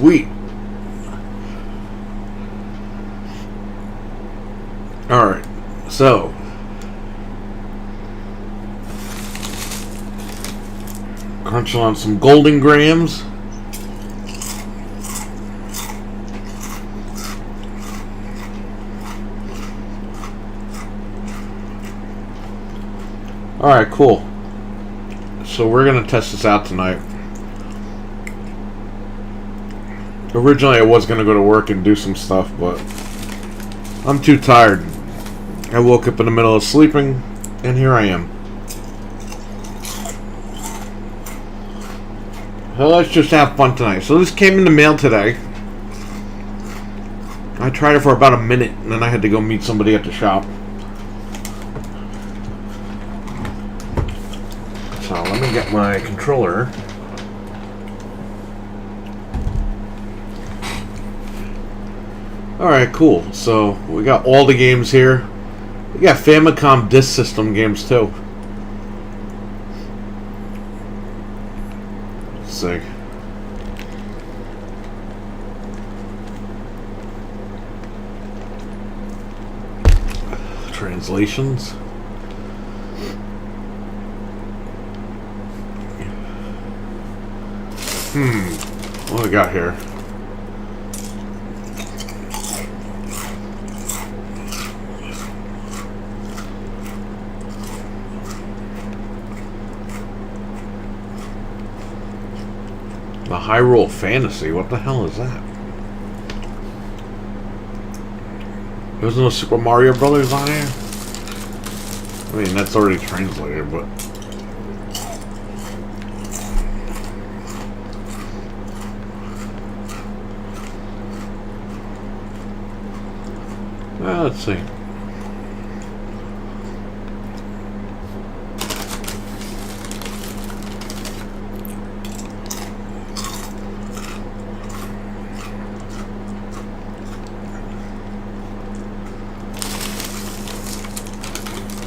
Sweet. Alright, so crunching on some golden grams. Alright, cool. So we're going to test this out tonight. Originally I was going to go to work and do some stuff, but I'm too tired. I woke up in the middle of sleeping, and here I am. So let's just have fun tonight. So this came in the mail today. I tried it for about a minute, and then I had to go meet somebody at the shop. So let me get my controller. Alright, cool. So we got all the games here. We got Famicom disk system games too. Sick. Translations. What do we got here? The Hyrule Fantasy. What the hell is that? There's no Super Mario Brothers on here? I mean, that's already translated, but... let's see.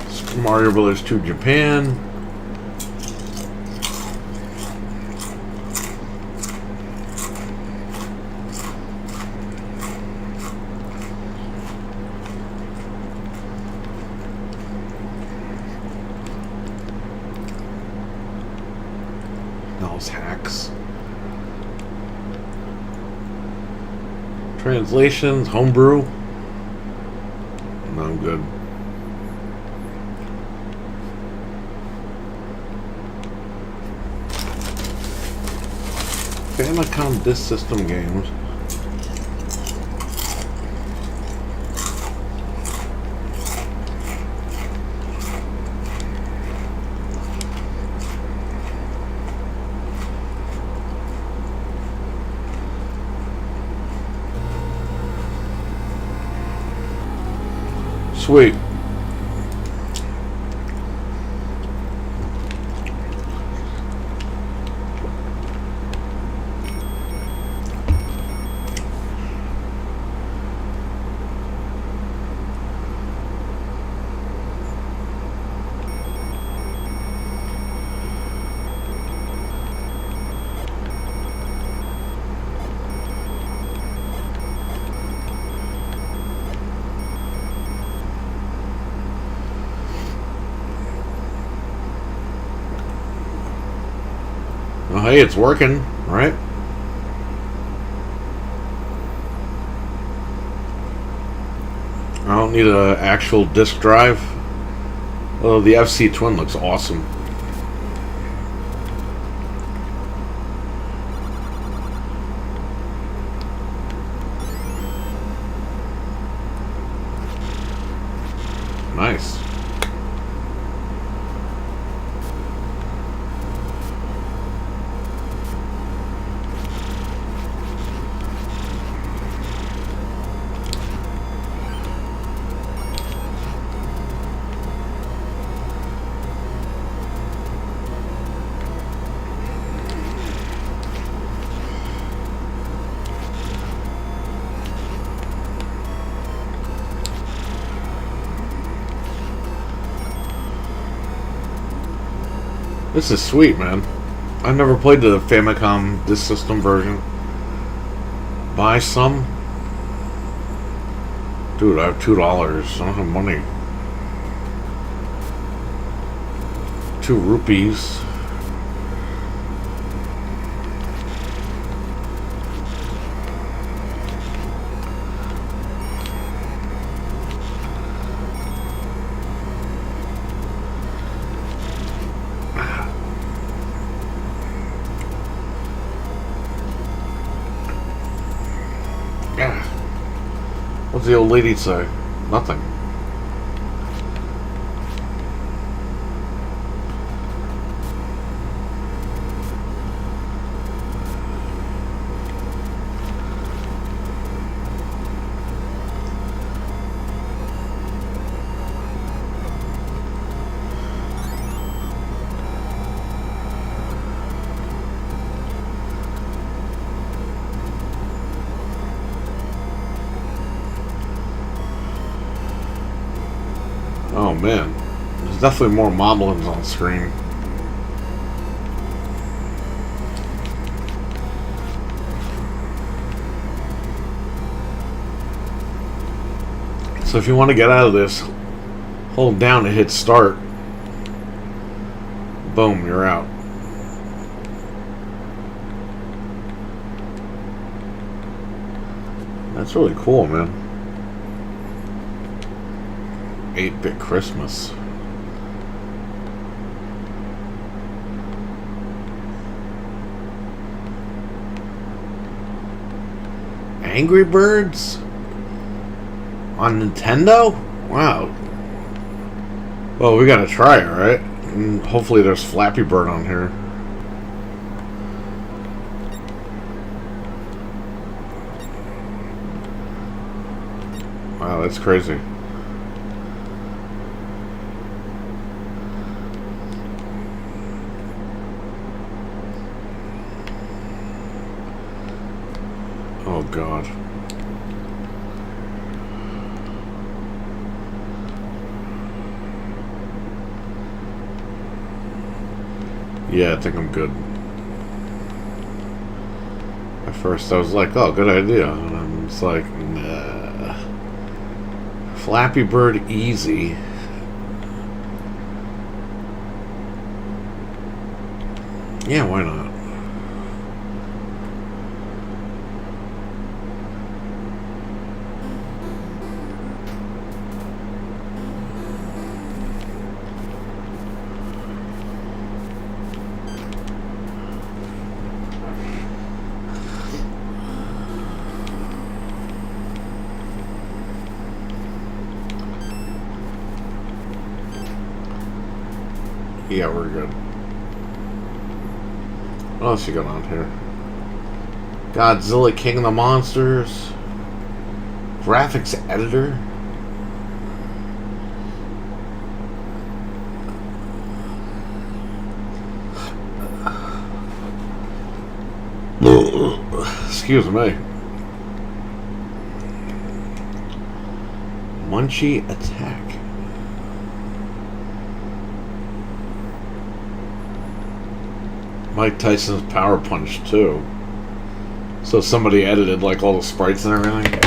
Super Mario Brothers 2 Japan. Those hacks. Translations, homebrew. No, I'm good. Famicom disk system games. Sweet. Well, hey, it's working, right? I don't need an actual disk drive. Oh, the FC Twin looks awesome. Nice. This is sweet, man. I've never played the Famicom disk system version. Buy some? Dude, I have $2. I don't have money. 2 rupees. What's the old lady say? Nothing. Oh man, there's definitely more moblins on screen. So if you want to get out of this, hold down and hit start. Boom, you're out. That's really cool, man. 8-bit Christmas. Angry Birds? On Nintendo? Wow. Well, we gotta try it, right? And hopefully there's Flappy Bird on here. Wow, that's crazy. Oh God. Yeah, I think I'm good. At first I was like, oh, good idea. And I'm just like, nah. Flappy Bird easy. Yeah, why not? Yeah, we're good. What else you got on here? Godzilla King of the Monsters. Graphics editor. Excuse me. Munchie Attack. Mike Tyson's Power Punch 2. So somebody edited like all the sprites and everything.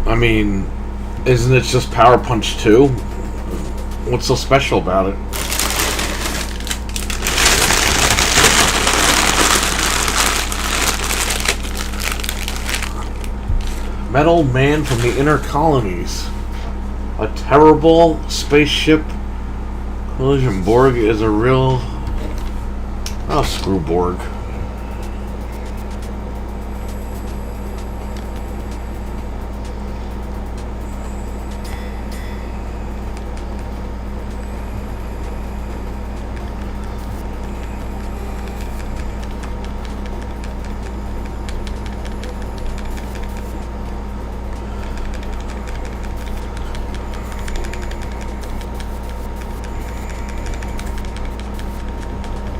I mean, isn't it just Power Punch 2? What's so special about it? Metal Man from the Inner Colonies. A terrible spaceship collision. Borg is a real... Oh, screw Borg.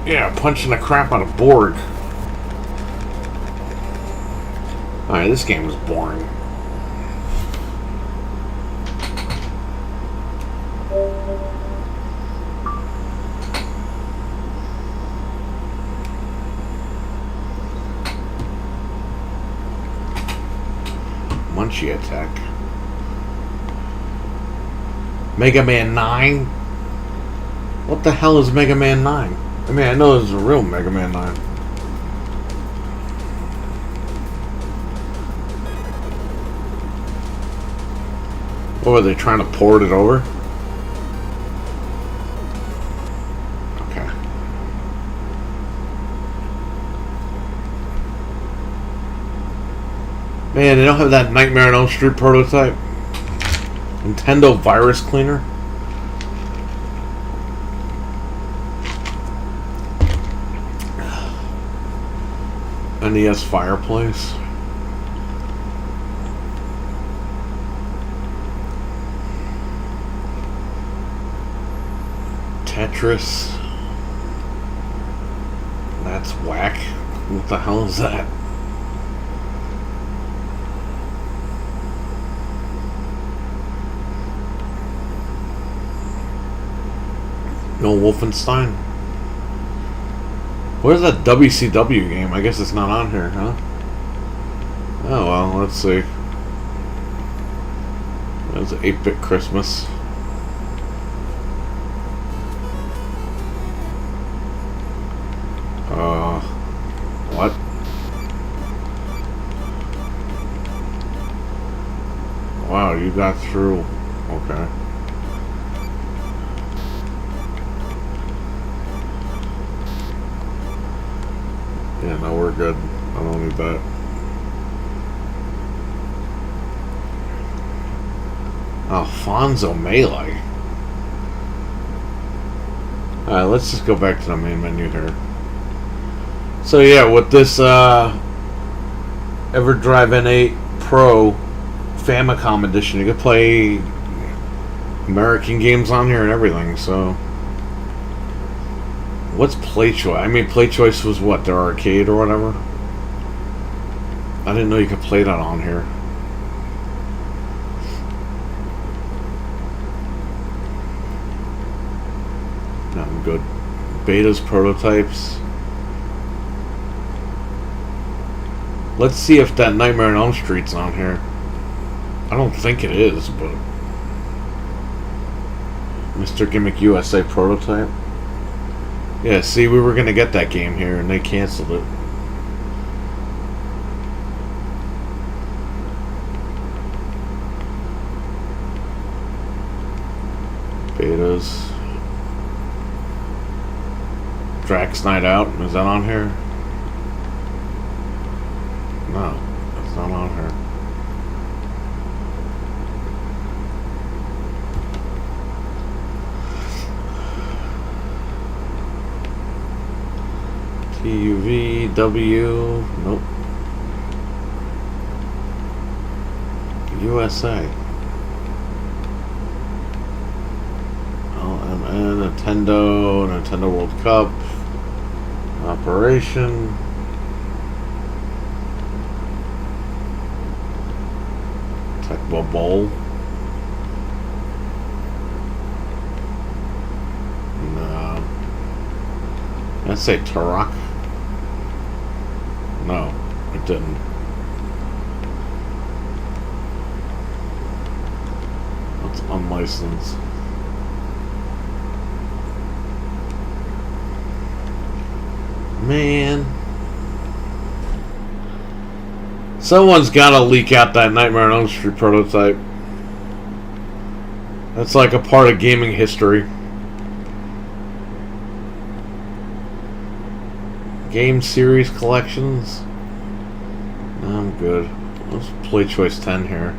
Yeah, punching the crap out of Borg. Alright, this game is boring. Munchie attack. Mega Man 9? What the hell is Mega Man 9? I mean, I know there's a real Mega Man 9. What were they trying to port it over? Okay. Man, they don't have that Nightmare on Elm Street prototype. Nintendo virus cleaner. NES fireplace. Tetris. That's whack. What the hell is that? No Wolfenstein. Where's that WCW game? I guess it's not on here, huh? Oh well, let's see. That's 8-bit Christmas. What? Wow, you got through. Okay. Yeah, no, we're good. I don't need that. Alfonso Melee. Alright, let's just go back to the main menu here. So yeah, with this EverDrive N8 Pro Famicom edition, you can play American games on here and everything, so... What's Play Choice? I mean, Play Choice was what, their arcade or whatever? I didn't know you could play that on here. No, I'm good. Betas, prototypes. Let's see if that Nightmare on Elm Street's on here. I don't think it is, but... Mr. Gimmick USA prototype. Yeah, see, we were going to get that game here, and they canceled it. Betas. Drax Night Out, is that on here? No, that's not on here. TUV, W, nope. USA. LMN, Nintendo World Cup, Operation. Tecmo Bowl. No. Did I say Turok? No, it didn't. That's unlicensed. Man. Someone's gotta leak out that Nightmare on Elm Street prototype. That's like a part of gaming history. Game series collections. No, I'm good. Let's play Choice 10 here.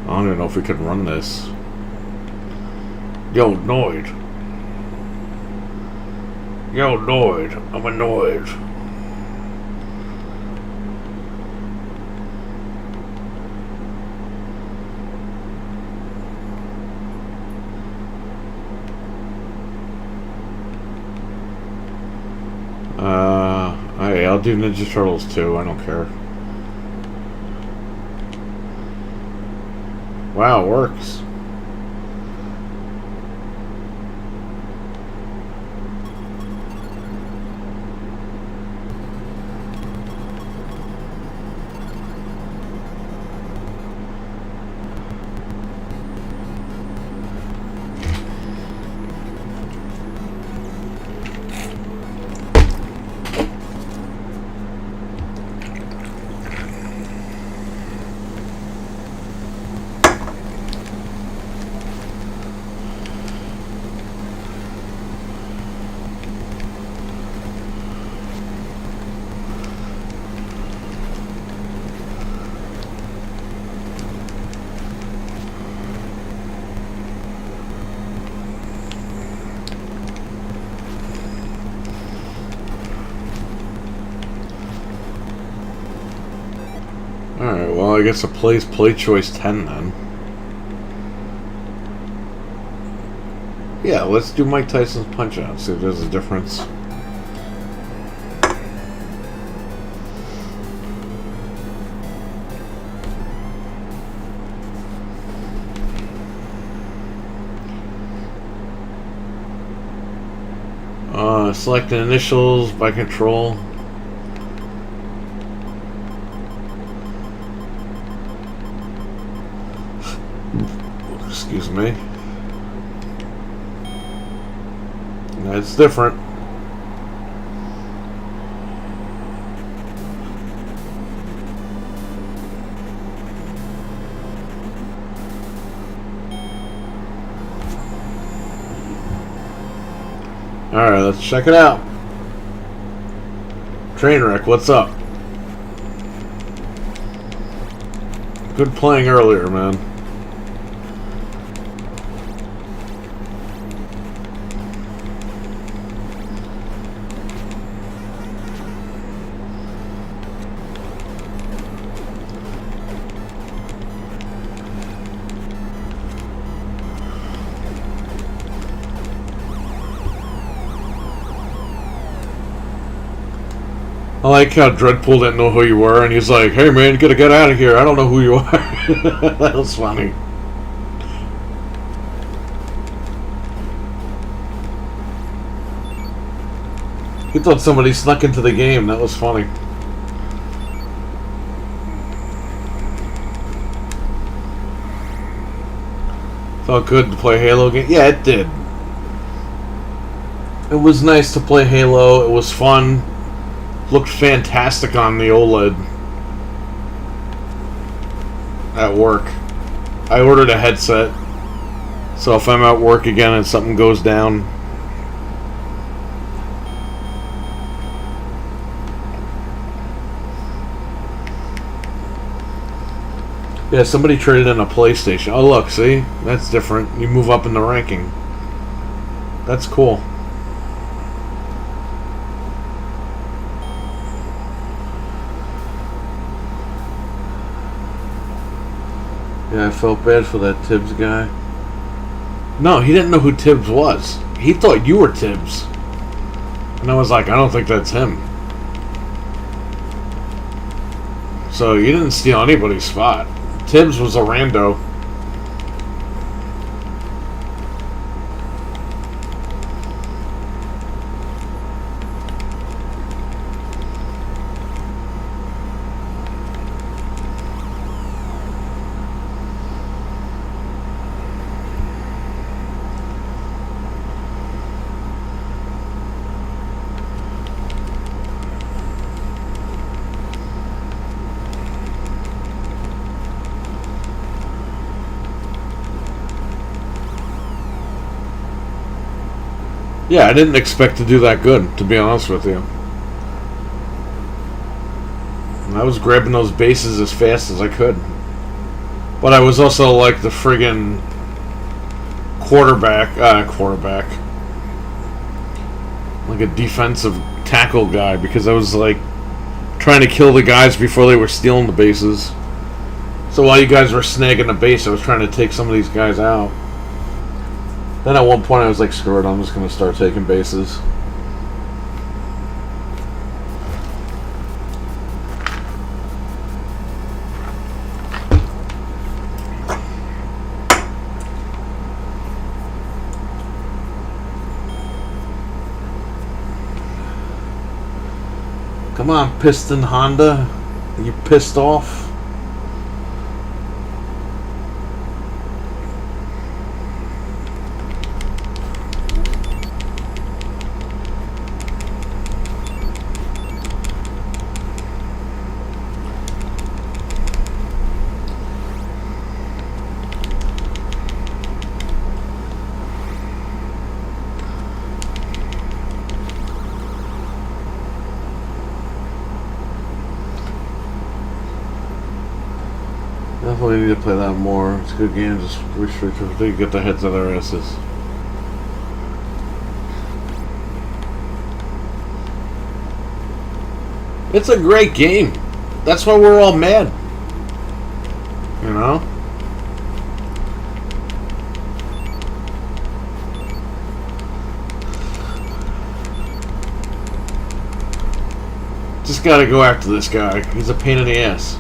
I don't even know if we could run this. Yo, Noid. Yo, Noid. I'm annoyed. I'll do Ninja Turtles too. I don't care. Wow, it works. Alright, well, I guess it plays play choice 10 then. Yeah, let's do Mike Tyson's Punch Out, see if there's a difference. Select the initials by control. Excuse me. That's different. Alright, let's check it out. Trainwreck, what's up? Good playing earlier, man. I like how Dreadpool didn't know who you were, and he's like, "Hey man, you gotta get out of here. I don't know who you are." That was funny. He thought somebody snuck into the game. That was funny. Felt good to play Halo game. Yeah, it did. It was nice to play Halo. It was fun. Looked fantastic on the OLED at work. I ordered a headset, so if I'm at work again and something goes down, yeah, somebody traded in a PlayStation. Oh look, see? That's different. You move up in the ranking. That's cool. Yeah, I felt bad for that Tibbs guy. No, he didn't know who Tibbs was. He thought you were Tibbs. And I was like, I don't think that's him. So you didn't steal anybody's spot. Tibbs was a rando. Yeah, I didn't expect to do that good, to be honest with you. I was grabbing those bases as fast as I could. But I was also like the friggin' quarterback, like a defensive tackle guy, because I was like trying to kill the guys before they were stealing the bases. So while you guys were snagging the base, I was trying to take some of these guys out. Then at one point I was like, screw it, I'm just going to start taking bases. Come on, Piston Honda. Are you pissed off? Definitely need to play that more. It's a good game, just restrict they get the heads of their asses. It's a great game. That's why we're all mad. You know? Just gotta go after this guy. He's a pain in the ass.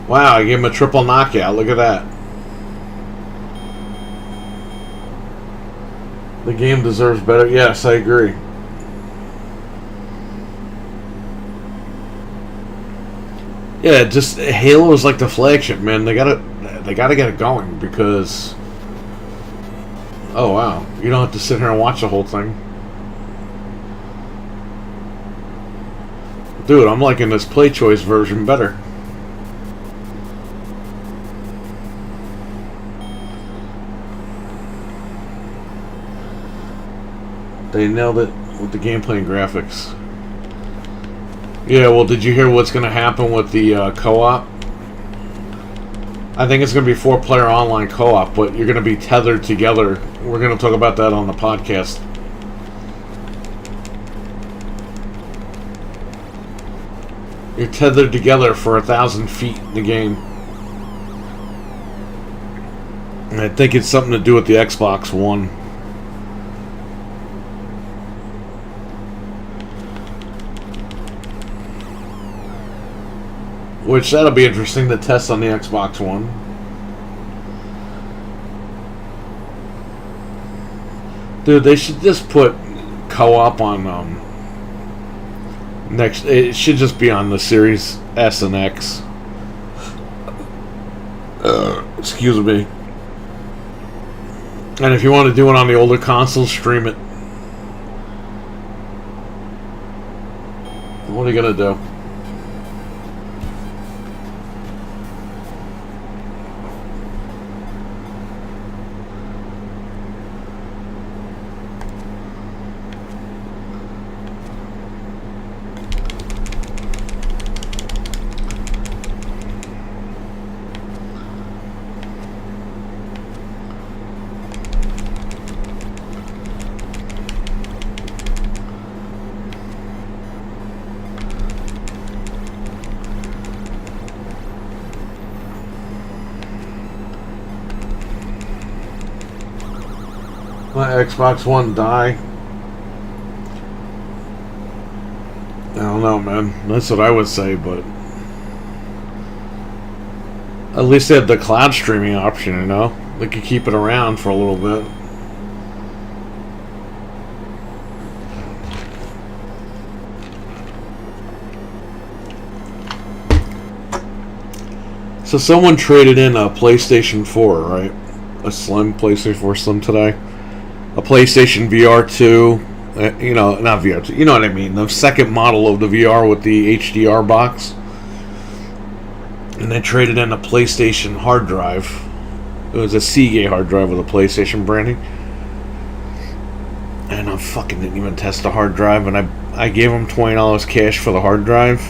Wow, I gave him a triple knockout. Look at that. The game deserves better. Yes, I agree. Yeah, just Halo is like the flagship, man. They gotta get it going because. Oh wow, you don't have to sit here and watch the whole thing. Dude, I'm liking this Play Choice version better. They nailed it with the gameplay and graphics. Yeah, well, did you hear what's going to happen with the co-op? I think it's going to be 4-player online co-op, but you're going to be tethered together. We're going to talk about that on the podcast. You're tethered together for 1,000 feet in the game. And I think it's something to do with the Xbox One. Which, that'll be interesting to test on the Xbox One. Dude, they should just put co-op on, next... It should just be on the Series S and X. Excuse me. And if you want to do it on the older consoles, stream it. What are you gonna do? My Xbox One die. I don't know, man. That's what I would say, but at least they had the cloud streaming option, you know? They could keep it around for a little bit. So someone traded in a PlayStation 4, right? A Slim, PlayStation 4 Slim today. A PlayStation VR 2, you know, not VR 2, you know what I mean, the second model of the VR with the HDR box. And they traded in a PlayStation hard drive. It was a Seagate hard drive with a PlayStation branding. And I fucking didn't even test the hard drive, and I gave them $20 cash for the hard drive.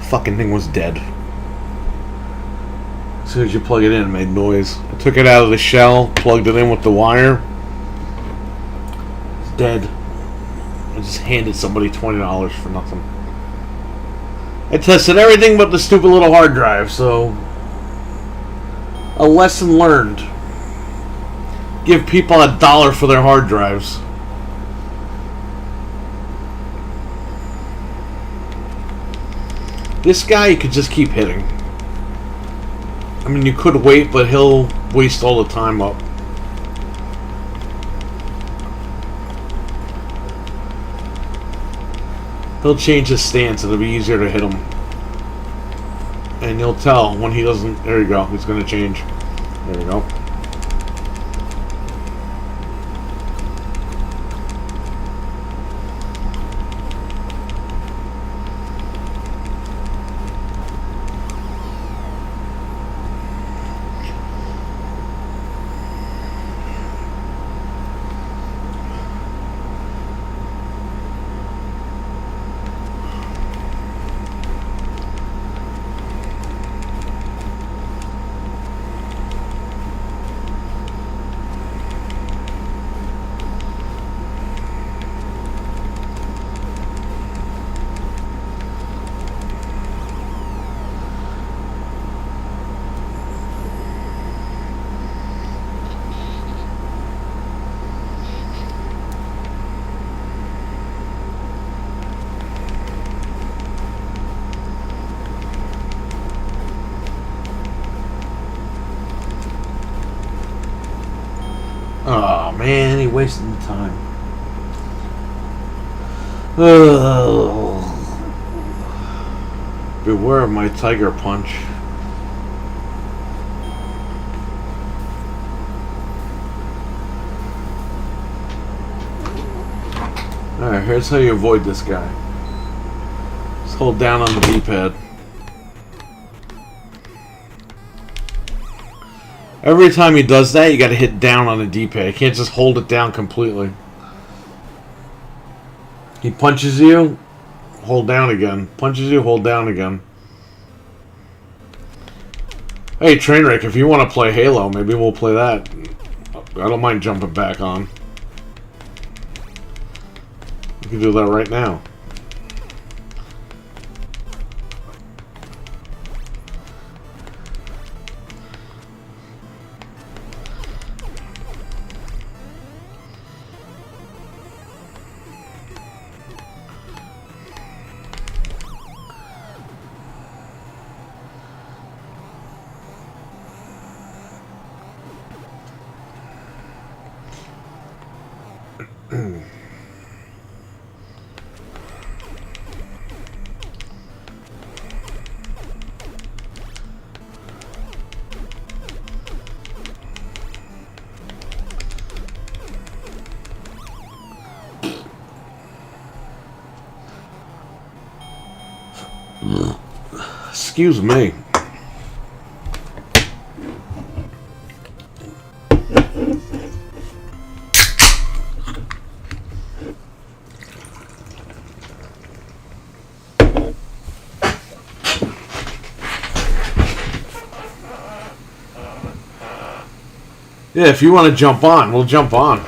Fucking thing was dead. As soon as you plug it in, it made noise. I took it out of the shell, plugged it in with the wire. Dead. I just handed somebody $20 for nothing. I tested everything but the stupid little hard drive, so a lesson learned. Give people $1 for their hard drives. This guy you could just keep hitting. I mean, you could wait, but he'll waste all the time up. He'll change his stance. It'll be easier to hit him. And you'll tell when he doesn't... There you go. He's going to change. There you go. Oh man, he wasted the time. Beware of my tiger punch. Alright, here's how you avoid this guy. Just hold down on the D-pad. Every time he does that, you gotta hit down on the D-pad. You can't just hold it down completely. He punches you, hold down again. Punches you, hold down again. Hey, Trainwreck, if you want to play Halo, maybe we'll play that. I don't mind jumping back on. You can do that right now. Excuse me. Yeah, if you want to jump on, we'll jump on.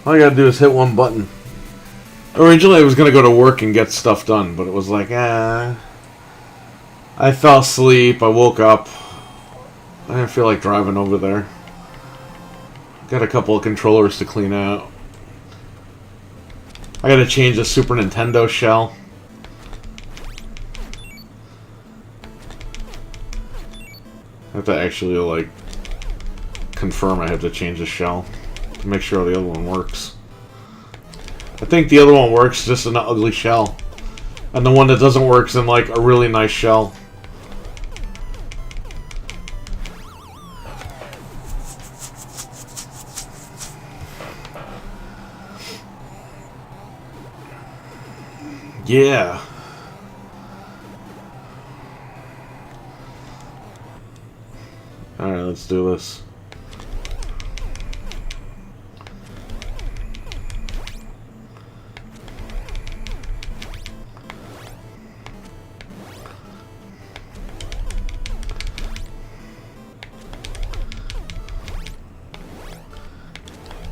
All you gotta do is hit one button. Originally, I was gonna go to work and get stuff done, but it was like, I fell asleep, I woke up. I didn't feel like driving over there. Got a couple of controllers to clean out. I gotta change the Super Nintendo shell. I have to actually, like, confirm I have to change the shell to make sure the other one works. I think the other one works, just in an ugly shell. And the one that doesn't work is in, like, a really nice shell. Yeah. Alright, let's do this.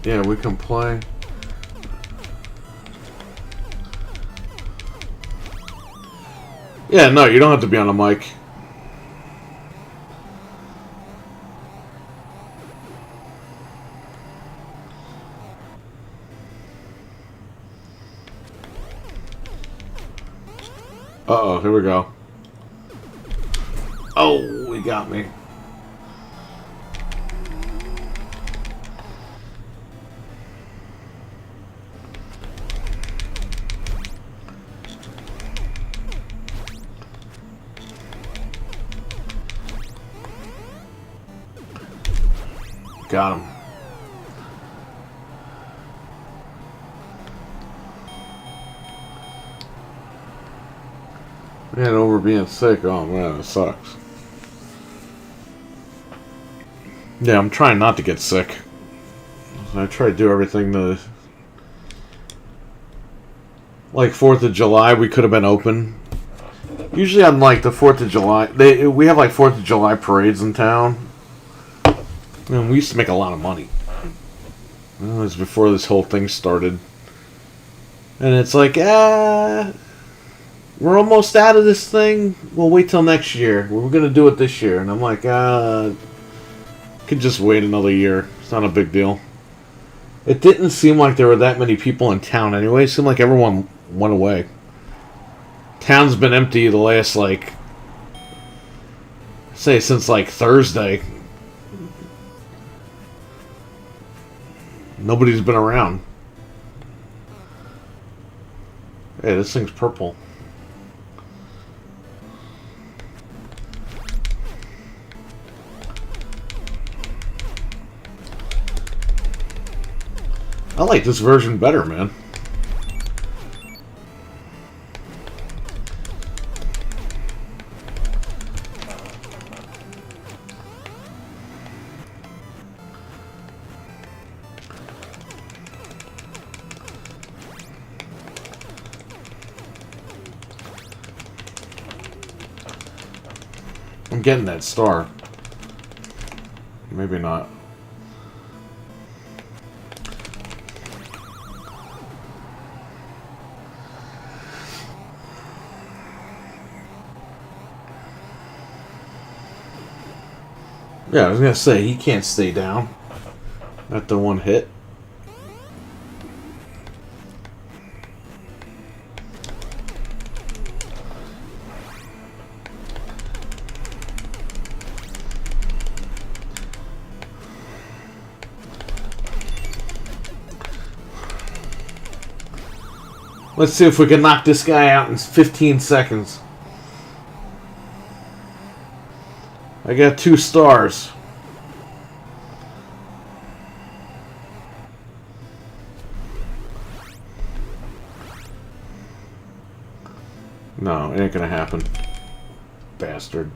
Yeah, we can play. Yeah, no, you don't have to be on a mic. Uh-oh, here we go. Oh, he got me. Got him. Man, over being sick. Oh man, it sucks. Yeah, I'm trying not to get sick. I try to do everything to... Like 4th of July, we could have been open. Usually on like the 4th of July, we have like 4th of July parades in town. And we used to make a lot of money. It was before this whole thing started. And it's like, we're almost out of this thing. We'll wait till next year. We're going to do it this year. And I'm like, could just wait another year. It's not a big deal. It didn't seem like there were that many people in town anyway. It seemed like everyone went away. Town's been empty the last, like, say since like Thursday. Nobody's been around. Hey, this thing's purple. I like this version better, man. I'm getting that star. Maybe not. Yeah, I was gonna say, he can't stay down after one hit. Let's see if we can knock this guy out in 15 seconds. I got 2 stars. No, it ain't gonna happen. Bastard.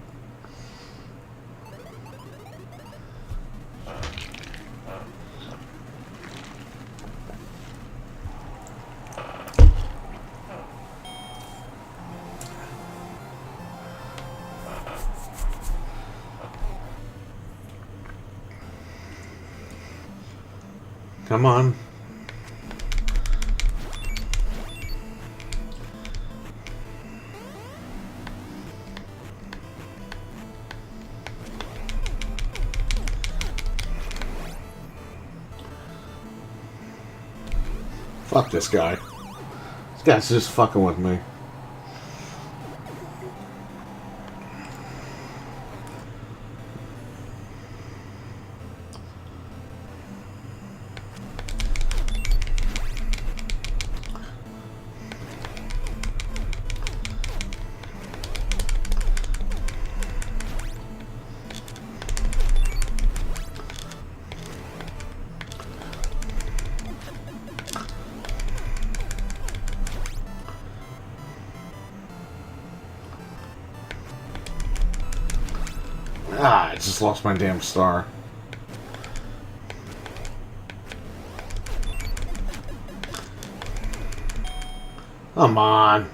Come on. Fuck this guy. This guy's just fucking with me. Ah, I just lost my damn star. Come on.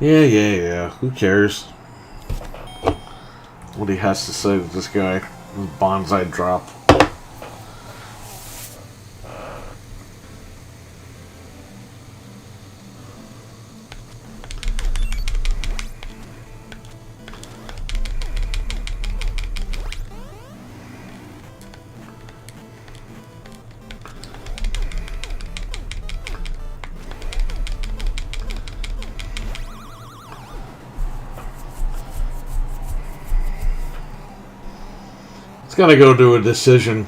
Yeah. Who cares what he has to say to this guy? This bonsai drop. gotta go to a decision.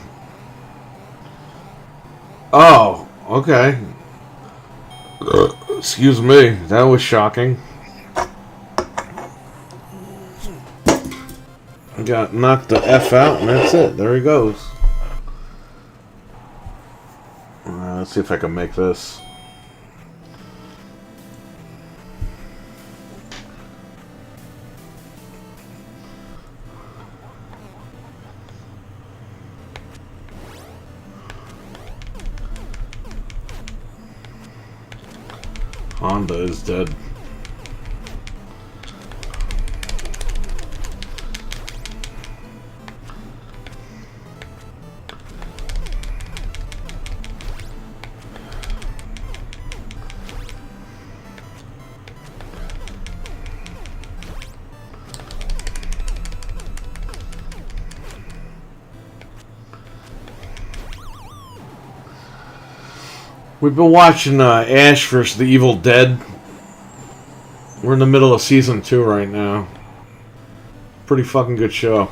Oh, okay. Excuse me. That was shocking. I got knocked the F out, and that's it. There he goes. Let's see if I can make this. Honda is dead. We've been watching Ash vs. the Evil Dead. We're in the middle of season 2 right now. Pretty fucking good show.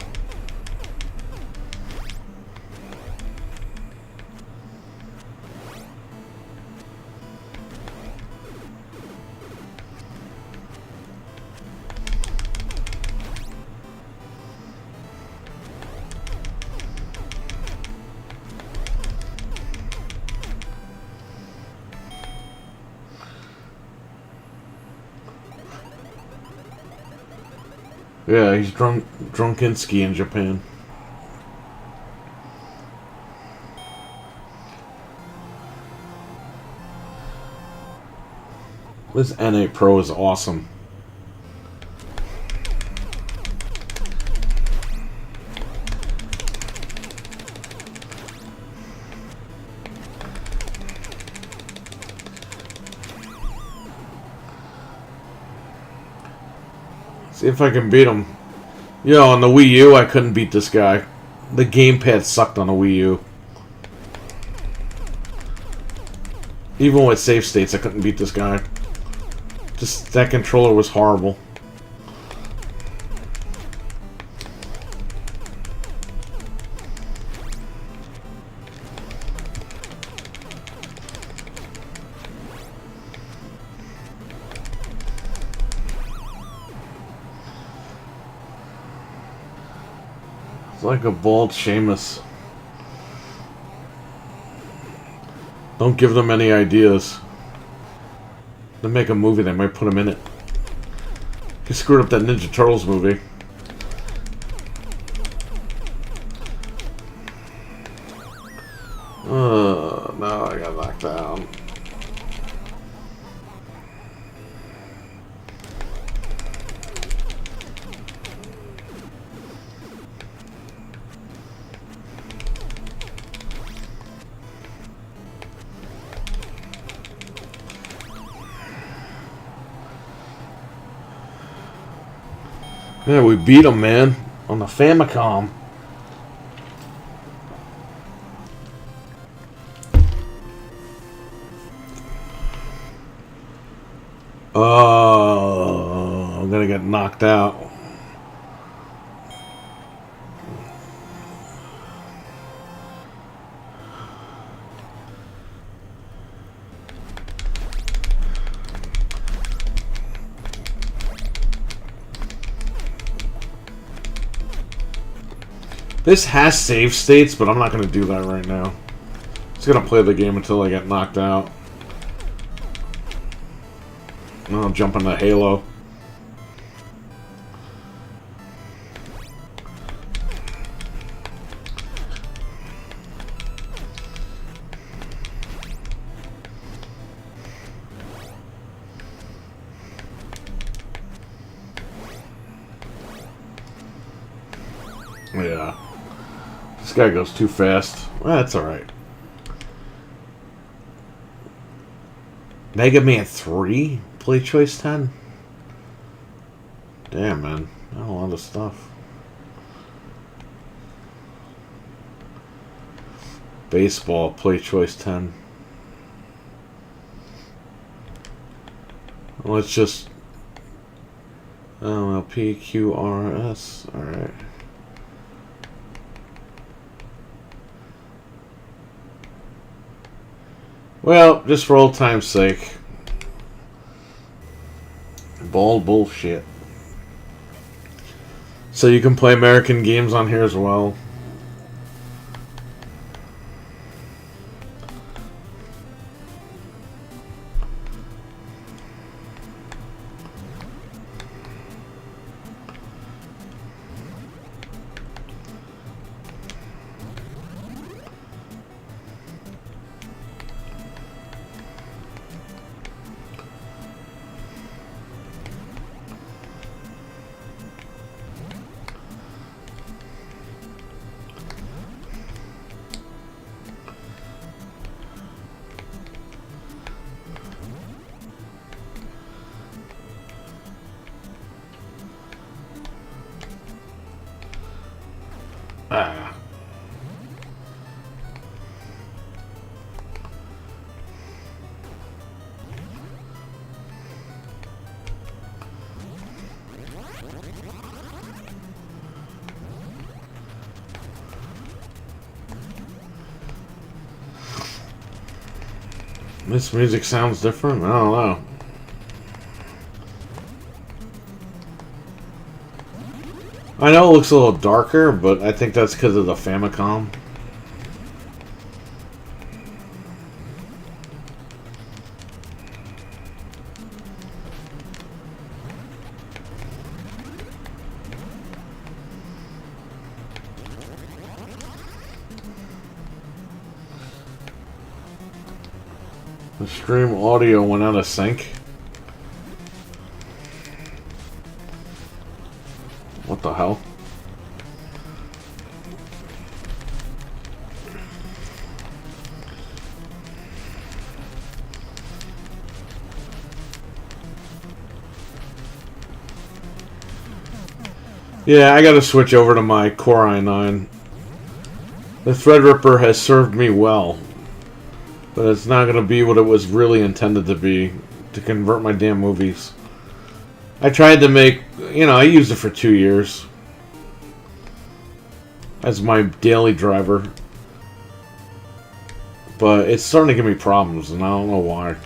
Yeah, he's Drunkinski in Japan. This N8 Pro is awesome. See if I can beat him. Yo, on the Wii U, I couldn't beat this guy. The gamepad sucked on the Wii U. Even with save states, I couldn't beat this guy. Just, that controller was horrible. It's like a bald Seamus. Don't give them any ideas. They make a movie, they might put him in it. He screwed up that Ninja Turtles movie. No, I got knocked down. Yeah, we beat him, man, on the Famicom. Oh, I'm gonna get knocked out. This has save states, but I'm not going to do that right now. Just going to play the game until I get knocked out. And I'll jump into Halo. Yeah. This guy goes too fast. Well, that's alright. Mega Man 3? Play Choice 10? Damn, man. Not a lot of stuff. Baseball, Play Choice 10. Let's just... LPQRS. Alright. Well, just for old time's sake. Bald bullshit. So you can play American games on here as well. Ah. This music sounds different? I don't know. I know it looks a little darker, but I think that's because of the Famicom. The stream audio went out of sync. What the hell? Yeah, I gotta switch over to my Core i9. The Threadripper has served me well, but it's not gonna be what it was really intended to be, to convert my damn movies. I tried to make, I used it for 2 years as my daily driver, but it's starting to give me problems, and I don't know why.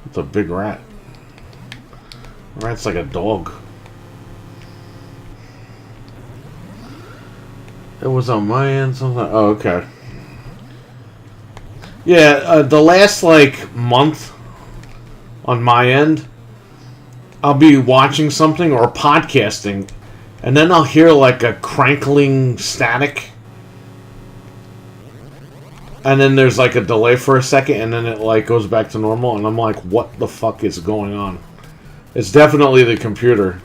It's a big rat. A rat's like a dog. It was on my end something. Oh, okay. Yeah, the last month on my end, I'll be watching something or podcasting, and then I'll hear a crankling static. And then there's a delay for a second, and then it goes back to normal, and I'm like, what the fuck is going on? It's definitely the computer.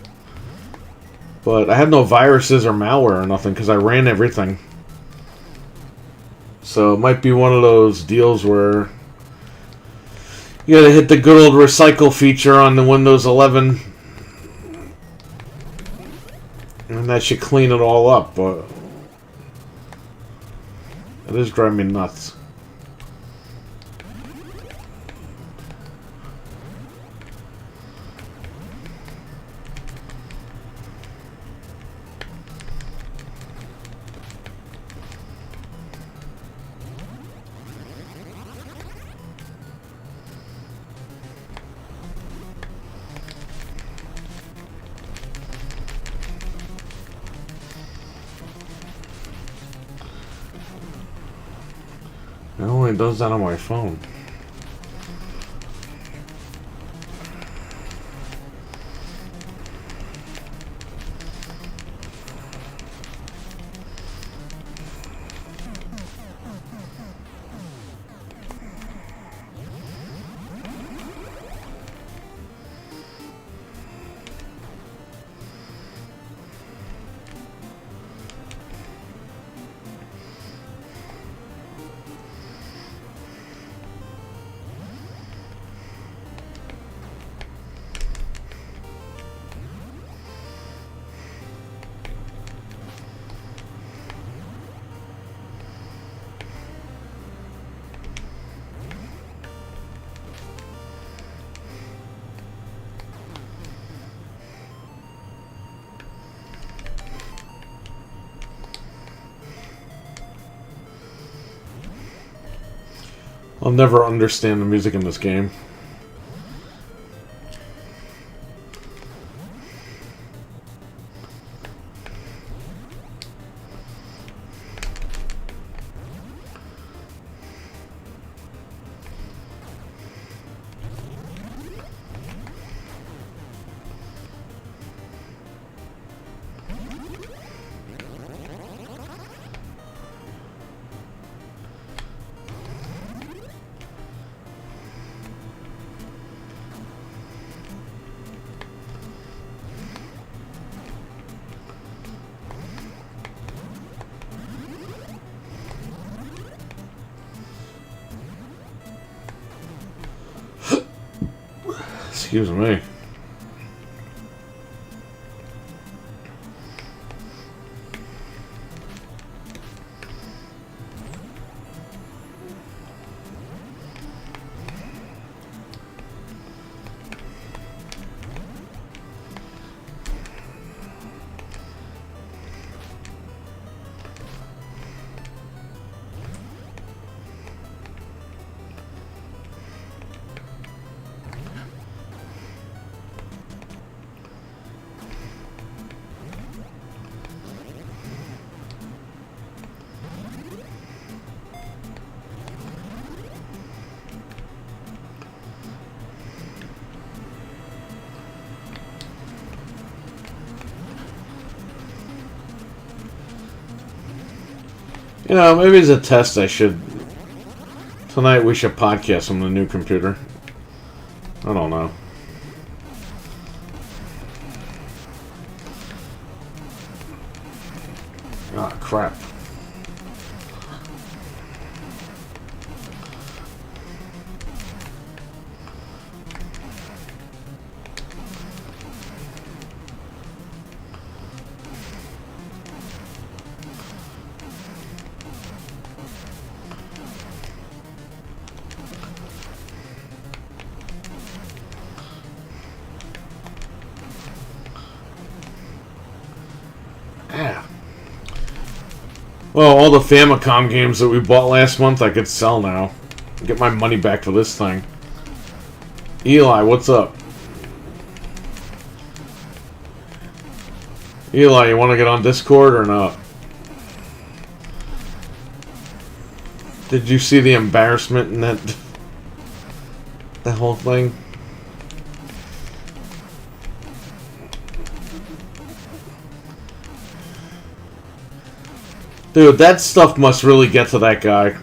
But I had no viruses or malware or nothing, because I ran everything. So it might be one of those deals where you gotta hit the good old recycle feature on the Windows 11. And that should clean it all up, but it is driving me nuts. It only does that on my phone. I'll never understand the music in this game. Excuse me. You know, maybe as a test I should... Tonight we should podcast on the new computer. I don't know. Ah, crap. Well, all the Famicom games that we bought last month I could sell now. Get my money back for this thing. Eli, what's up? Eli, you want to get on Discord or not? Did you see the embarrassment in that whole thing? Dude, that stuff must really get to that guy.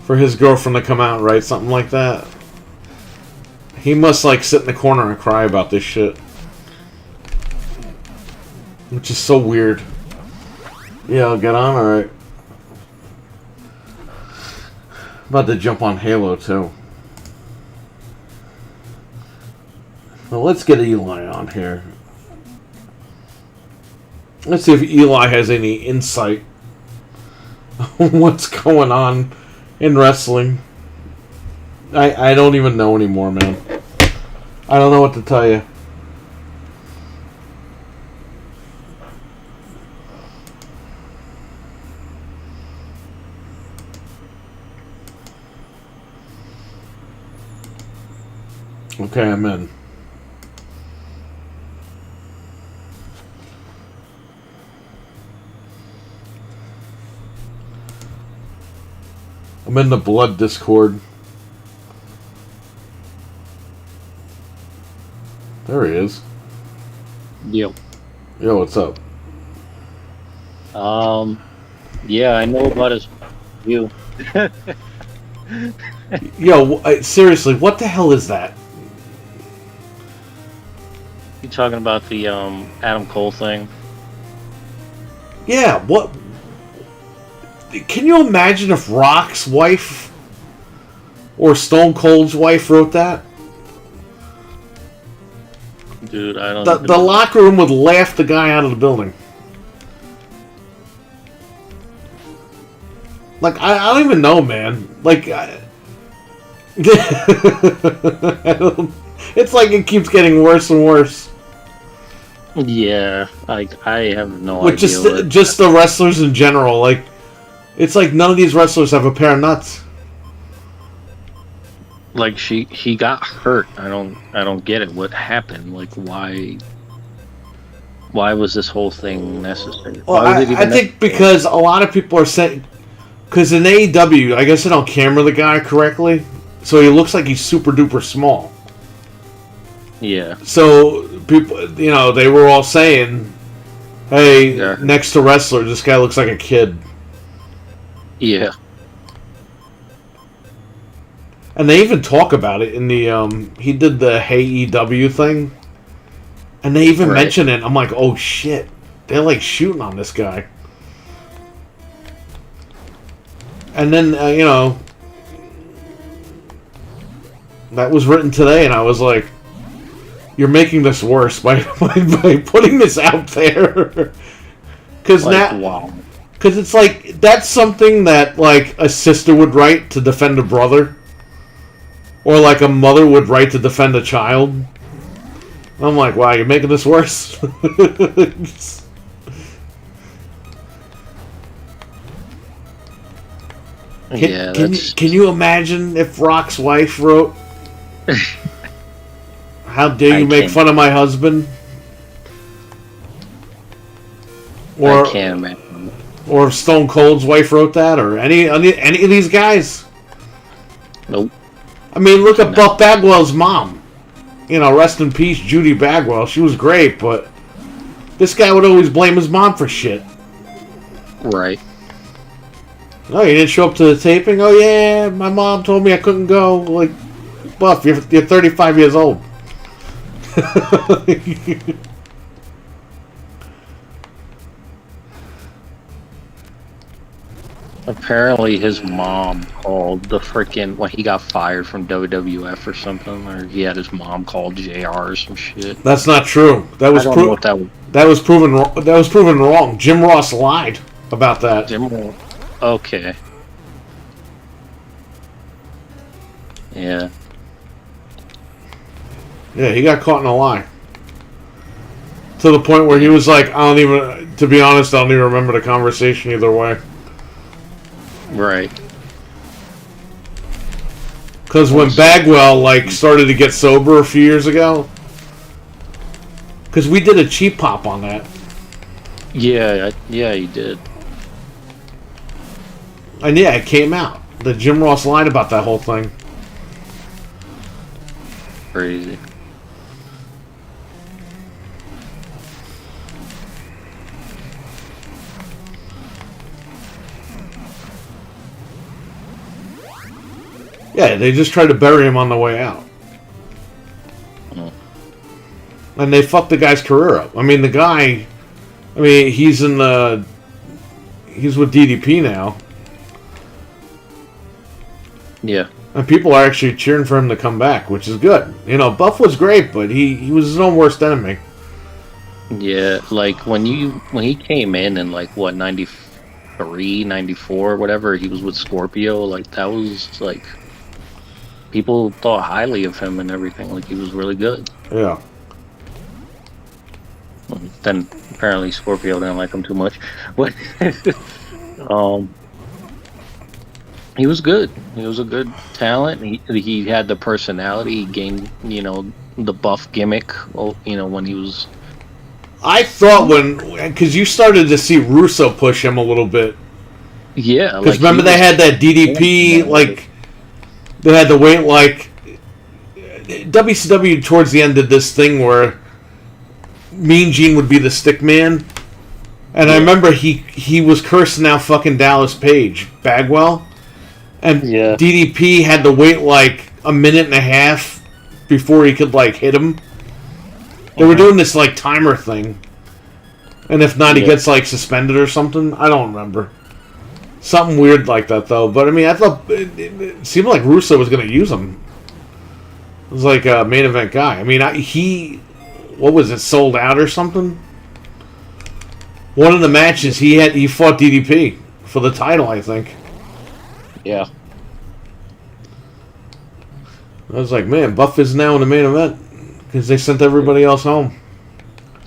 For his girlfriend to come out and write something like that. He must, like, sit in the corner and cry about this shit. Which is so weird. Yeah, I'll get on, alright. About to jump on Halo, too. Well, let's get Eli on here. Let's see if Eli has any insight on what's going on in wrestling. I don't even know anymore, man. I don't know what to tell you. Okay, I'm in. I'm in the Blood Discord. There he is. Yo. Yo, what's up? Yeah, I know about his view. Yo, seriously, what the hell is that? You talking about the Adam Cole thing? Yeah, what? Can you imagine if Rock's wife or Stone Cold's wife wrote that? Dude, I don't. The locker room would laugh the guy out of the building. Like, I don't even know, man. Like, it's like it keeps getting worse and worse. Yeah, I have no With idea what. just the wrestlers in general. Like, it's like none of these wrestlers have a pair of nuts. Like he got hurt. I don't get it. What happened? Like why was this whole thing necessary? Well, Why was it I even think necessary? because a lot of people are saying, because in AEW, I guess they don't camera the guy correctly, so he looks like he's super duper small. Yeah. So people, they were all saying, "Hey, Yeah. next to wrestler, this guy looks like a kid." Yeah. And they even talk about it in the he did the Hey EW thing, and they even Right. mention it. I'm like, oh shit, they're like shooting on this guy. And then that was written today, and I was like, you're making this worse by putting this out there. Because Like, now, wow. because it's like that's something that like a sister would write to defend a brother, or like a mother would write to defend a child. I'm like, wow, you're making this worse. Yeah, that's Can you imagine if Rock's wife wrote, "How dare I you make can't. fun of my husband?" I Or can't imagine. or if Stone Cold's wife wrote that, or any of these guys. Nope. I mean, look at No. Buff Bagwell's mom. Rest in peace, Judy Bagwell. She was great, but this guy would always blame his mom for shit. Right. Oh, you didn't show up to the taping? Oh, yeah, my mom told me I couldn't go. Like, Buff, you're 35 years old. Apparently, his mom called the freaking when he got fired from WWF or something, or he had his mom call JR or some shit. That's not true. That I was don't know what that was. that was proven wrong. Jim Ross lied about that. Jim. Okay. Yeah. Yeah, he got caught in a lie. To the point where he was like, to be honest, I don't even remember the conversation either way. Right. Because when Bagwell, started to get sober a few years ago, because we did a cheap pop on that. Yeah. Yeah, he did. And yeah, it came out. That Jim Ross lied about that whole thing. Crazy. Yeah, they just tried to bury him on the way out. Oh. And they fucked the guy's career up. I mean, the guy... he's with DDP now. Yeah. And people are actually cheering for him to come back, which is good. Buff was great, but he was his own worst enemy. Yeah, like when he came in like what 93, 94, whatever, he was with Scorpio, like that was like people thought highly of him and everything, like he was really good. Yeah. Then apparently Scorpio didn't like him too much. But he was good. He was a good talent. He had the personality. He gained, the buff gimmick, when he was. I thought because you started to see Russo push him a little bit. Yeah, because remember they had that DDP, they had the weight, WCW towards the end did this thing where Mean Gene would be the stick man, and I remember he was cursing out fucking Dallas Page, Bagwell, and DDP had to wait like a minute and a half before he could hit him. They were doing this timer thing, and if not, he gets suspended or something. I don't remember. Something weird like that, though. But I thought it seemed like Russo was going to use him. It was like a main event guy. What was it, sold out or something? One of the matches he fought DDP for the title, I think. Yeah. I was like, man, Buff is now in the main event because they sent everybody else home.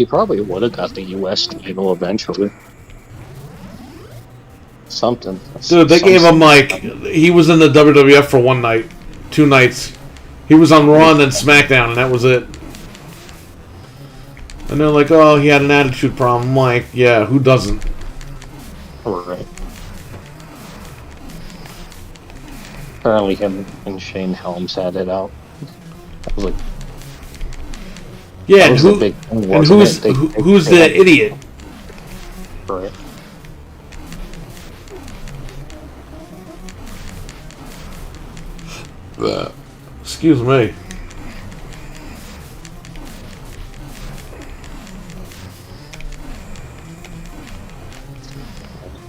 He probably would have got the U.S. title eventually. Something. Dude, they gave him like he was in the WWF for 1 night, 2 nights. He was on Raw and then SmackDown, and that was it. And they're like, "Oh, he had an attitude problem." I'm like, yeah, who doesn't? Right. Apparently, him and Shane Helms had it out. I was like, yeah, and who's the idiot? Right. Excuse me.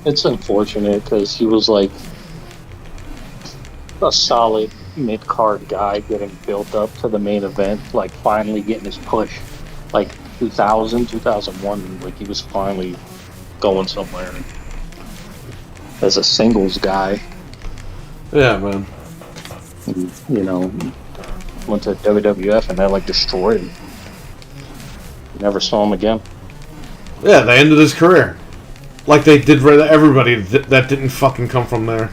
It's unfortunate because he was like a solid mid-card guy getting built up to the main event, like finally getting his push. Like 2000, 2001, like he was finally going somewhere as a singles guy. Yeah, man. And, you know, went to WWF and they like destroyed him. Never saw him again. Yeah, they ended his career. Like they did for everybody that didn't fucking come from there.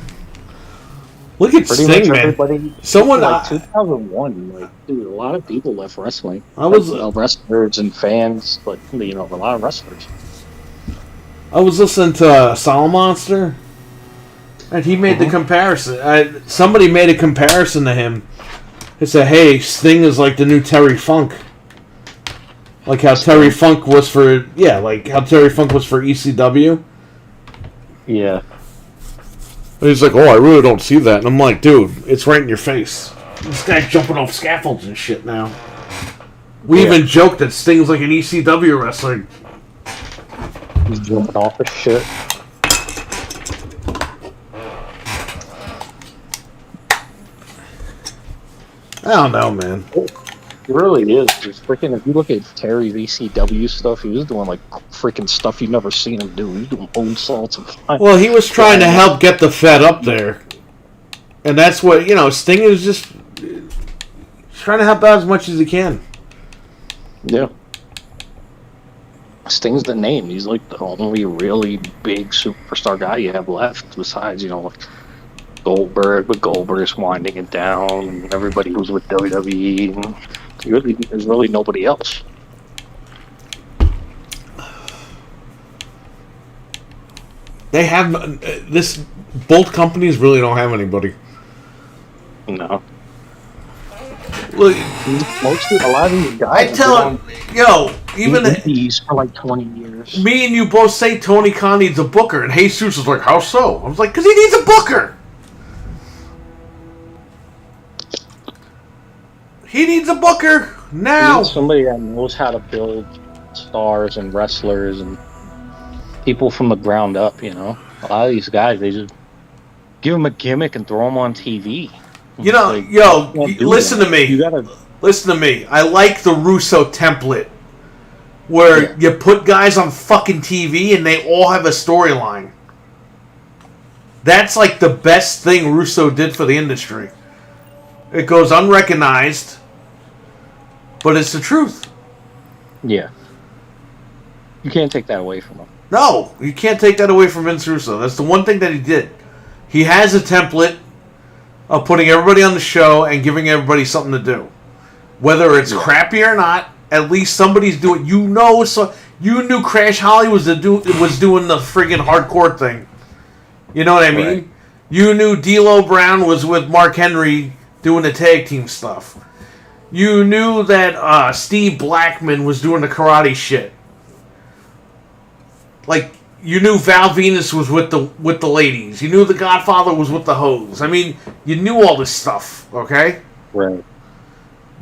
Look at Pretty Sting, much man. everybody. Someone like 2001, like dude, a lot of people left wrestling. I was wrestlers and fans, but you know, a lot of wrestlers. I was listening to Solid Monster, and he made the comparison. Somebody made a comparison to him. They said, "Hey, Sting is like the new Terry Funk." Like how Terry Funk was for ECW. Yeah. And he's like, "Oh, I really don't see that." And I'm like, "Dude, it's right in your face. This guy's jumping off scaffolds and shit now." We even joked that Sting's like an ECW wrestler. He's jumping off his shit. I don't know, man. It really is. It's freaking. If you look at Terry's ECW stuff, he was doing like freaking stuff you've never seen him do. He was doing moonsaults and flying. Well, he was trying to help get the Fed up there, and that's what Sting is just trying to help out as much as he can. Yeah. Sting's the name. He's like the only really big superstar guy you have left, besides like Goldberg, but Goldberg's winding it down, and everybody who's with WWE. And there's really nobody else. They have this. Both companies really don't have anybody. No. Look, Mostly a lot of these guys. I tell him, even these for like 20 years. Me and you both say Tony Khan needs a booker, and Jesus is like, "How so?" I was like, "Because he needs a booker. He needs a booker now." He needs somebody that knows how to build stars and wrestlers and people from the ground up. A lot of these guys, they just give them a gimmick and throw them on TV. Listen to me. Listen to me. I like the Russo template where you put guys on fucking TV and they all have a storyline. That's like the best thing Russo did for the industry. It goes unrecognized, but it's the truth. Yeah. You can't take that away from him. No, you can't take that away from Vince Russo. That's the one thing that he did. He has a template of putting everybody on the show and giving everybody something to do. Whether it's crappy or not, at least somebody's doing. So you knew Crash Holly was doing the friggin' hardcore thing. You know what I mean? Right. You knew D'Lo Brown was with Mark Henry doing the tag team stuff. You knew that Steve Blackman was doing the karate shit. Like, you knew Val Venus was with the ladies. You knew the Godfather was with the hoes. I mean, you knew all this stuff, okay? Right.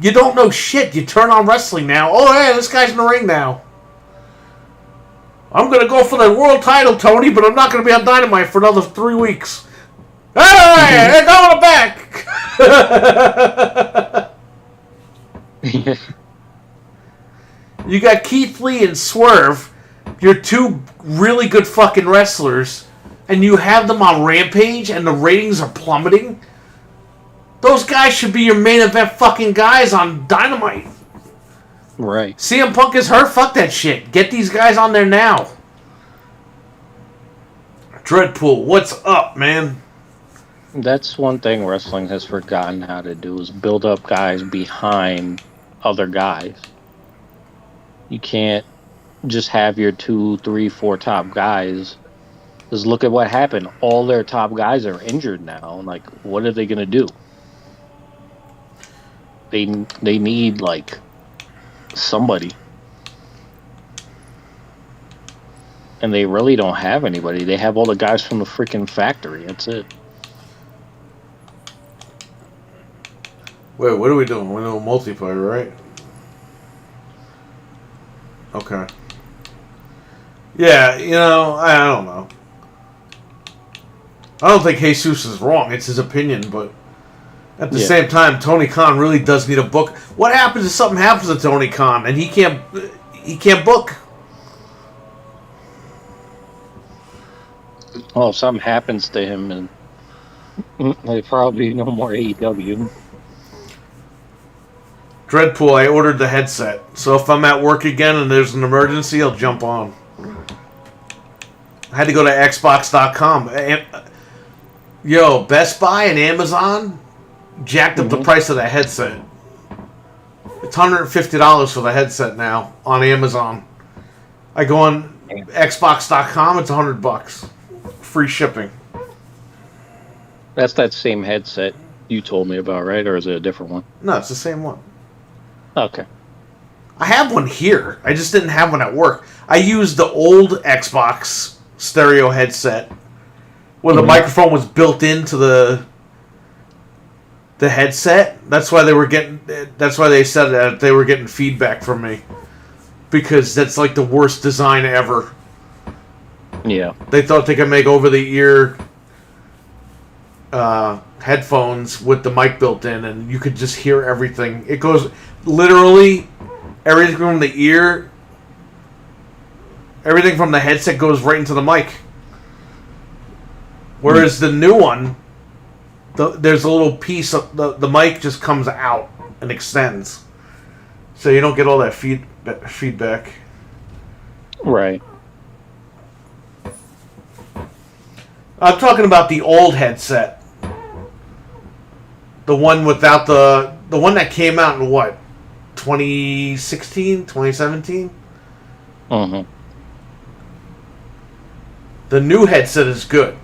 You don't know shit. You turn on wrestling now. Oh, hey, this guy's in the ring now. I'm going to go for the world title, Tony, but I'm not going to be on Dynamite for another 3 weeks. Hey, they're going back. You got Keith Lee and Swerve. You're two really good fucking wrestlers, and you have them on Rampage, and the ratings are plummeting. Those guys should be your main event fucking guys on Dynamite. Right. CM Punk is hurt. Fuck that shit. Get these guys on there now. Dreadpool, what's up, man? That's one thing wrestling has forgotten how to do is build up guys behind other guys. You can't just have your 2, 3, 4 top guys. Just look at what happened. All their top guys are injured now. Like, what are they gonna do? They need like somebody, and they really don't have anybody. They have all the guys from the freaking factory. That's it. Wait, what are we doing? We're doing multiplayer, right? Okay. Yeah, I don't know. I don't think Jesus is wrong. It's his opinion, but at the same time, Tony Khan really does need a book. What happens if something happens to Tony Khan and he can't book? Well, if something happens to him, and there's probably no more AEW. Dreadpool, I ordered the headset. So if I'm at work again and there's an emergency, I'll jump on. I had to go to Xbox.com. Yo, Best Buy and Amazon jacked up the price of the headset. It's $150 for the headset now on Amazon. I go on Xbox.com, it's $100. Free shipping. That's that same headset you told me about, right? Or is it a different one? No, it's the same one. Okay. I have one here. I just didn't have one at work. I used the old Xbox stereo headset where the microphone was built into the headset. That's why they said that they were getting feedback from me, because that's like the worst design ever. Yeah. They thought they could make over the ear headphones with the mic built in, and you could just hear everything. It goes literally everything from the ear, everything from the headset goes right into the mic. Whereas the new one, there's a little piece of the mic just comes out and extends, so you don't get all that feedback. Right. I'm talking about the old headset. The one without the one that came out in what? 2016? 2017? Mm-hmm. The new headset is good.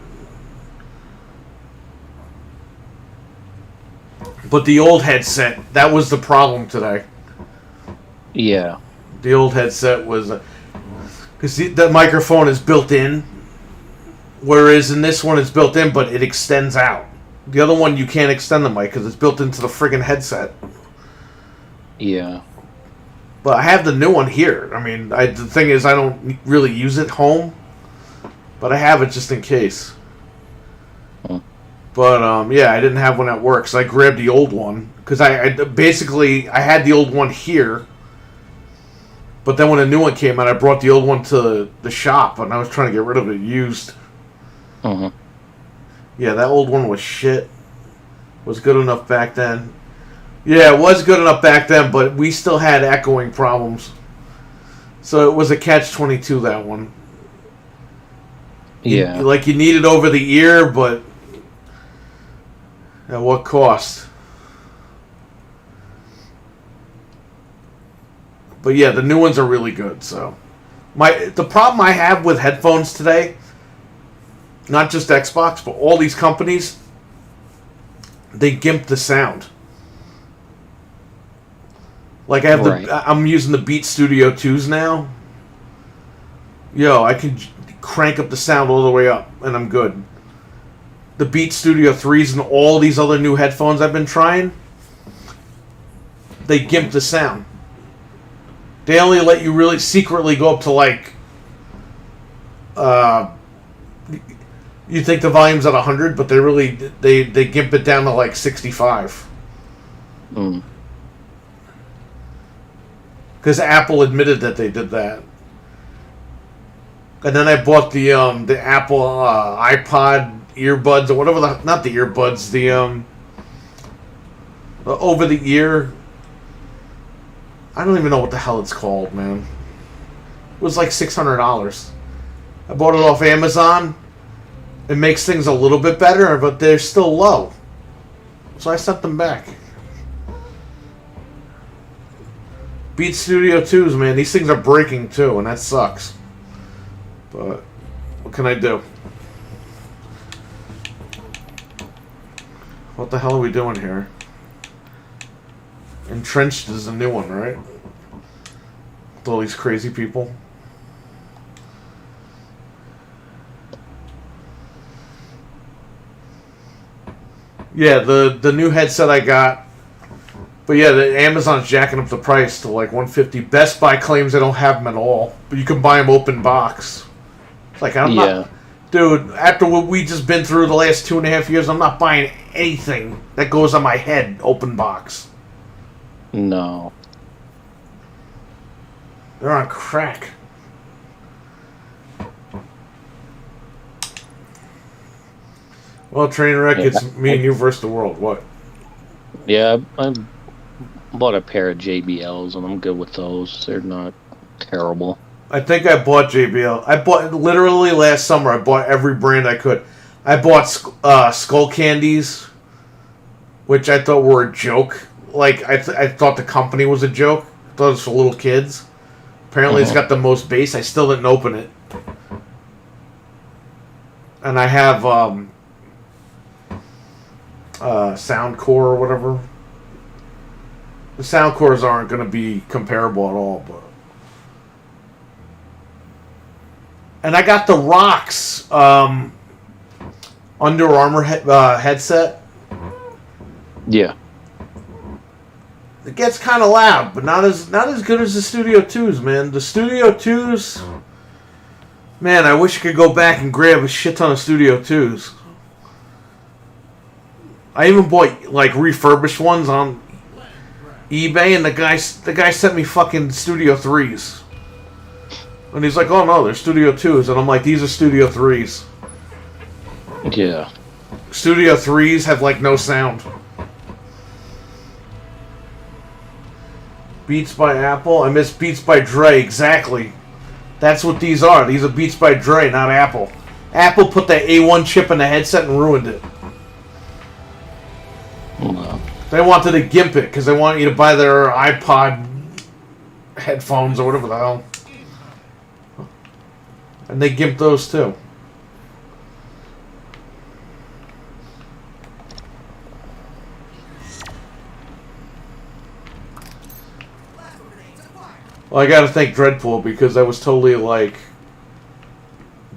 But the old headset, that was the problem today. Yeah. The old headset was... Because the microphone is built in, whereas in this one it's built in, but it extends out. The other one, you can't extend the mic because it's built into the friggin' headset. Yeah. But I have the new one here. I mean, the thing is, I don't really use it home, but I have it just in case. Huh. But, yeah, I didn't have one at work, so I grabbed the old one. Because I had the old one here, but then when a new one came out, I brought the old one to the shop, and I was trying to get rid of it used. Uh-huh. Yeah, that old one was shit. Was good enough back then. Yeah, it was good enough back then, but we still had echoing problems. So it was a catch-22, that one. Yeah. You need it over the ear, but at what cost? But yeah, the new ones are really good, so. The problem I have with headphones today, not just Xbox, but all these companies, they gimp the sound. Like I'm using the Beat Studio 2s now. Yo, I can crank up the sound all the way up, and I'm good. The Beat Studio 3s and all these other new headphones I've been trying, they gimp the sound. They only let you really secretly go up to like, you think the volume's at 100, but they gimp it down to like 65. Because Apple admitted that they did that. And then I bought the Apple iPod earbuds or whatever not the earbuds, the over the ear I don't even know what the hell it's called, man. It was like $600. I bought it off Amazon. It makes things a little bit better, but they're still low. So I sent them back. Beat Studio 2s, man. These things are breaking too, and that sucks. But what can I do? What the hell are we doing here? Entrenched is a new one, right? With all these crazy people. Yeah, the new headset I got. But yeah, the Amazon's jacking up the price to like $150. Best Buy claims they don't have them at all, but you can buy them open box. It's like I'm not, dude. After what we just been through the last 2.5 years, I'm not buying anything that goes on my head open box. No, they're on crack. Well, Trainwreck, it's me and you versus the world. What? Yeah, I bought a pair of JBLs, and I'm good with those. They're not terrible. I think I bought JBL. I bought literally last summer. I bought every brand I could. I bought Skull Candies, which I thought were a joke. Like I thought the company was a joke. I thought it was for little kids. Apparently, it's got the most bass. I still didn't open it. And I have Soundcore or whatever. The Soundcores aren't going to be comparable at all, but. And I got the Rocks Under Armour headset. Yeah. It gets kind of loud, but not as good as the Studio 2s, man. The Studio 2s, man, I wish I could go back and grab a shit ton of Studio 2s. I even bought like refurbished ones on eBay, and the guy sent me fucking Studio 3s. And he's like, oh no, they're Studio 2s. And I'm like, these are Studio 3s. Yeah. Studio 3s have like no sound. Beats by Apple. I miss Beats by Dre. Exactly. That's what these are. These are Beats by Dre, not Apple. Apple put that A1 chip in the headset and ruined it. No. They wanted to gimp it because they want you to buy their iPod headphones or whatever the hell. And they gimped those too. Well, I gotta thank Dreadpool because I was totally like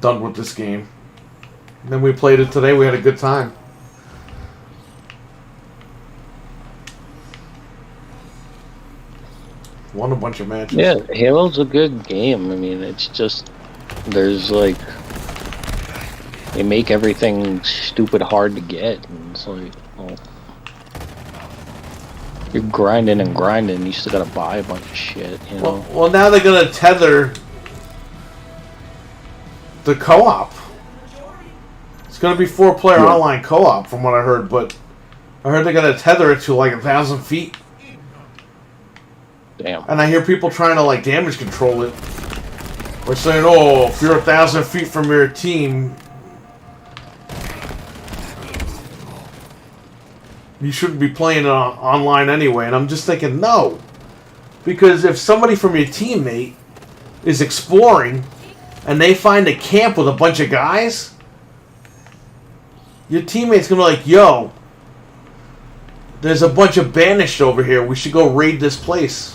done with this game. And then we played it today. We had a good time. Won a bunch of matches. Yeah, Halo's a good game. I mean, it's just there's like they make everything stupid hard to get, and it's like, well, you're grinding and grinding. You still gotta buy a bunch of shit, you know. Well, now they're gonna tether the co-op. It's gonna be 4-player online co-op, from what I heard. But I heard they're gonna tether it to like 1,000 feet. Damn. And I hear people trying to like damage control it. We're saying, oh, if you're 1,000 feet from your team, you shouldn't be playing it online anyway. And I'm just thinking, no. Because if somebody from your teammate is exploring and they find a camp with a bunch of guys, your teammate's going to be like, yo, there's a bunch of banished over here. We should go raid this place.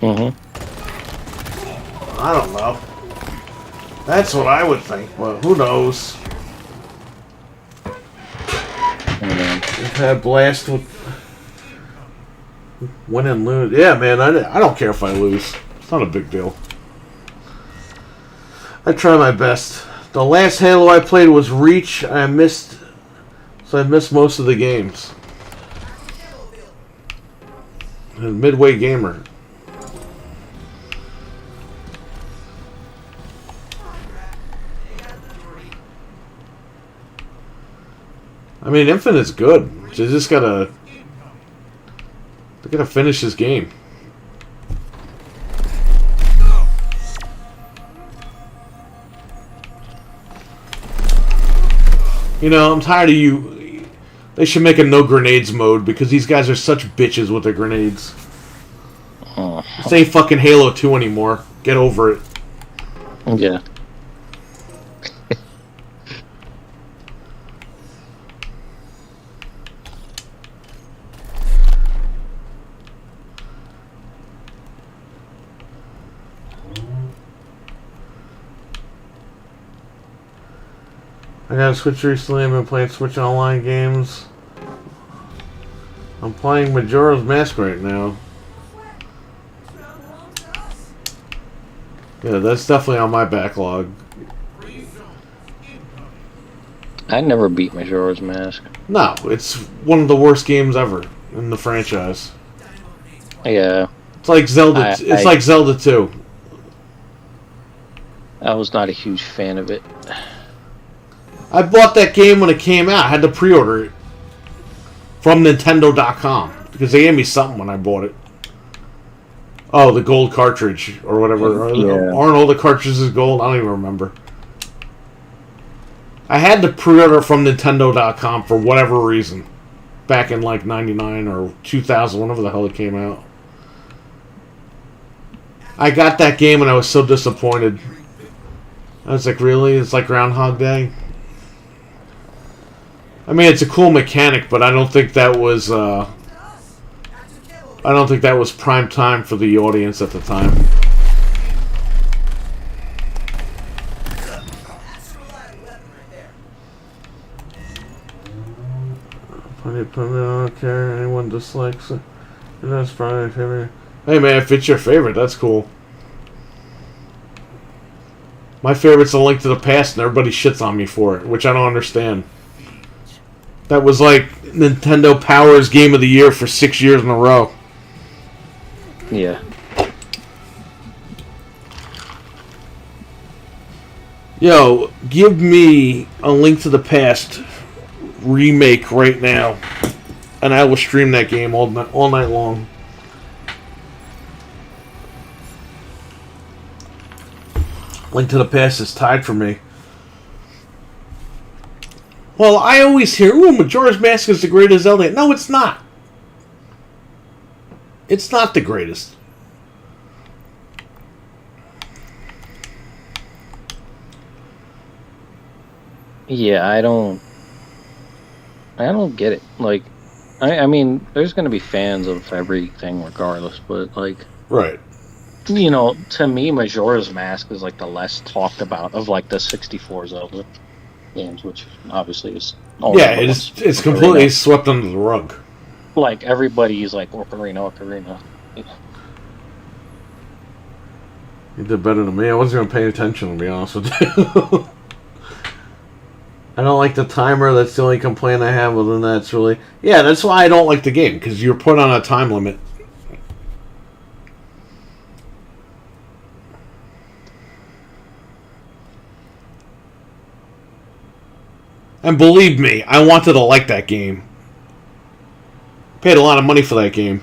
Mm-hmm. I don't know. That's what I would think, but who knows? We've had a blast with win and lose. Yeah, man, I don't care if I lose. It's not a big deal. I try my best. The last Halo I played was Reach. I missed most of the games. And Midway Gamer. I mean, Infinite's good. They just gotta finish this game. You know, I'm tired of you. They should make a no grenades mode because these guys are such bitches with their grenades. This ain't fucking Halo 2 anymore. Get over it. Yeah. I got a Switch recently. I've been playing Switch online games. I'm playing Majora's Mask right now. Yeah, that's definitely on my backlog. I never beat Majora's Mask. No, it's one of the worst games ever in the franchise. Yeah. It's like Zelda. It's like Zelda 2. I was not a huge fan of it. I bought that game when it came out. I had to pre-order it from Nintendo.com because they gave me something when I bought it. Oh, the gold cartridge or whatever. Yeah. Aren't all the cartridges gold? I don't even remember. I had to pre-order from Nintendo.com for whatever reason. Back in like 99 or 2000, whenever the hell it came out. I got that game and I was so disappointed. I was like, really? It's like Groundhog Day? I mean, it's a cool mechanic, but I don't think that was prime time for the audience at the time. I don't care. Anyone dislikes it. That's probably my favorite. Hey man, if it's your favorite, that's cool. My favorite's A Link to the Past, and everybody shits on me for it, which I don't understand. That was like Nintendo Power's Game of the Year for 6 years in a row. Yeah. Yo, give me A Link to the Past remake right now, and I will stream that game all night long. Link to the Past is tied for me. Well, I always hear, ooh, Majora's Mask is the greatest Zelda. No, it's not. It's not the greatest. Yeah, I don't get it. Like, I mean, there's going to be fans of everything regardless, but, like... Right. You know, to me, Majora's Mask is, like, the less talked about of, like, the 64 Zelda games, which obviously is... Yeah, it's completely swept under the rug. Like, everybody's like, Ocarina. You did better than me. I wasn't even paying attention, to be honest with you. I don't like the timer. That's the only complaint I have. Other than that, it's really... Yeah, that's why I don't like the game, because you're put on a time limit. And believe me, I wanted to like that game. Paid a lot of money for that game.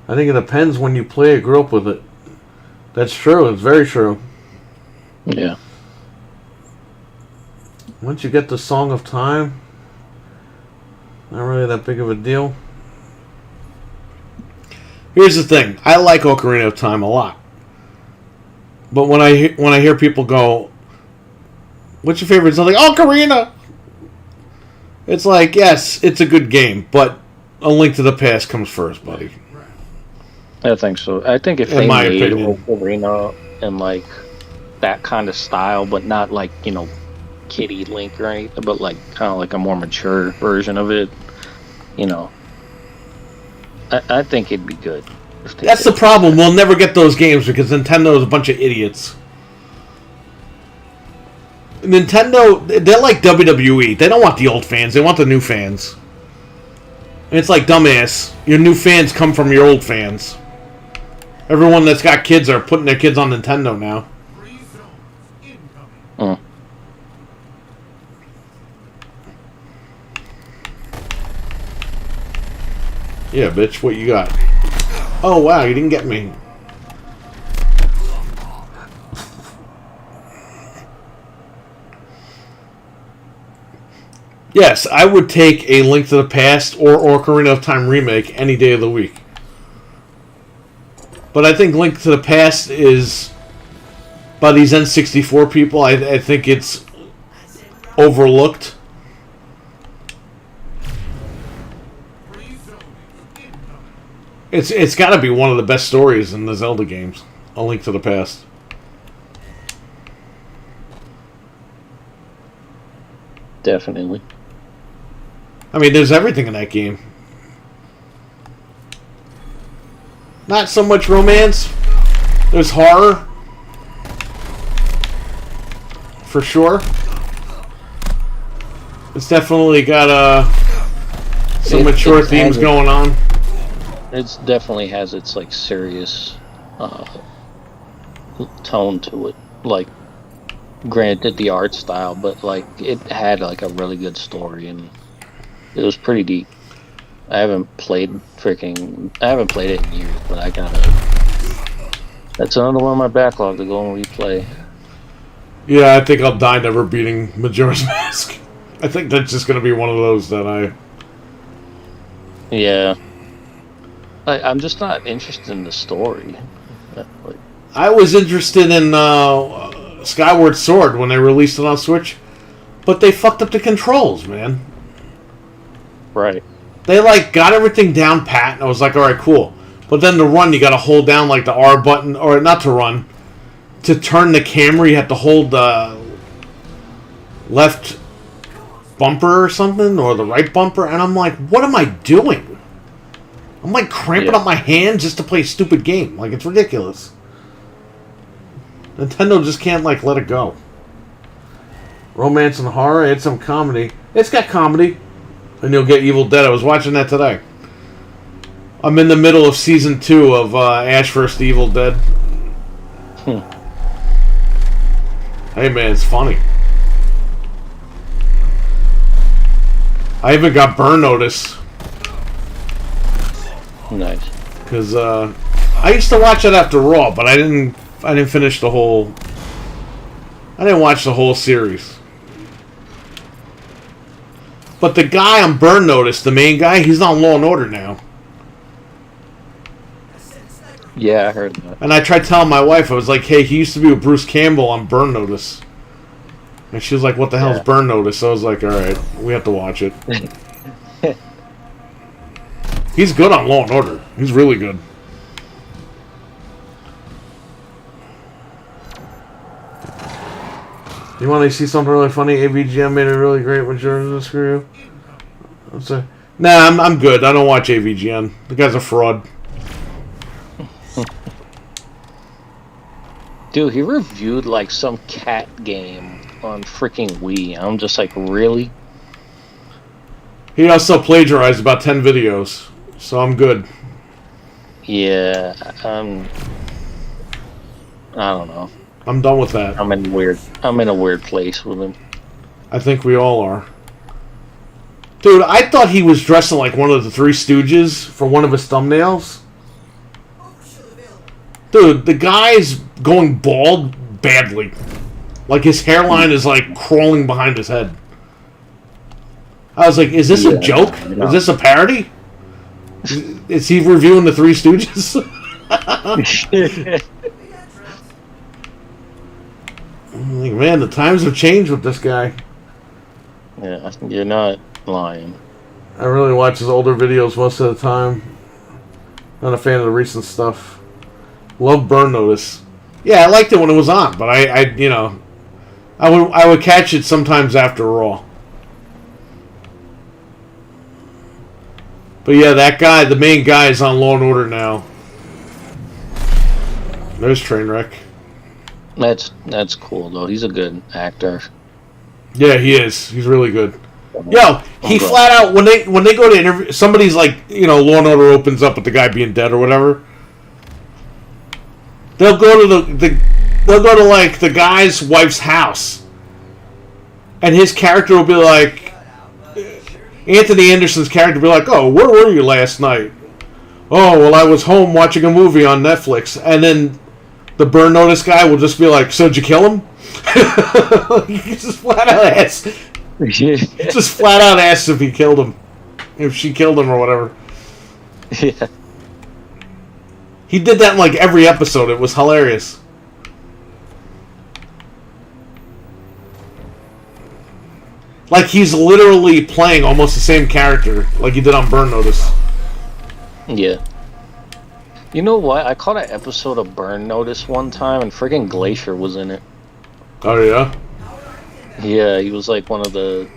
I think it depends when you play or grew up with it. That's true. It's very true. Yeah. Once you get the Song of Time, not really that big of a deal. Here's the thing. I like Ocarina of Time a lot. But when I hear people go, what's your favorite Zelda? Ocarina! It's like, yes, it's a good game, but A Link to the Past comes first, buddy. I think so. I think if they made Ocarina in, like, that kind of style, but not, like, you know, kiddie Link, right? But, like, kind of like a more mature version of it, you know. I think it'd be good. That's the problem. We'll never get those games because Nintendo is a bunch of idiots. Nintendo, they're like WWE. They don't want the old fans. They want the new fans. And it's like, dumbass. Your new fans come from your old fans. Everyone that's got kids are putting their kids on Nintendo now. Yeah, bitch, what you got? Oh, wow, you didn't get me. Yes, I would take a Link to the Past or Ocarina of Time remake any day of the week. But I think Link to the Past is, by these N64 people, I think it's overlooked. It's got to be one of the best stories in the Zelda games, A Link to the Past. Definitely. I mean, there's everything in that game. Not so much romance. There's horror. For sure. It's definitely got some mature themes going on. It definitely has its like serious tone to it. Like, granted the art style, but like it had like a really good story and it was pretty deep. I haven't played it in years, but I gotta. That's another one on my backlog to go and replay. Yeah, I think I'll die never beating Majora's Mask. I think that's just gonna be one of those that I. Yeah. I'm just not interested in the story. Like, I was interested in Skyward Sword when they released it on Switch, but they fucked up the controls, man. right. They like got everything down pat, and I was like, all right, cool. But then to run, you got to hold down like the R button, or not to run. To turn the camera, you have to hold the left bumper or something, or the right bumper, and I'm like, what am I doing? I'm like cramping up my hands just to play a stupid game. Like, it's ridiculous. Nintendo just can't like let it go. Romance and horror, it's some comedy. It's got comedy. And you'll get Evil Dead. I was watching that today. I'm in the middle of season 2 of Ash vs. Evil Dead. Hey man, it's funny. I even got Burn Notice. Nice. Because I used to watch it after Raw, but I didn't finish the whole. I didn't watch the whole series. But the guy on Burn Notice, the main guy, he's on Law and Order now. Yeah, I heard that. And I tried telling my wife, I was like, hey, he used to be with Bruce Campbell on Burn Notice. And she was like, what the hell is Burn Notice? So I was like, alright, we have to watch it. He's good on Law and Order. He's really good. You want to see something really funny? AVGM made a really great majority of screw you. Nah, I'm good. I don't watch AVGN. The guy's a fraud. Dude, he reviewed like some cat game on freaking Wii. I'm just like, really? He also plagiarized about 10 videos, so I'm good. Yeah, I don't know. I'm done with that. I'm in a weird place with him. I think we all are. Dude, I thought he was dressing like one of the Three Stooges for one of his thumbnails. Dude, the guy's going bald badly. Like his hairline is like crawling behind his head. I was like, is this a joke? Is this a parody? Is he reviewing the Three Stooges? I'm like, man, the times have changed with this guy. Yeah, you're not lying. I really watch his older videos most of the time. Not a fan of the recent stuff. Love Burn Notice. Yeah, I liked it when it was on, but I would catch it sometimes after Raw. But yeah, that guy, the main guy, is on Law and Order now. There's Trainwreck. That's cool though. He's a good actor. Yeah, he is. He's really good. Yo, he flat out when they go to interview, somebody's like, Law and Order opens up with the guy being dead or whatever. They'll go to like the guy's wife's house, and his character will be like, Anthony Anderson's character will be like, oh, where were you last night? Oh, well, I was home watching a movie on Netflix, and then the Burn Notice guy will just be like, so did you kill him? He just flat out asks. Just flat out asked if he killed him. If she killed him or whatever. Yeah. He did that in like every episode. It was hilarious. Like he's literally playing almost the same character like he did on Burn Notice. Yeah. You know what? I caught an episode of Burn Notice one time and friggin' Glacier was in it. Oh yeah? Yeah, he was like one of the...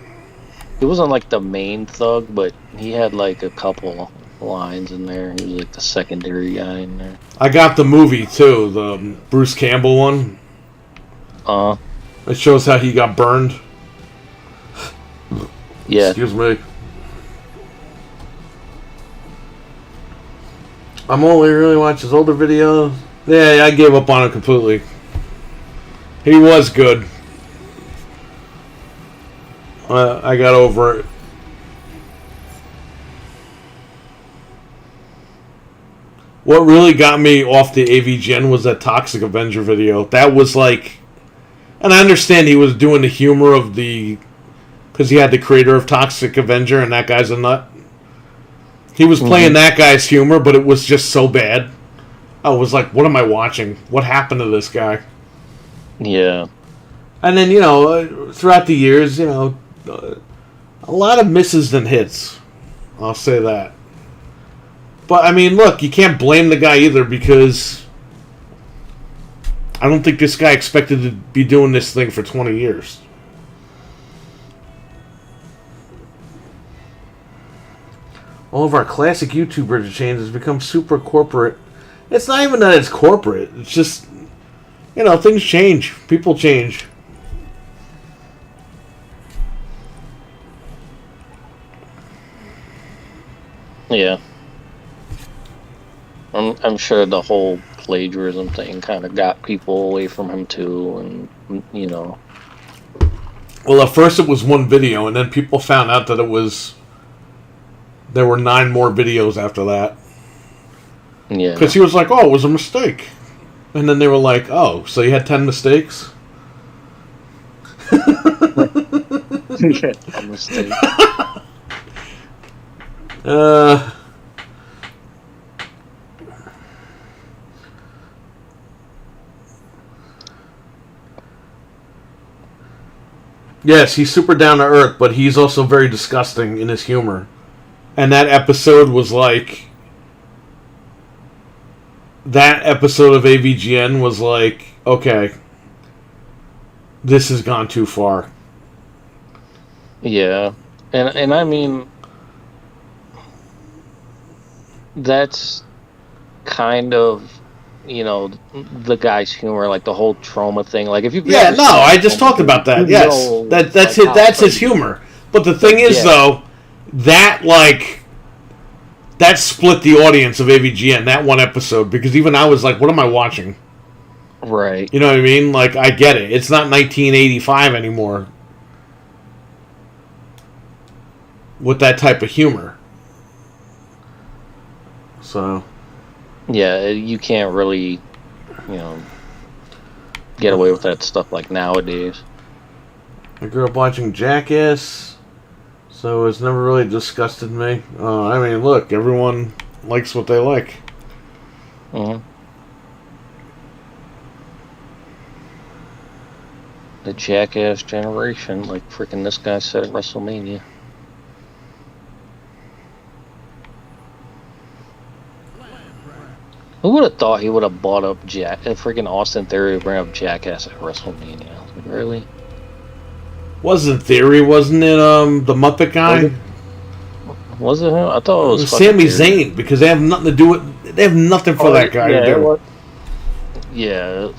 He wasn't like the main thug, but he had like a couple lines in there. He was like the secondary guy in there. I got the movie too, the Bruce Campbell one. It shows how he got burned. Yeah. Excuse me. I'm only really watching his older videos. Yeah, I gave up on it completely. He was good. I got over it. What really got me off the AVGN was that Toxic Avenger video. That was like... And I understand he was doing the humor of the... Because he had the creator of Toxic Avenger, and that guy's a nut. He was playing that guy's humor, but it was just so bad. I was like, what am I watching? What happened to this guy? Yeah. And then, throughout the years, a lot of misses than hits. I'll say that. But, I mean, look, you can't blame the guy either because I don't think this guy expected to be doing this thing for 20 years. All of our classic YouTuber chains has become super corporate. It's not even that it's corporate. It's just, things change. People change. Yeah. I'm sure the whole plagiarism thing kind of got people away from him too, and Well, at first it was one video, and then people found out that there were 9 more videos after that. Yeah. Because he was like, oh, it was a mistake. And then they were like, oh, so you had 10 mistakes? Yeah, a mistake. Yes, he's super down to earth, but he's also very disgusting in his humor. And that episode was like... That episode of AVGN was like, okay, this has gone too far. Yeah. And I mean... That's kind of... the guy's humor, like the whole trauma thing. Like if you I just talked about that. Yes, that's his humor. But the thing is, though, that split the audience of AVGN, that one episode, because even I was like, what am I watching? Right. You know what I mean? Like, I get it. It's not 1985 anymore with that type of humor. So... Yeah, you can't really, get away with that stuff like nowadays. I grew up watching Jackass, so it's never really disgusted me. I mean, look, everyone likes what they like. Mm-hmm. The Jackass generation, like freaking this guy said at WrestleMania. Who would have thought he would have bought up freaking Austin Theory to bring up Jackass at WrestleMania? Like, really? Wasn't Theory, wasn't it the Muppet guy? Was it him? I thought it was Sami Zayn, because they have nothing to do with... They have nothing for that guy to do. Yeah.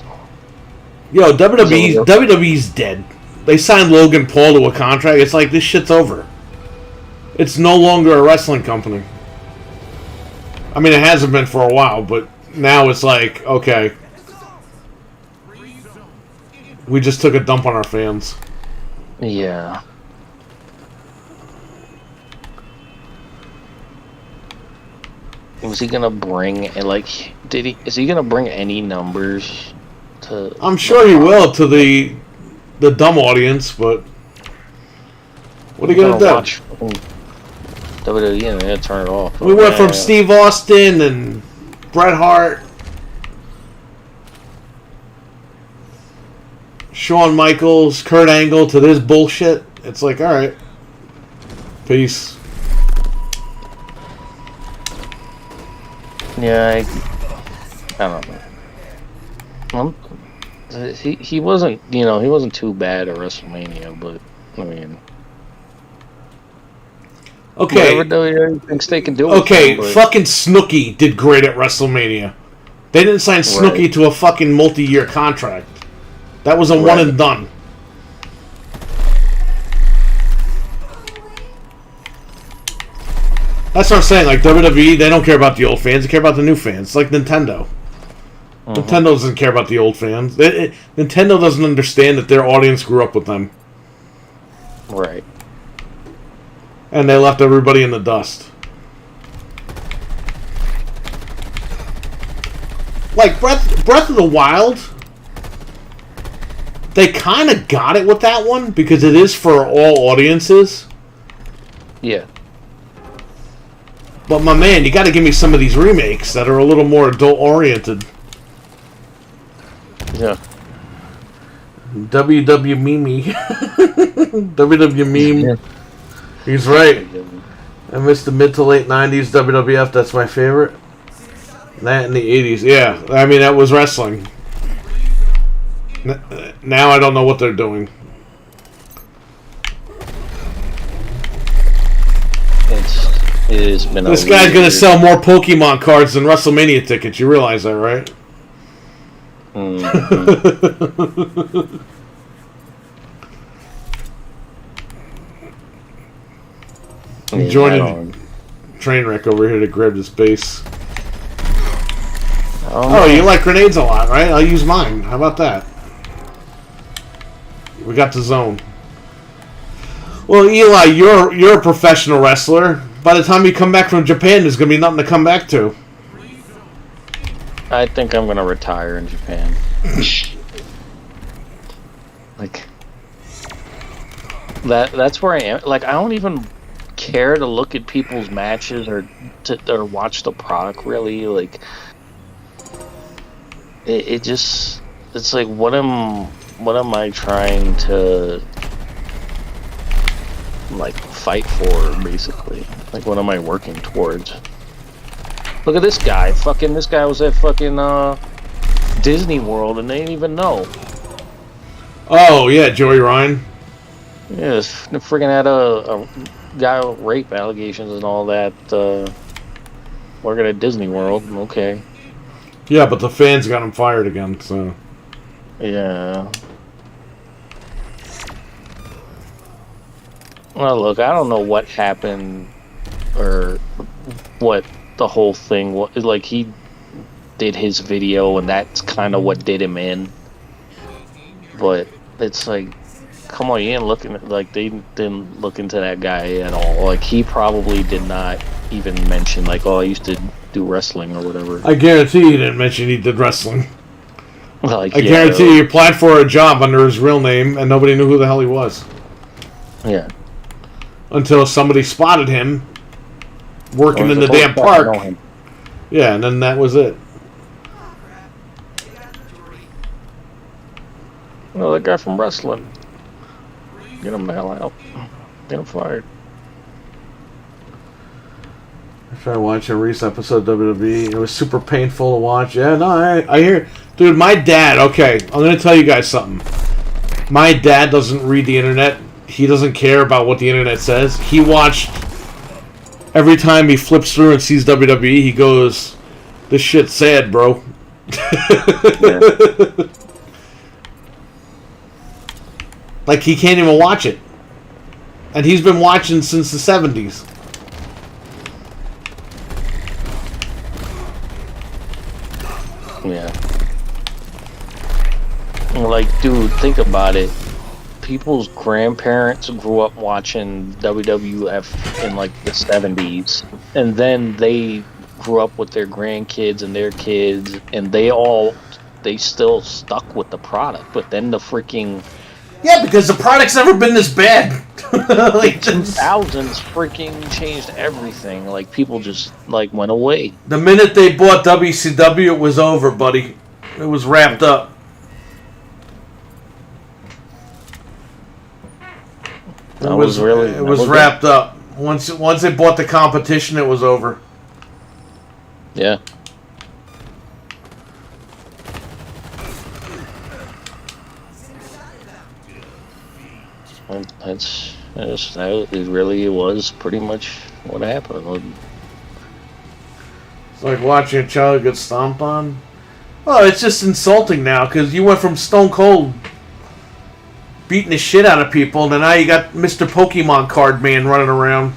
Yo, WWE's dead. They signed Logan Paul to a contract. It's like, this shit's over. It's no longer a wrestling company. I mean, it hasn't been for a while, but now it's like, okay, we just took a dump on our fans. Yeah. Was he gonna bring, is he gonna bring any numbers to... I'm sure he will to the dumb audience, but What are you gonna do? Watch WWE and then turn it off. We went from Steve Austin and Bret Hart, Shawn Michaels, Kurt Angle to this bullshit. It's like, all right, peace. Yeah, I don't know. He wasn't, he wasn't too bad at WrestleMania, but I mean, okay, whatever WWE thinks they can do. Okay, fucking Snooki did great at WrestleMania. They didn't sign Snooki to a fucking multi-year contract. That was a one and done. That's what I'm saying. Like WWE, they don't care about the old fans. They care about the new fans. It's like Nintendo. Nintendo doesn't care about the old fans. Nintendo doesn't understand that their audience grew up with them. Right. And they left everybody in the dust. Like Breath of the Wild, they kind of got it with that one because it is for all audiences. Yeah. But my man, you got to give me some of these remakes that are a little more adult-oriented. Yeah. WW Mimi. WW Meme. Yeah. He's right. I missed the mid to late 90s WWF. That's my favorite. That in the 80s. Yeah. I mean, that was wrestling. Now I don't know what they're doing. It's been this guy's going to sell more Pokemon cards than WrestleMania tickets. You realize that, right? Mm-hmm. I'm joining Trainwreck over here to grab this base. Oh, you like grenades a lot, right? I'll use mine. How about that? We got the zone. Well, Eli, you're a professional wrestler. By the time you come back from Japan, there's going to be nothing to come back to. I think I'm going to retire in Japan. Like, that's where I am. Like, I don't even care to look at people's matches or watch the product, really. Like, it's like, what am I trying to, like, fight for, basically? Like, what am I working towards? Look at this guy. This guy was at fucking Disney World and they didn't even know. Oh, yeah, Joey Ryan. Yeah, freaking had a guy with rape allegations and all that working at Disney World. Okay. Yeah, but the fans got him fired again, so. Yeah. Well, look, I don't know what happened or what the whole thing was. Like, he did his video and that's kind of what did him in. But it's like, come on, you ain't looking at, like, they didn't look into that guy at all. Like, he probably did not even mention, like, oh, I used to do wrestling or whatever. I guarantee he didn't mention he did wrestling. Like, I guarantee he applied for a job under his real name and nobody knew who the hell he was. Yeah. Until somebody spotted him working in the damn park. Yeah, and then that was it. Well, that guy from wrestling. Get him the hell out. Get him fired. I tried watching a recent episode of WWE. It was super painful to watch. Yeah, no, I hear. Dude, my dad, okay, I'm going to tell you guys something. My dad doesn't read the internet. He doesn't care about what the internet says. He watched. Every time he flips through and sees WWE, he goes, "This shit's sad, bro." Yeah. Like, he can't even watch it. And he's been watching since the 70s. Yeah. Like, dude, think about it. People's grandparents grew up watching WWF in, like, the 70s. And then they grew up with their grandkids and their kids. And they still stuck with the product. But then the freaking... Yeah, because the product's never been this bad. Like, The 2000s freaking changed everything. Like, people just, like, went away. the minute they bought WCW, it was over, buddy. It was wrapped up. It was wrapped up. Once they bought the competition, it was over. Yeah. It really was pretty much what happened. It's like watching a child get stomped on. Oh, it's just insulting now because you went from Stone Cold beating the shit out of people, and now you got Mr. Pokemon Card Man running around.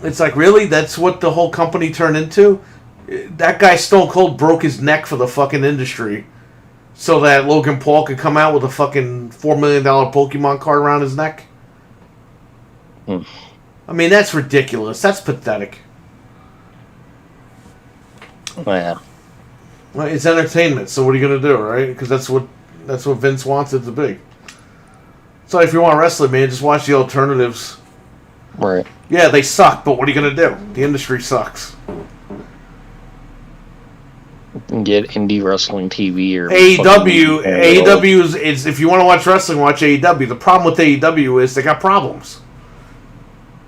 It's like, really? That's what the whole company turned into? That guy Stone Cold broke his neck for the fucking industry so that Logan Paul could come out with a fucking $4 million Pokemon card around his neck? I mean, that's ridiculous. That's pathetic. Yeah. Well, it's entertainment, so what are you going to do, right? Because that's what Vince wants it to be. So if you want wrestling, man, just watch the alternatives. Right. Yeah, they suck, but what are you going to do? The industry sucks. Get indie wrestling TV or AEW. AEW is if you want to watch wrestling, watch AEW. The problem with AEW is they got problems.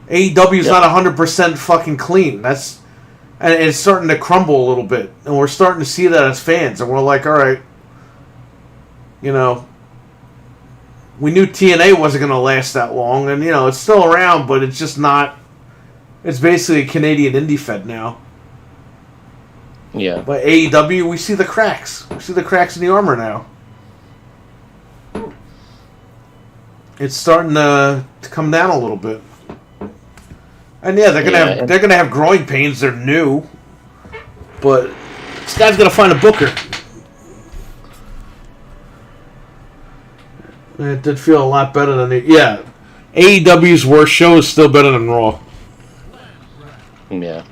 AEW is not 100% fucking clean. And it's starting to crumble a little bit, and we're starting to see that as fans, and we're like, all right, you know, we knew TNA wasn't going to last that long, and you know it's still around, but it's just not. It's basically a Canadian indie fed now. Yeah. But AEW, we see the cracks. We see the cracks in the armor now. It's starting to come down a little bit. And yeah, they're gonna have growing pains. They're new, but this guy's gonna find a booker. It did feel a lot better than AEW's worst show is still better than Raw. Yeah.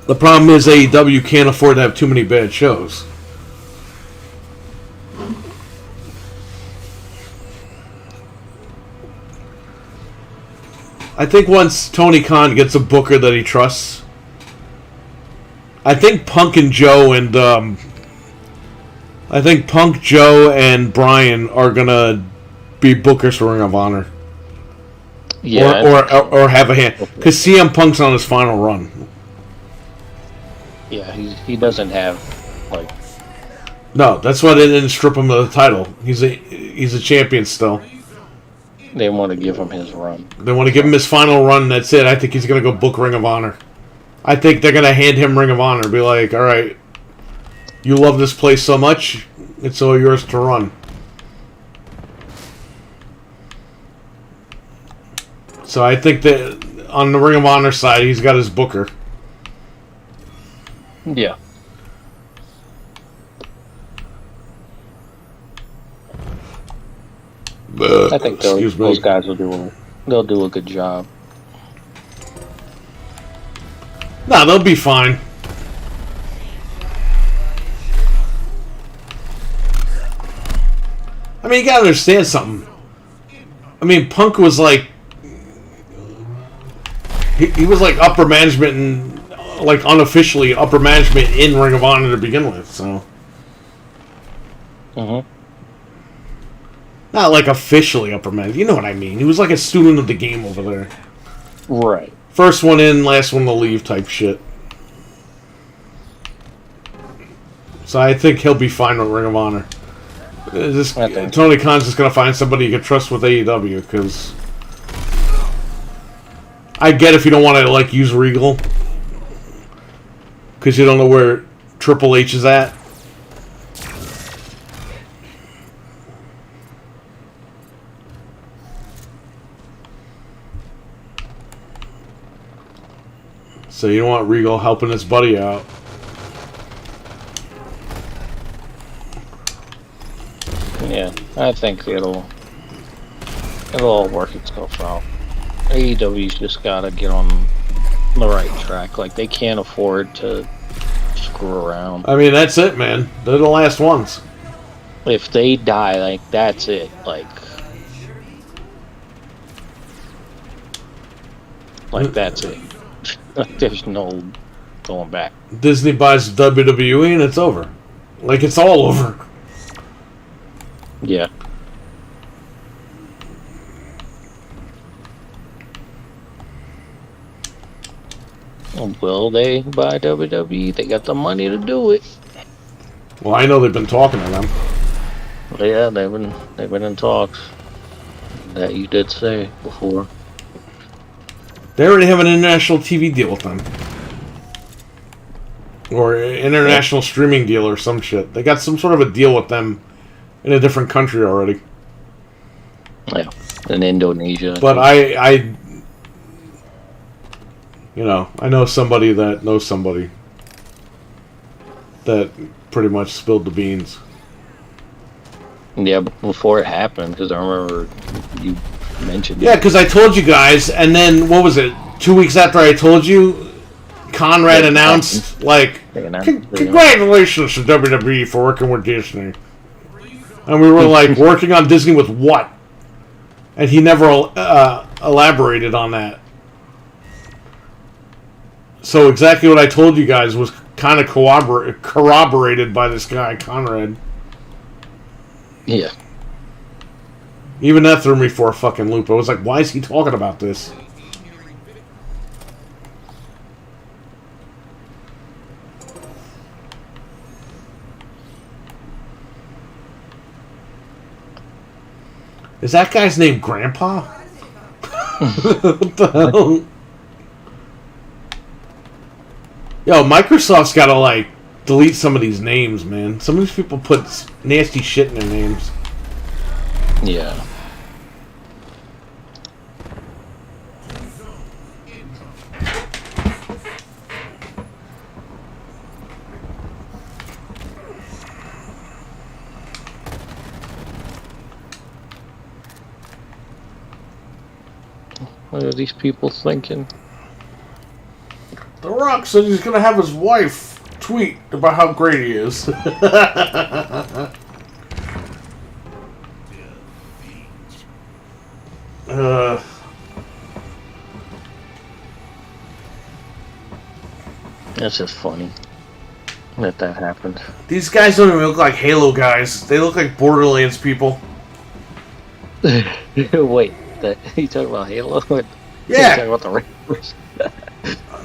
The problem is AEW can't afford to have too many bad shows. I think once Tony Khan gets a booker that he trusts, I think Punk, Joe, and Brian are gonna be bookers for Ring of Honor. Yeah, or have a hand, because CM Punk's on his final run. Yeah, he doesn't have like. No, that's why they didn't strip him of the title. He's a champion still. They want to give him his run. They want to give him his final run. That's it. I think he's going to go book Ring of Honor. I think they're going to hand him Ring of Honor. Be like, all right, you love this place so much, it's all yours to run. So I think that on the Ring of Honor side, he's got his booker. Yeah. I think those guys will do a good job. No, they'll be fine. I mean, you gotta understand something. I mean, Punk was like he was like upper management and like unofficially upper management in Ring of Honor to begin with, so. Not like officially upper management. You know what I mean? He was like a student of the game over there. Right. First one in, last one to leave type shit. So I think he'll be fine with Ring of Honor. Tony Khan's just going to find somebody you can trust with AEW, because I get if you don't want to like use Regal, because you don't know where Triple H is at. So you don't want Regal helping his buddy out. Yeah, I think it'll all work itself out. AEW's just gotta get on the right track. Like, they can't afford to screw around. I mean, that's it, man. They're the last ones. If they die, like, that's it. Like that's it. There's no going back. Disney buys WWE and it's over. Like, it's all over. Yeah. Will they buy WWE? They got the money to do it. Well, I know they've been talking to them. Yeah, they've been in talks. That you did say before. They already have an international TV deal with them. Or an international streaming deal or some shit. They got some sort of a deal with them in a different country already. Yeah, in Indonesia. But I you know, I know somebody that knows somebody that pretty much spilled the beans. Yeah, before it happened, because I remember you mentioned Yeah, it. because I told you guys, and then, what was it, 2 weeks after I told you, Conrad announced, like, congratulations to WWE for working with Disney. And we were like, working on Disney with what? And he never elaborated on that. So exactly what I told you guys was kind of corroborated by this guy, Conrad. Yeah. Even that threw me for a fucking loop. I was like, why is he talking about this? Is that guy's name Grandpa? What the hell? Yo, Microsoft's gotta, like, delete some of these names, man. Some of these people put nasty shit in their names. Yeah. What are these people thinking? The Rock said he's gonna have his wife tweet about how great he is. That's just funny that happened. These guys don't even look like Halo guys. They look like Borderlands people. Wait, you talking about Halo? Yeah. You talking about the Raiders?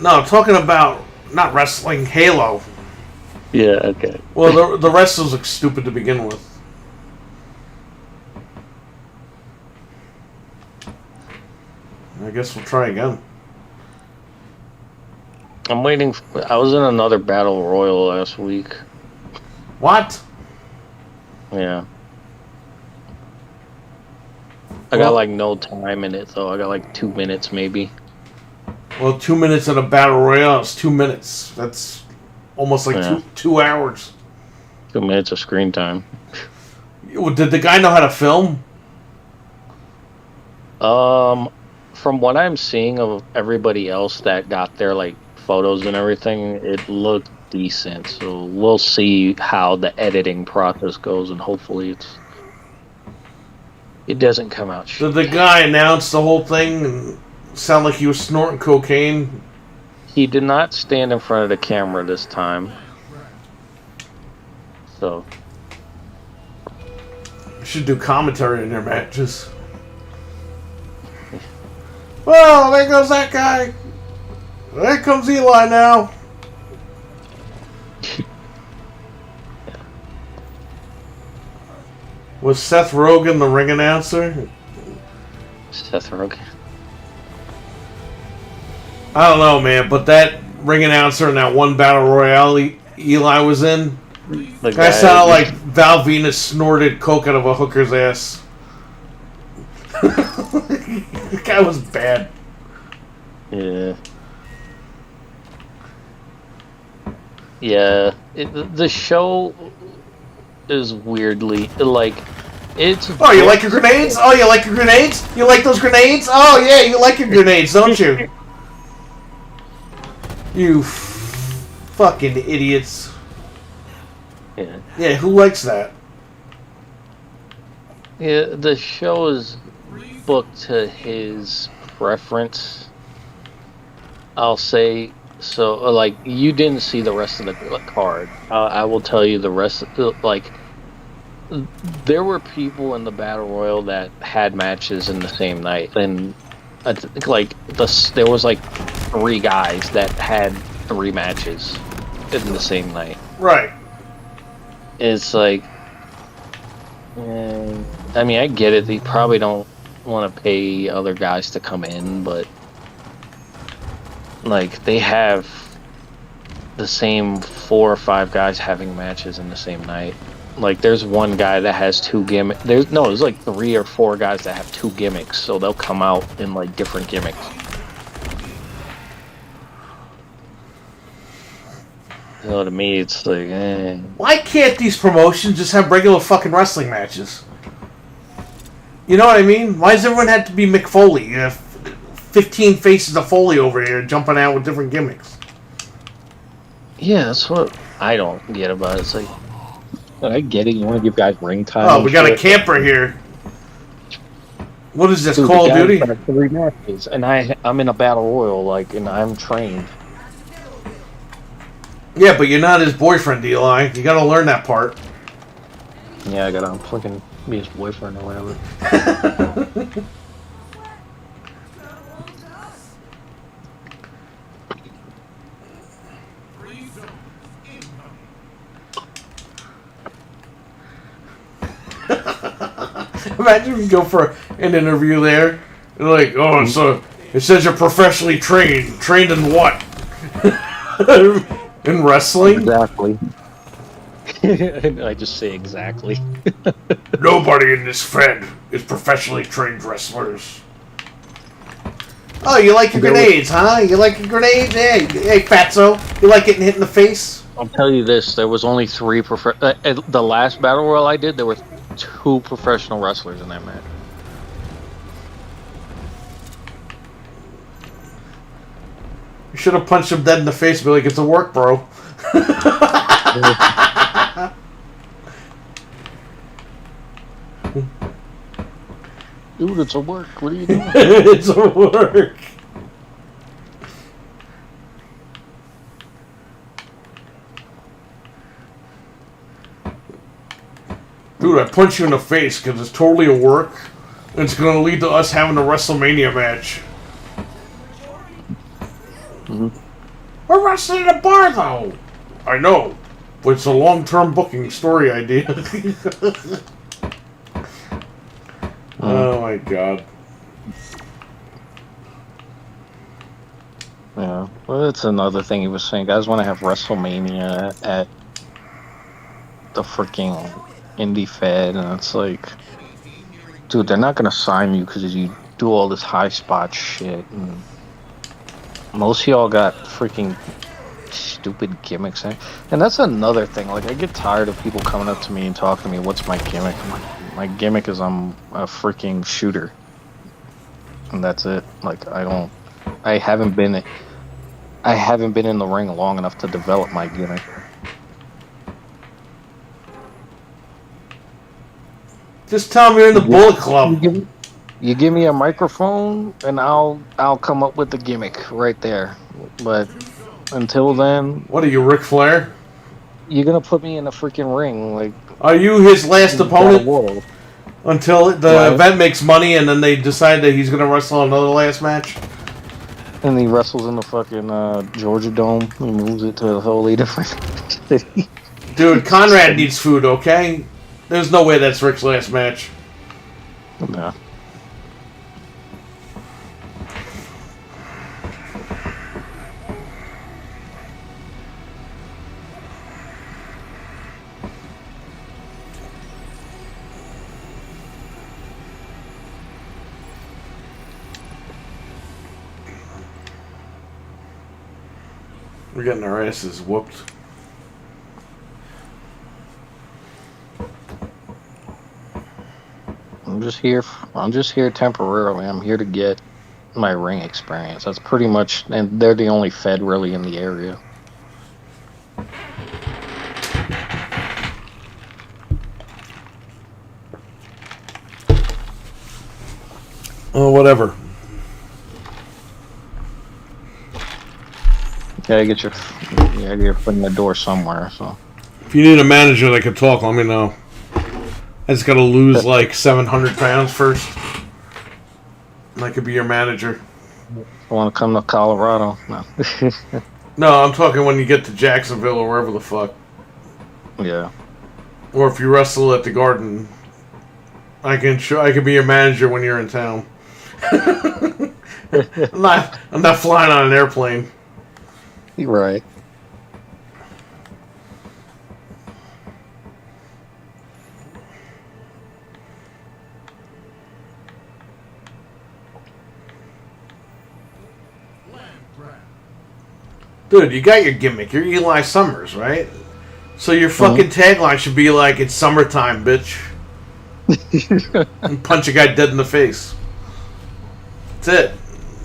No, I'm talking about not wrestling, Halo. Yeah, okay. Well, the wrestlers look stupid to begin with. I guess we'll try again. I'm waiting. I was in another battle royal last week. What? Yeah. I got like no time in it though. I got like 2 minutes maybe. Well, 2 minutes in a battle royale is 2 minutes. That's almost like two hours. 2 minutes of screen time. Did the guy know how to film? From what I'm seeing of everybody else that got their like photos and everything, it looked decent. So we'll see how the editing process goes, and hopefully it doesn't come out shit. Did the guy announce the whole thing and sound like he was snorting cocaine? He did not stand in front of the camera this time. So You should do commentary in their matches. Well, there goes that guy. There comes Eli now. Was Seth Rogen the ring announcer? Seth Rogen. I don't know, man, but that ring announcer in that one battle royale Eli was in, The guy sounded like Val Venus snorted coke out of a hooker's ass. The guy was bad. Yeah. Yeah. The show is weirdly like it's. Oh, you like your grenades? Oh, you like your grenades? You like those grenades? Oh, yeah, you like your grenades, don't you? You Fucking idiots. Yeah. Yeah, who likes that? Yeah, the show is booked to his preference. I'll say so. Like you didn't see the rest of the card. I will tell you the rest. Like there were people in the battle royal that had matches in the same night, and I think like there was like 3 guys that had 3 matches in the same night. Right. It's like, I mean, I get it. They probably don't want to pay other guys to come in, but like they have the same 4 or 5 guys having matches in the same night. Like there's one guy that has 2 gimmicks. There's like 3 or 4 guys that have 2 gimmicks, so they'll come out in like different gimmicks. So to me, it's like, Why can't these promotions just have regular fucking wrestling matches? You know what I mean? Why does everyone have to be Mick Foley? 15 faces of Foley over here jumping out with different gimmicks. Yeah, that's what I don't get about it. It's like, I get it. You want to give guys ring time. Oh, we got a camper here. What is this, Call of Duty? 3 matches, and I'm in a battle royal, like, and I'm trained. Yeah, but you're not his boyfriend, Eli. You gotta learn that part. Yeah, I gotta fucking be his boyfriend or whatever. Imagine if you go for an interview there. You're like, oh, so it says you're professionally trained. Trained in what? In wrestling? Exactly. I just say exactly. Nobody in this Fed is professionally trained wrestlers. Oh, you like your grenades, huh? You like your grenades? Hey, fatso. You like getting hit in the face? I'll tell you this, there was only 3 the last battle royal I did, there were 2 professional wrestlers in that match. You should have punched him dead in the face and be like, it's a work, bro. Dude, it's a work. What are you doing? It's a work. Dude, I punch you in the face because it's totally a work. And it's going to lead to us having a WrestleMania match. Mm-hmm. We're wrestling at a bar, though. I know, but it's a long-term booking story idea. Oh my god. Yeah, well, that's another thing he was saying. Guys want to have WrestleMania at the freaking Indie Fed, and it's like, dude, they're not gonna sign you because you do all this high spot shit. And most of y'all got freaking stupid gimmicks, and that's another thing. Like, I get tired of people coming up to me and talking to me, "What's my gimmick?" I'm like, my gimmick is I'm a freaking shooter, and that's it. Like, I haven't been in the ring long enough to develop my gimmick. Just tell me you're in the Bullet Club. You give me a microphone, and I'll come up with the gimmick right there. But until then, What are you, Ric Flair? you're gonna put me in a freaking ring, like. Are you his last opponent? World. Until the event makes money and then they decide that he's going to wrestle another last match? And he wrestles in the fucking Georgia Dome. He moves it to a wholly different city. Dude, Conrad needs food, okay? There's no way that's Rick's last match. No. We're getting our asses whooped. I'm just here temporarily. I'm here to get my ring experience. That's pretty much, and they're the only Fed really in the area. Oh, whatever. Gotta get your foot in the door somewhere. So If you need a manager that can talk, let me know. I just gotta lose like 700 pounds first. And I could be your manager. I want to come to Colorado. No. No, I'm talking when you get to Jacksonville or wherever the fuck. Yeah. Or if you wrestle at the Garden, I can be your manager when you're in town. I'm not flying on an airplane. You're right. Dude, you got your gimmick. You're Eli Summers, right? So your fucking tagline should be like, "It's summertime, bitch." And punch a guy dead in the face. That's it.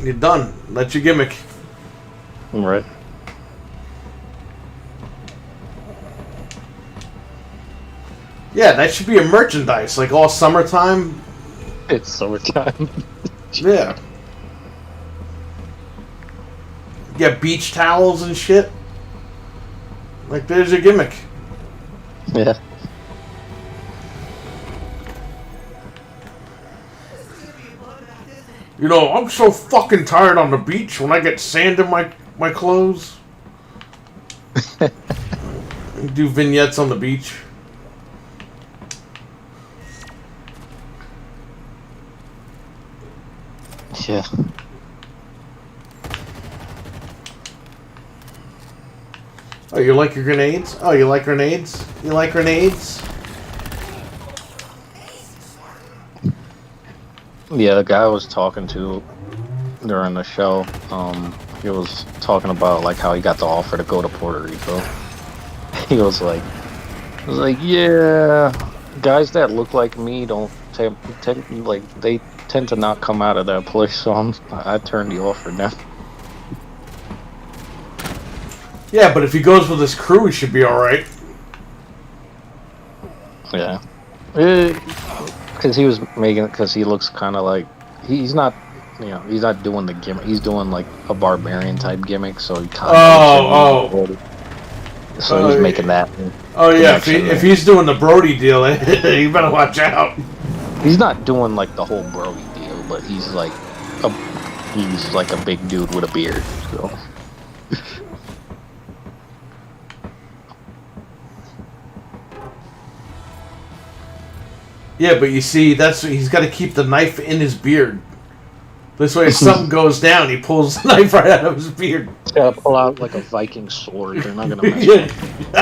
You're done. That's your gimmick. Right. Yeah, that should be a merchandise. Like all summertime. It's summertime. Yeah. Get beach towels and shit. Like, there's your gimmick. Yeah. You know, I'm so fucking tired on the beach when I get sand in my clothes. Do vignettes on the beach. Yeah. Oh, you like your grenades? Oh, you like grenades? You like grenades? Yeah, the guy I was talking to during the show, he was talking about like how he got the offer to go to Puerto Rico. He was like, yeah, guys that look like me don't they tend to not come out of that place, so I turned the offer down. Yeah, but if he goes with his crew, he should be alright. Yeah. Because he looks kind of like, he's not doing the gimmick. He's doing like a barbarian type gimmick, so he kind of. So he's making that. Oh yeah, if he's doing the Brody deal, you better watch out. He's not doing like the whole Brody deal, but he's like a big dude with a beard. So. Yeah, but you see, he's got to keep the knife in his beard. This way, if something goes down, he pulls the knife right out of his beard. He's got to pull out like a Viking sword. They're not gonna mess with him.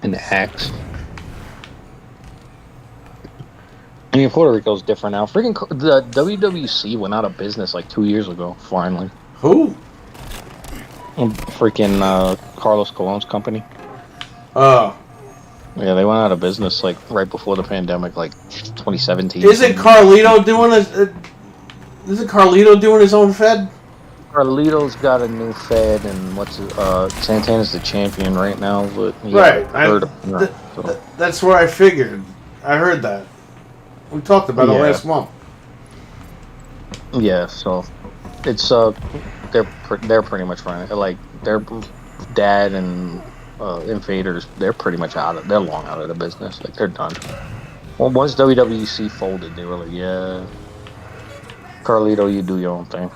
An axe. I mean, Puerto Rico's different now. Freaking the WWC went out of business like 2 years ago. Finally. Who? Freaking Carlos Colon's company. Oh. Yeah, they went out of business like right before the pandemic, like 2017. Isn't Carlito doing his own Fed? Carlito's got a new Fed, and Santana's the champion right now. But right, that's where I figured. I heard that. We talked about it last month. Yeah, so it's they're pretty much running like their dad and. Invaders, they're pretty much they're long out of the business. Like, they're done. Well, once WWC folded, they were like, yeah, Carlito, you do your own thing.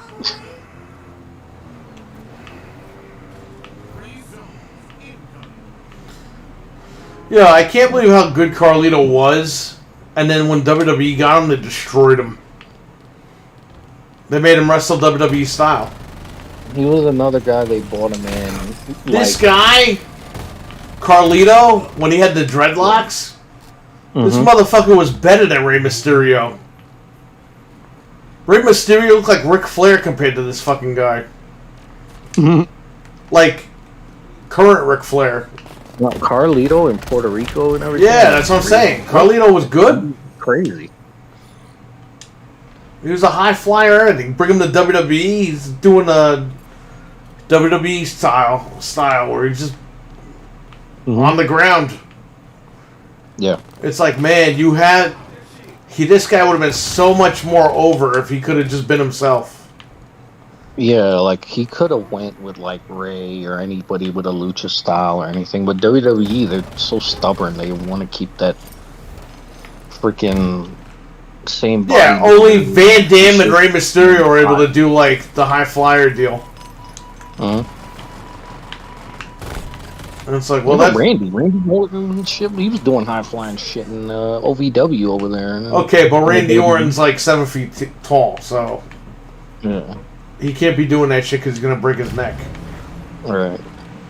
Yeah, I can't believe how good Carlito was, and then when WWE got him, they destroyed him. They made him wrestle WWE style. He was another guy they bought him in. This guy... Carlito, when he had the dreadlocks, this motherfucker was better than Rey Mysterio. Rey Mysterio looked like Ric Flair compared to this fucking guy. Like, current Ric Flair. Well, Carlito in Puerto Rico and everything? Yeah, that's what I'm saying. Carlito was good. Crazy. He was a high flyer and everything. Bring him to WWE, he's doing a WWE style where he's just on the ground. Yeah. It's like, man, you had This guy would have been so much more over if he could have just been himself. Yeah, like he could have went with like Ray or anybody with a lucha style or anything, but WWE, they're so stubborn. They want to keep that freaking same body. Yeah, only Van Damme and Rey Mysterio were able to do like the high flyer deal. And it's like, well, that's Randy Orton shit. He was doing high flying shit in OVW over there. Okay, but Randy Orton's like 7 feet tall, so yeah, he can't be doing that shit because he's gonna break his neck. Right.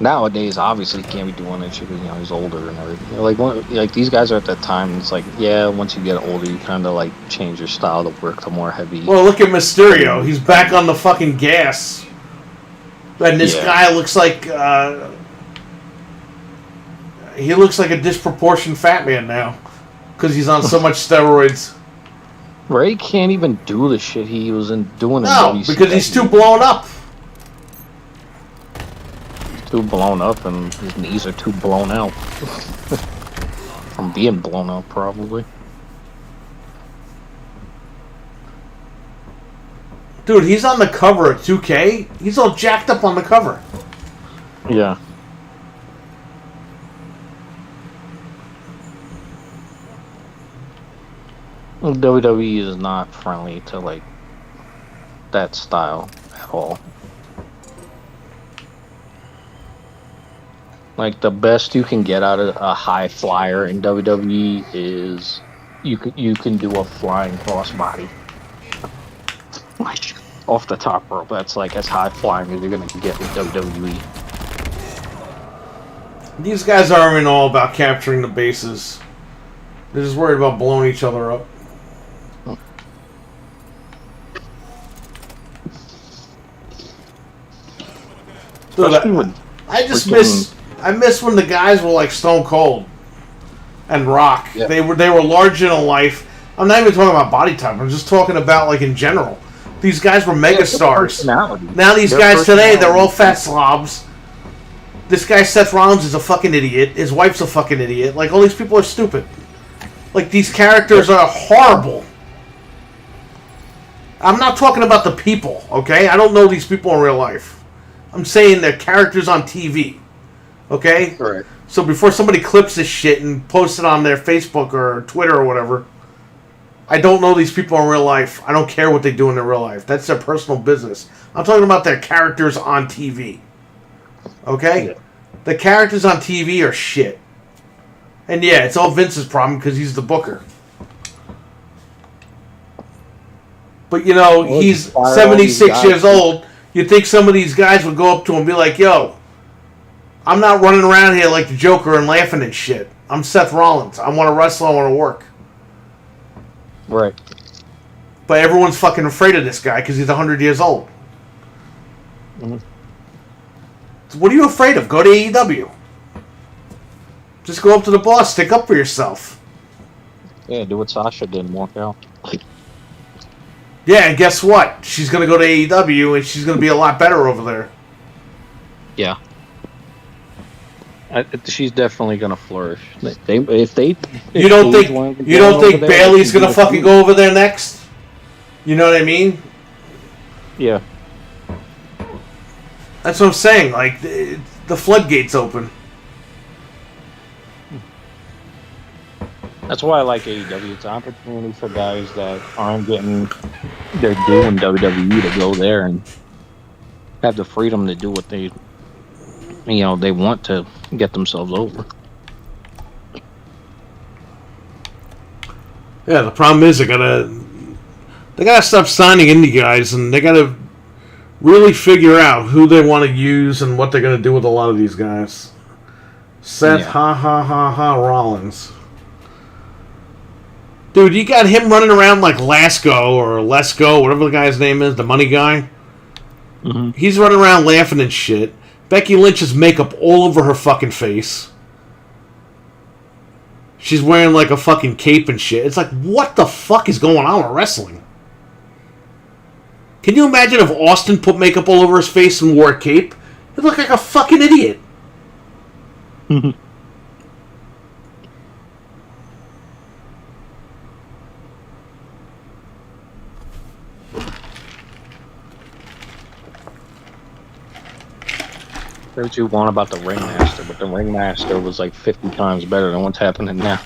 Nowadays, obviously, he can't be doing that shit because he's older and everything. Like these guys are at that time. It's like, yeah, once you get older, you kind of like change your style to work the more heavy. Well, look at Mysterio. He's back on the fucking gas, and this guy looks like he looks like a disproportionate fat man now because he's on so much steroids. Ray can't even do the shit he was doing. No, because he's too blown up. Too blown up, and his knees are too blown out from being blown out, probably. Dude, he's on the cover of 2K. He's all jacked up on the cover. Yeah. WWE is not friendly to like that style at all. Like the best you can get out of a high flyer in WWE is you can do a flying crossbody off the top rope. That's like as high flying as you're gonna get with WWE. These guys aren't even all about capturing the bases. They're just worried about blowing each other up. Dude, I just miss when the guys were like Stone Cold and Rock. Yeah. They were larger than life. I'm not even talking about body type. I'm just talking about like in general. These guys were megastars. Now these guys today, they're all fat slobs. This guy Seth Rollins is a fucking idiot. His wife's a fucking idiot. Like all these people are stupid. Like these characters are horrible. I'm not talking about the people, okay? I don't know these people in real life. I'm saying they're characters on TV. Okay? Correct. So before somebody clips this shit and posts it on their Facebook or Twitter or whatever, I don't know these people in real life. I don't care what they do in their real life. That's their personal business. I'm talking about their characters on TV. Okay? Yeah. The characters on TV are shit. And yeah, it's all Vince's problem because he's the booker. But you know, he's 76 years old. You'd think some of these guys would go up to him and be like, yo, I'm not running around here like the Joker and laughing and shit. I'm Seth Rollins. I want to wrestle. I want to work. Right. But everyone's fucking afraid of this guy because he's 100 years old. Mm-hmm. So what are you afraid of? Go to AEW. Just go up to the boss. Stick up for yourself. Yeah, do what Sasha did and walk out. Yeah, and guess what? She's going to go to AEW and she's going to be a lot better over there. Yeah. She's definitely going to flourish. You don't think Bayley's going to fucking go over there next? You know what I mean? Yeah. That's what I'm saying. Like, the floodgates open. That's why I like AEW. It's an opportunity for guys that aren't getting their due in WWE to go there and have the freedom to do what they want to get themselves over. Yeah, the problem is they gotta stop signing indie guys, and they gotta really figure out who they want to use and what they're gonna do with a lot of these guys. Seth Rollins. Dude, you got him running around like Lasco or Lesko, whatever the guy's name is, the money guy. Mm-hmm. He's running around laughing and shit. Becky Lynch has makeup all over her fucking face. She's wearing like a fucking cape and shit. It's like, what the fuck is going on with wrestling? Can you imagine if Austin put makeup all over his face and wore a cape? He'd look like a fucking idiot. Say what you want about the Ringmaster, but the Ringmaster was like 50 times better than what's happening now.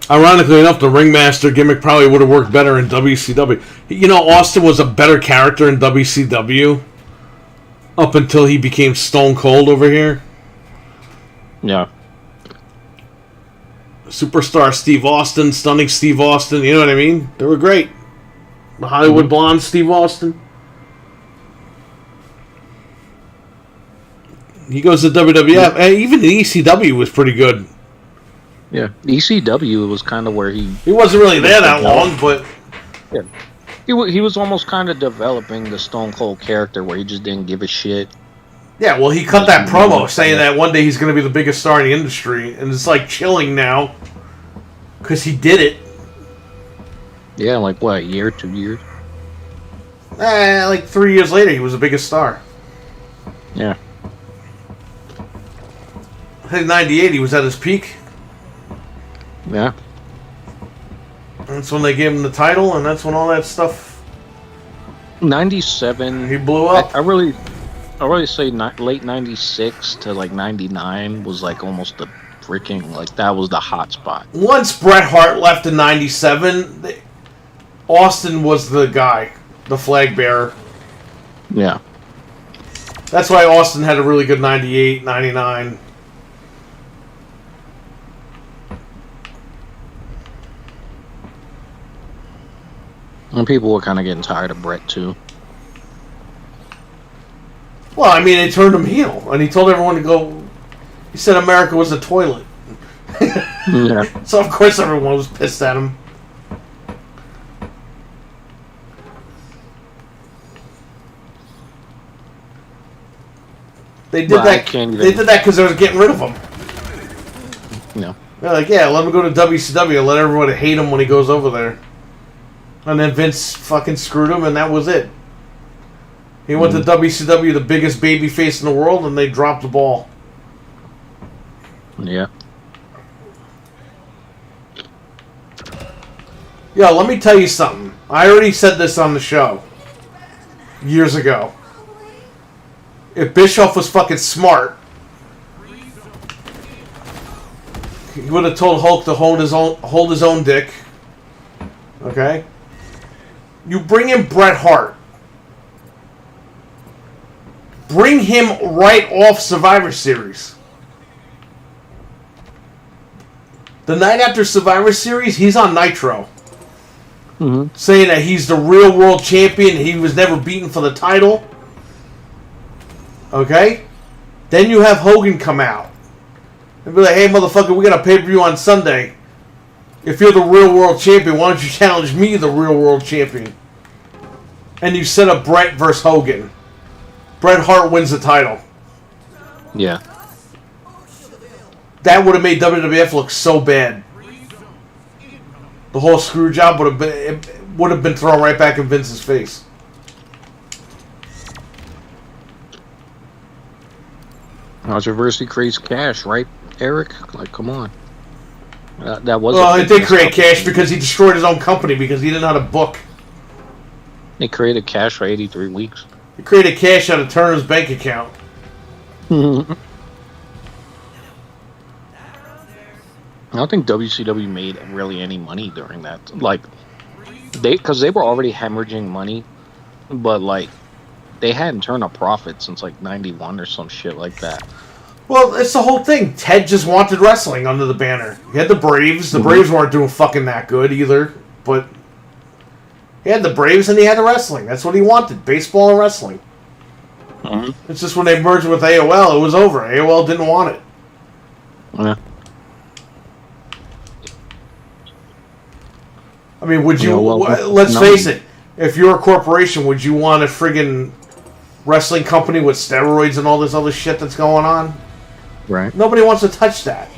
Ironically enough, the Ringmaster gimmick probably would have worked better in WCW. You know, Austin was a better character in WCW up until he became Stone Cold over here. Yeah. Superstar Steve Austin, Stunning Steve Austin, you know what I mean? They were great. The Hollywood Blonde Steve Austin. He goes to WWF. Hey, even the ECW was pretty good. Yeah. ECW was kind of where he wasn't really there that long, but... Yeah. He was almost kind of developing the Stone Cold character where he just didn't give a shit. Yeah, well, he cut that promo saying that one day he's going to be the biggest star in the industry, and it's like chilling now because he did it. Yeah, like what, a year, 2 years? Like 3 years later, he was the biggest star. Yeah. I think 98, he was at his peak. Yeah. That's when they gave him the title, and that's when all that stuff... 97... He blew up. I really say late 96 to like 99 was like almost the freaking, like that was the hot spot. Once Bret Hart left in 97, Austin was the guy, the flag bearer. Yeah. That's why Austin had a really good 98, 99. And people were kind of getting tired of Bret too. Well, I mean, they turned him heel, and he told everyone to go... He said America was a toilet. Yeah. So, of course, everyone was pissed at him. They did that because they were getting rid of him. No. They're like, yeah, let him go to WCW and let everybody hate him when he goes over there. And then Vince fucking screwed him, and that was it. He went to WCW, the biggest baby face in the world, and they dropped the ball. Yeah. Yo, let me tell you something. I already said this on the show years ago. If Bischoff was fucking smart, he would have told Hulk to hold his own dick. Okay? You bring in Bret Hart. Bring him right off Survivor Series. The night after Survivor Series, he's on Nitro. Saying that he's the real world champion. He was never beaten for the title. Okay? Then you have Hogan come out. And be like, hey, motherfucker, we got a pay-per-view on Sunday. If you're the real world champion, why don't you challenge me, the real world champion? And you set up Bret versus Hogan. Bret Hart wins the title. Yeah. That would have made WWF look so bad. The whole screw job would have been thrown right back in Vince's face. Controversy creates cash, right, Eric? Like, come on. That was. Well, it did create cash because he destroyed his own company because he didn't know how to book. He created cash for 83 weeks. He created cash out of Turner's bank account. I don't think WCW made really any money during that. Like, because they were already hemorrhaging money, but like, they hadn't turned a profit since like 91 or some shit like that. Well, it's the whole thing. Ted just wanted wrestling under the banner. He had the Braves. The Braves weren't doing fucking that good either, but he had the Braves and he had the wrestling. That's what he wanted, baseball and wrestling. It's just when they merged with AOL, it was over. AOL didn't want it. Yeah. I mean, would you... let's face it. If you're a corporation, would you want a friggin' wrestling company with steroids and all this other shit that's going on? Right. Nobody wants to touch that.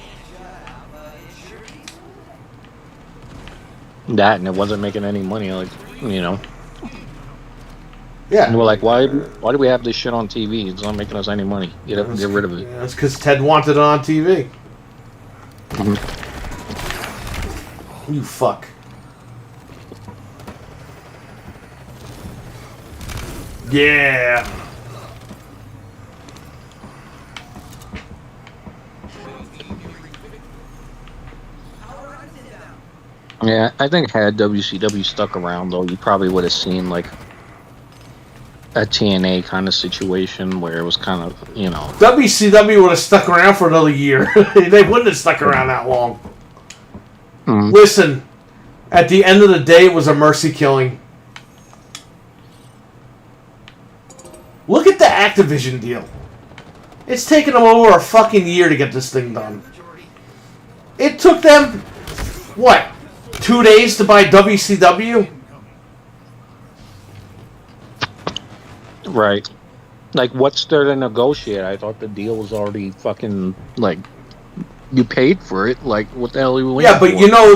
That, and it wasn't making any money, like, you know. Yeah. And we're like, why do we have this shit on TV? It's not making us any money. Get rid of it. Yeah, it's because Ted wanted it on TV. You fuck. Yeah. Yeah, I think had WCW stuck around though, you probably would have seen like a TNA kind of situation where it was kind of, you know. WCW would have stuck around for another year. They wouldn't have stuck around that long. Mm. Listen, at the end of the day, it was a mercy killing. Look at the Activision deal. It's taken them over a fucking year to get this thing done. It took them, what, 2 days to buy WCW? Right. Like, what's there to negotiate? I thought the deal was already fucking, like, you paid for it. Like, what the hell are you waiting Yeah, but for? you know,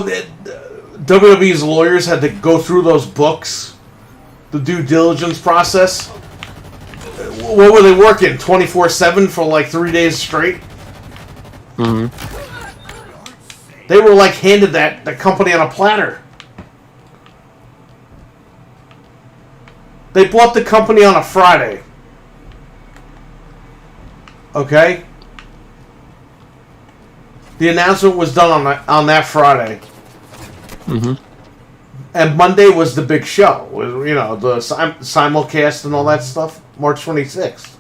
WWE's lawyers had to go through those books, the due diligence process. What were they working, 24/7 for like 3 days straight? Mm-hmm. They were like handed the company on a platter. They bought the company on a Friday. Okay? The announcement was done on that Friday. Mm-hmm. And Monday was the big show. You know, the simulcast and all that stuff. March 26th.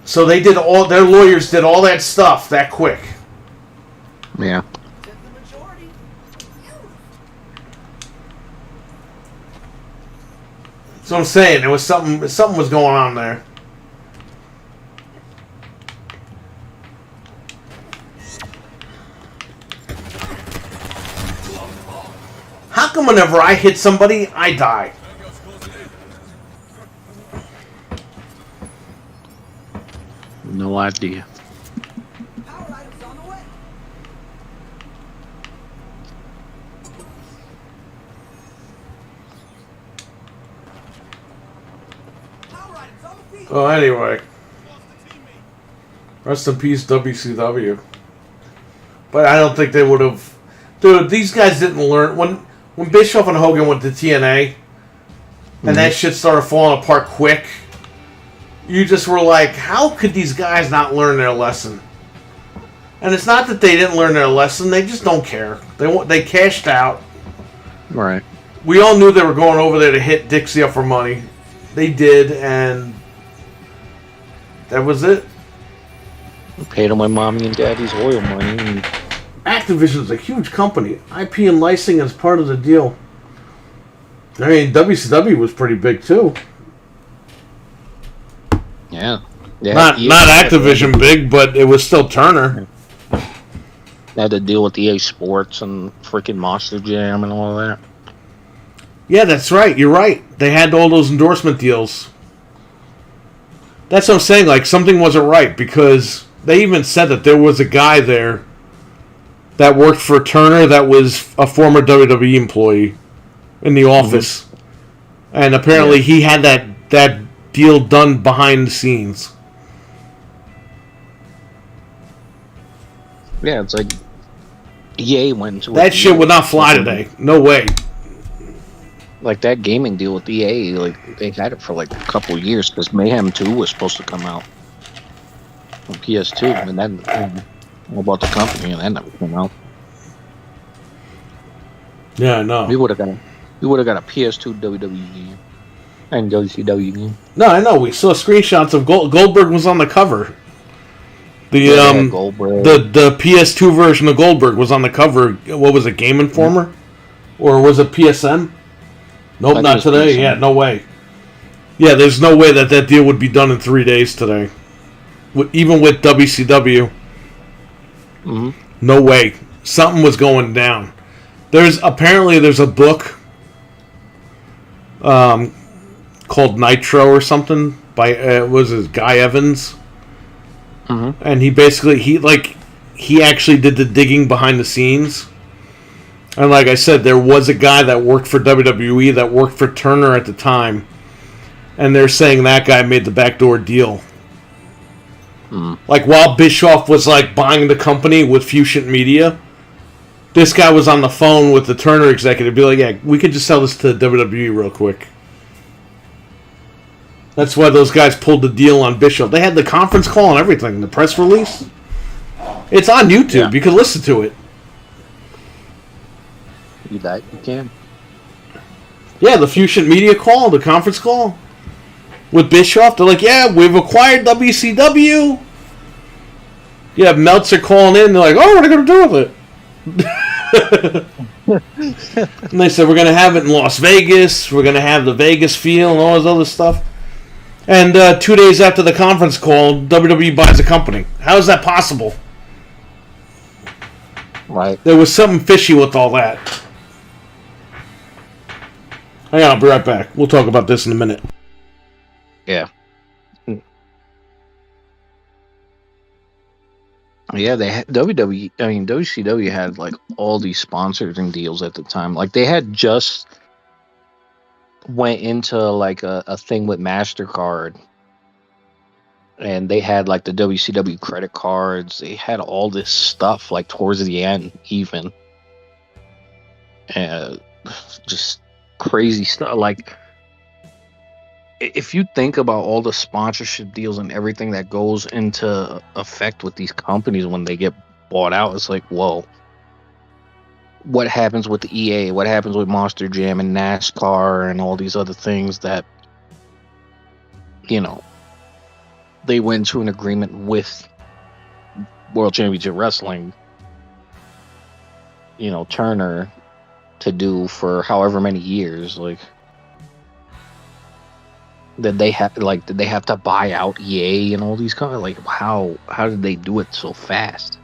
So they did their lawyers did all that stuff that quick. Yeah. That's what I'm saying. There was something was going on there. How come whenever I hit somebody, I die? No idea. Oh, anyway. Rest in peace, WCW. But I don't think they would have... Dude, these guys didn't learn... When Bischoff and Hogan went to TNA, and that shit started falling apart quick, you just were like, how could these guys not learn their lesson? And it's not that they didn't learn their lesson, they just don't care. They cashed out. Right. We all knew they were going over there to hit Dixie up for money. They did, and that was it. We paid them with mommy and daddy's oil money. And Activision's a huge company. IP and licensing is part of the deal. I mean, WCW was pretty big too. yeah. Not Activision big, but it was still Turner. They had to deal with EA Sports and freaking Monster Jam and all that. Yeah, that's right. You're right. They had all those endorsement deals. That's what I'm saying. Like, something wasn't right because they even said that there was a guy there that worked for Turner that was a former WWE employee in the office. Mm-hmm. And apparently he had that deal done behind the scenes. Yeah, it's like EA went to that shit would not fly today. No way. Like that gaming deal with EA, like they had it for like a couple years because Mayhem 2 was supposed to come out on PS2, and then all about the company, and that never came out. Yeah, I know. We would have got a PS2 WWE game and WCW game. No, I know. We saw screenshots of Goldberg was on the cover. The PS2 version of Goldberg was on the cover. What was it, Game Informer? Or was it PSN? Nope, not today. PSN. Yeah, no way. Yeah, there's no way that deal would be done in 3 days today. Even with WCW. Mm-hmm. No way. Something was going down. There's a book called Nitro or something by was it Guy Evans? Mm-hmm. And he actually did the digging behind the scenes. And like I said, there was a guy that worked for WWE that worked for Turner at the time. And they're saying that guy made the backdoor deal. Mm. Like while Bischoff was like buying the company with Fusion Media, this guy was on the phone with the Turner executive, be like, yeah, we could just sell this to WWE real quick. That's why those guys pulled the deal on Bischoff. They had the conference call and everything, the press release. It's on YouTube. Yeah. You can listen to it. You can. Yeah, the Fusion Media call, the conference call with Bischoff. They're like, yeah, we've acquired WCW. You have Meltzer calling in. They're like, oh, what are they going to do with it? And they said, we're going to have it in Las Vegas. We're going to have the Vegas feel and all this other stuff. And 2 days after the conference call, WWE buys a company. How is that possible? Right. There was something fishy with all that. Hang on, I'll be right back. We'll talk about this in a minute. Yeah. Yeah, they had WCW had like all these sponsors and deals at the time. Like they had just went into like a thing with MasterCard, and they had like the WCW credit cards. They had all this stuff like towards the end, even, and just crazy stuff. Like if you think about all the sponsorship deals and everything that goes into effect with these companies when they get bought out, it's like, whoa. What happens with the EA? What happens with Monster Jam and NASCAR and all these other things that, you know, they went to an agreement with World Championship Wrestling, you know, Turner to do for however many years. Like, did they have to buy out EA and all these kind of, like, how did they do it so fast?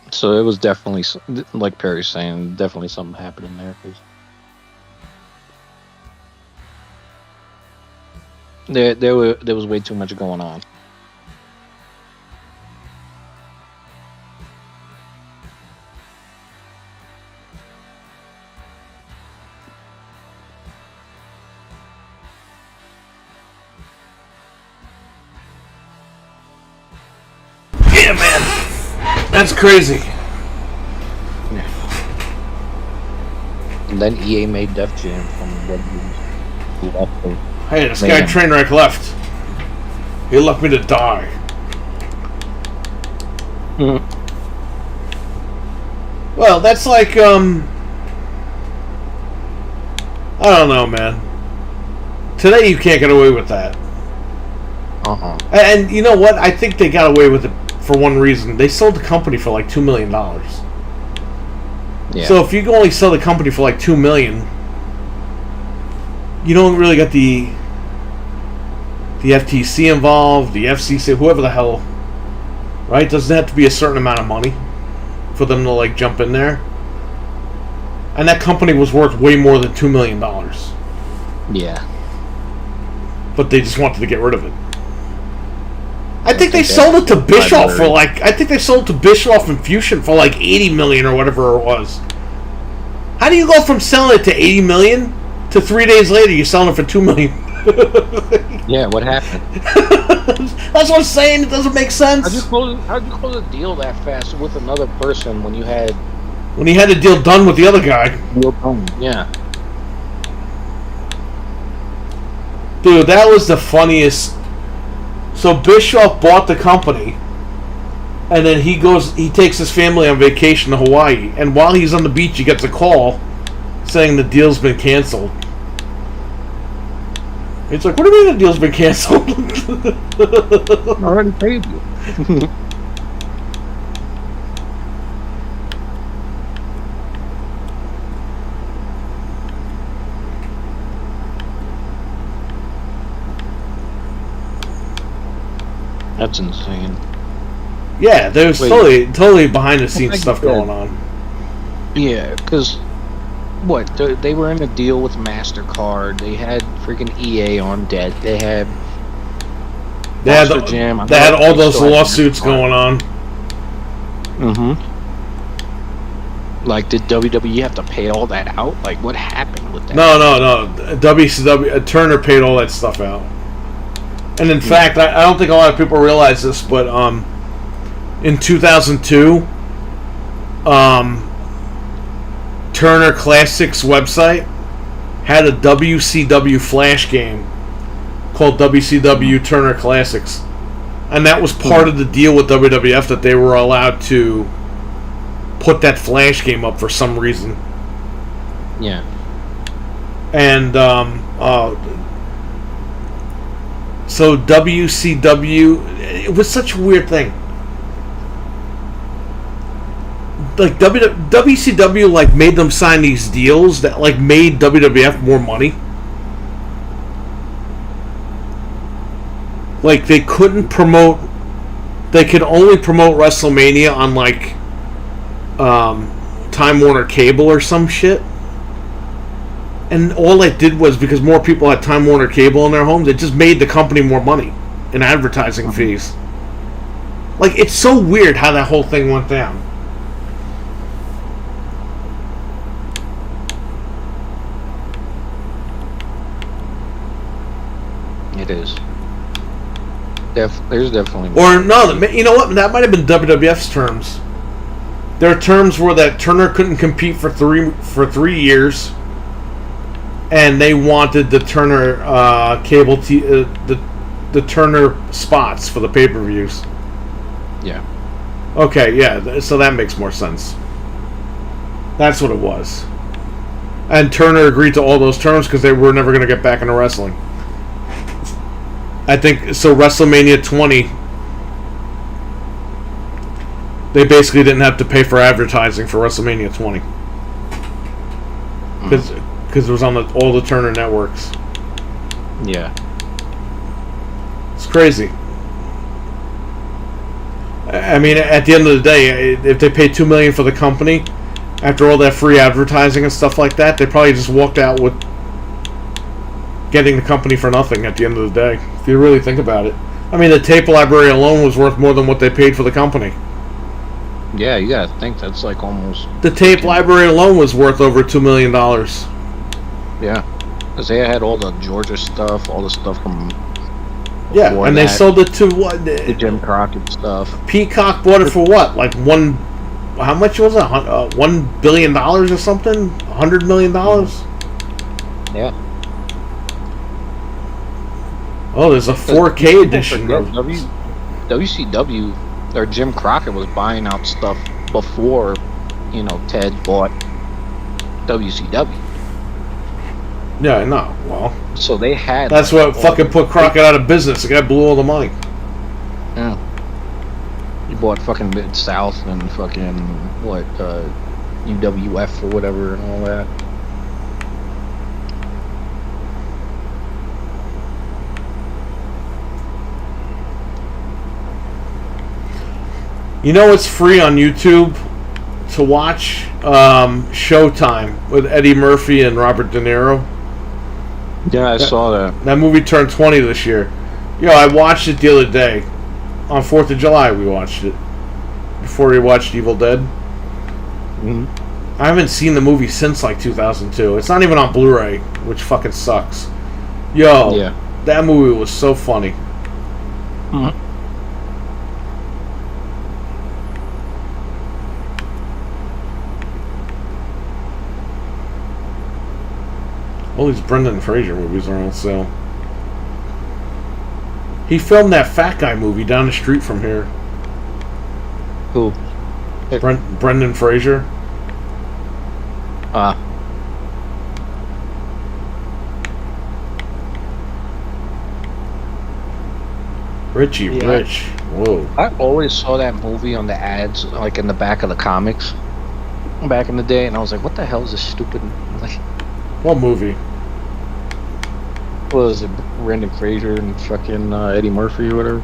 So it was definitely, like Perry's saying, definitely something happening there. There was way too much going on. Yeah, man. That's crazy. Yeah. And then EA made Def Jam from WWE. Hey, this guy Trainwreck left. He left me to die. Mm-hmm. Well, that's like, I don't know, man. Today you can't get away with that. And you know what? I think they got away with it for one reason. They sold the company for like $2 million. Yeah. So if you can only sell the company for like $2 million, you don't really get the FTC involved, the FCC, whoever the hell, right? Doesn't have to be a certain amount of money for them to like jump in there. And that company was worth way more than $2 million. Yeah. But they just wanted to get rid of it. I think they sold it to Bischoff for like, I think they sold it to Bischoff and Fusion for like $80 million or whatever it was. How do you go from selling it to $80 million to 3 days later you're selling it for $2 million? Yeah, what happened? That's what I'm saying. It doesn't make sense. How'd you close a deal that fast with another person when you had the deal done with the other guy? Yeah. Dude, that was the funniest. So Bischoff bought the company, and then he takes his family on vacation to Hawaii, and while he's on the beach, he gets a call saying the deal's been canceled. It's like, what do you mean the deal's been canceled? I already paid you. That's insane. Yeah, there's totally behind the scenes stuff going on. Yeah, because they were in a deal with MasterCard. They had freaking EA on deck. They had Monster Jam. They had all those lawsuits going on. Mm-hmm. Like, did WWE have to pay all that out? Like, what happened with that? No. WCW Turner paid all that stuff out. And in fact, I don't think a lot of people realize this, but in 2002, Turner Classics website had a WCW Flash game called WCW Turner Classics. And that was part of the deal with WWF, that they were allowed to put that Flash game up for some reason. Yeah. And so WCW, it was such a weird thing. Like WCW like made them sign these deals that like made WWF more money. Like they couldn't promote, they could only promote WrestleMania on like Time Warner Cable or some shit. And all it did was, because more people had Time Warner Cable in their homes, it just made the company more money in advertising fees. Like, it's so weird how that whole thing went down. It is. There's definitely... Or, no, you know what? That might have been WWF's terms. Their terms were that Turner couldn't compete for 3 years, and they wanted the Turner the Turner spots for the pay-per-views. Yeah. Okay, yeah, so that makes more sense. That's what it was. And Turner agreed to all those terms because they were never going to get back into wrestling. I think, so WrestleMania 20, they basically didn't have to pay for advertising for WrestleMania 20. Because it was on all the Turner networks. Yeah. It's crazy. I mean, at the end of the day, if they paid $2 million for the company, after all that free advertising and stuff like that, they probably just walked out with getting the company for nothing at the end of the day, if you really think about it. I mean, the tape library alone was worth more than what they paid for the company. Yeah, you gotta think that's like almost... The tape library alone was worth over $2 million. Yeah. Because they had all the Georgia stuff, all the stuff from... Yeah, and they sold it to what? The Jim Crockett stuff. Peacock bought it for what? Like how much was it? $1 billion or something? $100 million? Yeah. Oh, there's a 4K edition. WCW, or Jim Crockett was buying out stuff before, Ted bought WCW. Yeah, no. Well, so they had... That's what fucking put Crockett out of business. The guy blew all the money. Yeah. You bought fucking Mid-South and fucking, UWF or whatever and all that. You know what's free on YouTube to watch? Showtime with Eddie Murphy and Robert De Niro. Yeah, I saw that. That movie turned 20 this year. Yo, I watched it the other day. On 4th of July, we watched it. Before we watched Evil Dead. Mm-hmm. I haven't seen the movie since, like, 2002. It's not even on Blu-ray, which fucking sucks. Yo, yeah. That movie was so funny. Mm-hmm. All these Brendan Fraser movies are on sale. He filmed that Fat Guy movie down the street from here. Who? Brendan Fraser. Richie Rich. Whoa. I always saw that movie on the ads, like in the back of the comics back in the day, and I was like, what the hell is this stupid... What movie? What was it, Brendan Fraser and fucking Eddie Murphy or whatever?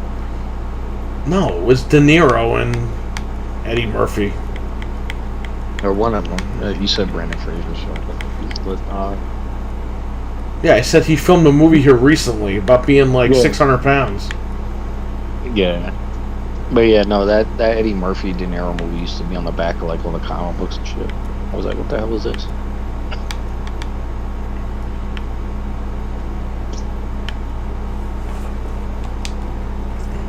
No, it was De Niro and Eddie Murphy. Or one of them. You said Brendan Fraser, so... Yeah, I said he filmed a movie here recently about being like 600 pounds. Yeah. But yeah, no, that Eddie Murphy De Niro movie used to be on the back of like all the comic books and shit. I was like, what the hell is this?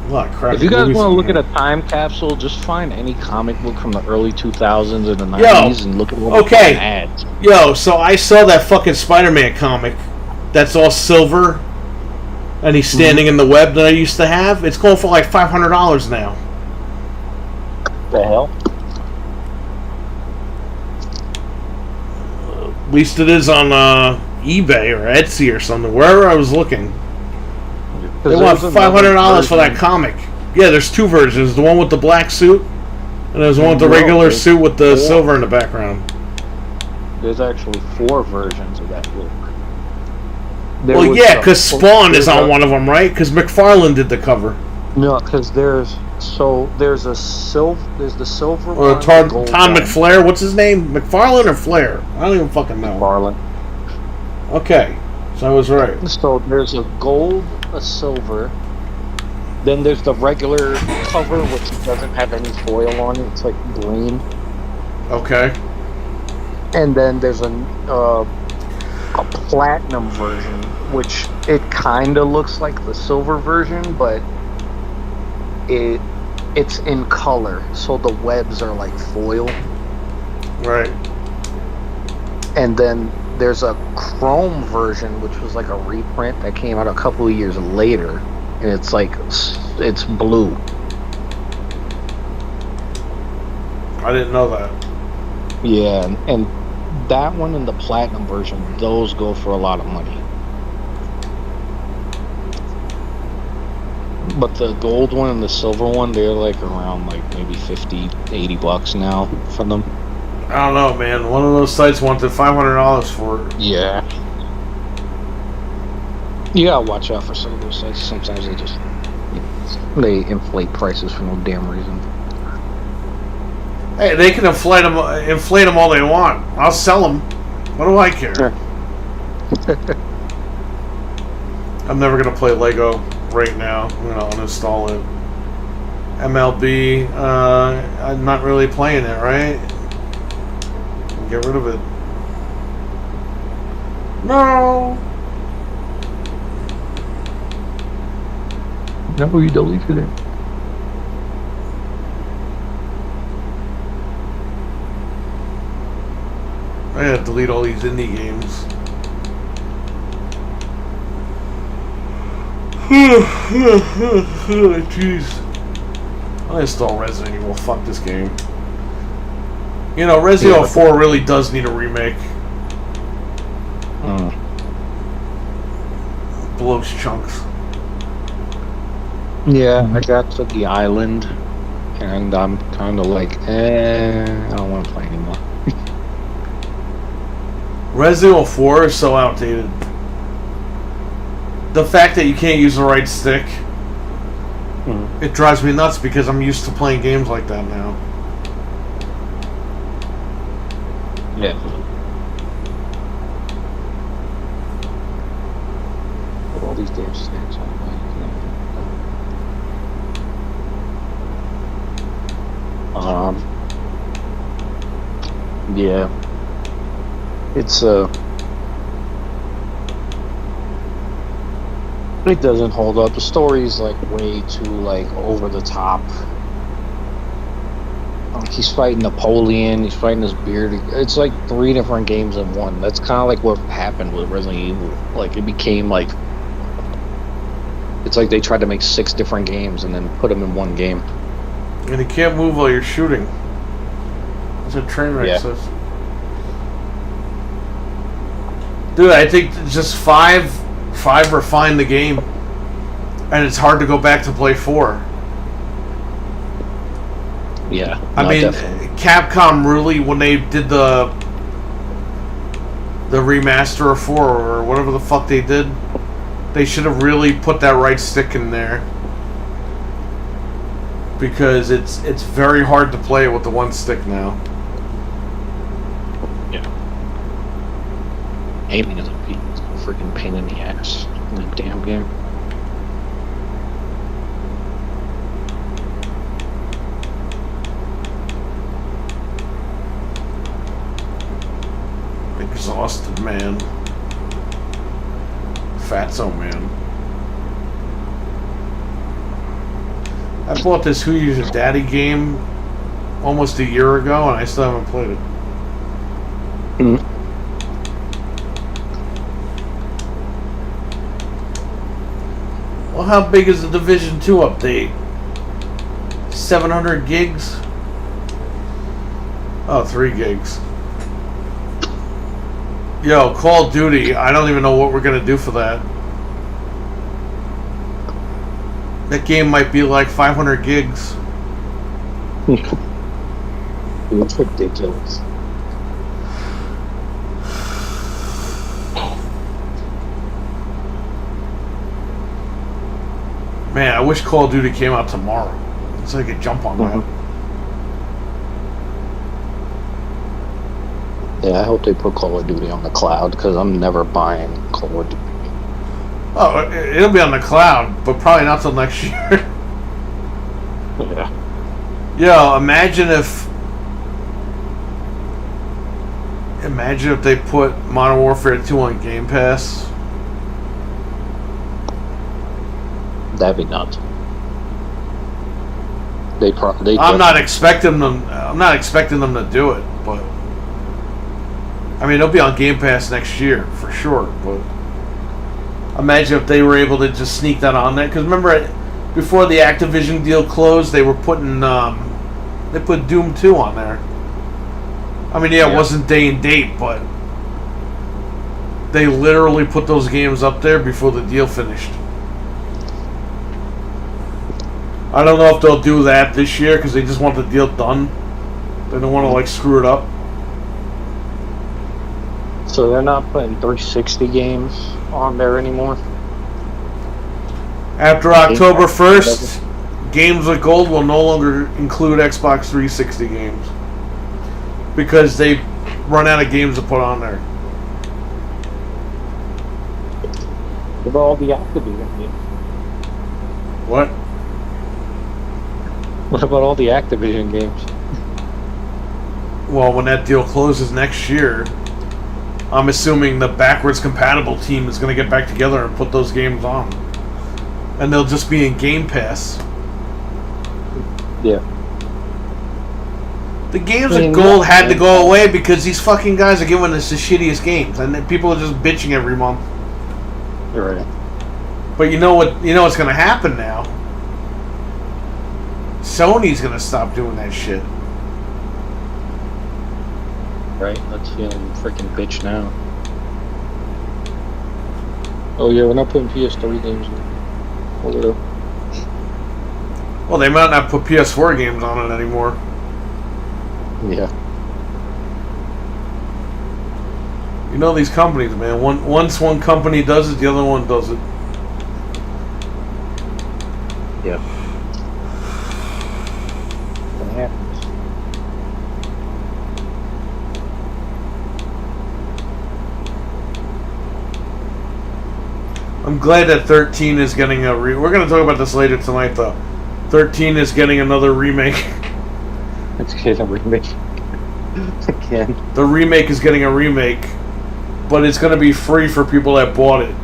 A lot of crappy If you guys movies want to in look at here. a time capsule, just find any comic book from the early 2000s or the Yo, 90s and look at all the fucking okay. ads. Yo, so I saw that fucking Spider-Man comic that's all silver and he's standing in the web that I used to have. It's going for like $500 now. The hell? At least it is on eBay or Etsy or something, wherever I was looking. They want $500 for that comic. Yeah, there's two versions. The one with the black suit, and there's one with the regular suit with the silver in the background. There's actually 4 versions of that book. Well, yeah, because Spawn is on one of them, right? Because McFarlane did the cover. No, because there's the silver Or one, Tom the gold one. McFlair. What's his name? McFarlane or Flair? I don't even fucking know. McFarlane. Okay, so I was right. So there's a gold, a silver. Then there's the regular cover, which doesn't have any foil on it. It's like green. Okay. And then there's a platinum version, which it kind of looks like the silver version, but it's in color, so the webs are like foil. Right. And then there's a chrome version, which was like a reprint that came out a couple of years later, and it's blue. I didn't know that. Yeah, and that one and the platinum version, those go for a lot of money. But the gold one and the silver one, they're like around like maybe $50-$80 now for them. I don't know, man. One of those sites wanted $500 for it. Yeah. You gotta watch out for some of those sites. Sometimes they inflate prices for no damn reason. Hey, they can inflate them all they want. I'll sell them. What do I care? Sure. I'm never gonna play Lego right now. I'm gonna uninstall it. MLB, I'm not really playing it, right? Get rid of it. No. No, you deleted it. I gotta delete all these indie games. Jeez. I'll install Resident Evil. Fuck this game. You know, Resident Evil 4 really does need a remake. Blows chunks. Yeah, I got to the island, and I'm kind of like, I don't want to play anymore. Resident Evil 4 is so outdated. The fact that you can't use the right stick, it drives me nuts because I'm used to playing games like that now. Yeah. All these damn snacks on yeah. It's it doesn't hold up. The story's like way too like over the top. Like he's fighting Napoleon, he's fighting his beard. It's like 3 different games in one. That's kind of like what happened with Resident Evil. Like it became like, it's like they tried to make 6 different games and then put them in one game. And you can't move while you're shooting. That's what train wreck says. Dude, I think just 5 refined the game, and it's hard to go back to play 4. Yeah, I mean, definitely. Capcom really, when they did the remaster of 4 or whatever the fuck they did, they should have really put that right stick in there, because it's very hard to play with the one stick now. Yeah, aiming is a freaking pain in the ass in the damn game. Exhausted man. Fatso man. I bought this Who Use Your Daddy game almost a year ago, and I still haven't played it. Mm. Well, how big is the Division 2 update? 700 gigs? Oh, 3 gigs. Yo, Call of Duty, I don't even know what we're going to do for that. That game might be like 500 gigs. It's ridiculous. Man, I wish Call of Duty came out tomorrow, so I could jump on that. Yeah, I hope they put Call of Duty on the cloud because I'm never buying Call of Duty. Oh, it'll be on the cloud, but probably not till next year. Yeah. Yo, imagine if they put Modern Warfare 2 on Game Pass. That'd be nuts. I'm not expecting them to do it, but I mean, it'll be on Game Pass next year for sure. But imagine if they were able to just sneak that on there. Because remember, before the Activision deal closed, they were putting they put Doom 2 on there. I mean, yeah, it wasn't day and date, but they literally put those games up there before the deal finished. I don't know if they'll do that this year because they just want the deal done. They don't want to like screw it up. So they're not putting 360 games on there anymore? After October 1st, games with gold will no longer include Xbox 360 games because they run out of games to put on there. What about all the Activision games? What? What about all the Activision games? Well, when that deal closes next year, I'm assuming the backwards compatible team is going to get back together and put those games on. And they'll just be in Game Pass. Yeah. The games with gold had to go away because these fucking guys are giving us the shittiest games, and then people are just bitching every month. You're right. But you know what? You know what's going to happen now? Sony's going to stop doing that shit. Right? Let's see them freaking bitch now. Oh yeah, we're not putting PS3 games in. Hold it up. Well, they might not put PS4 games on it anymore. Yeah. You know these companies, man. Once one company does it, the other one does it. Yeah. What happens? I'm glad that 13 is getting a we're going to talk about this later tonight, though. 13 is getting another remake. It's getting a remake. Again. The remake is getting a remake, but it's going to be free for people that bought it.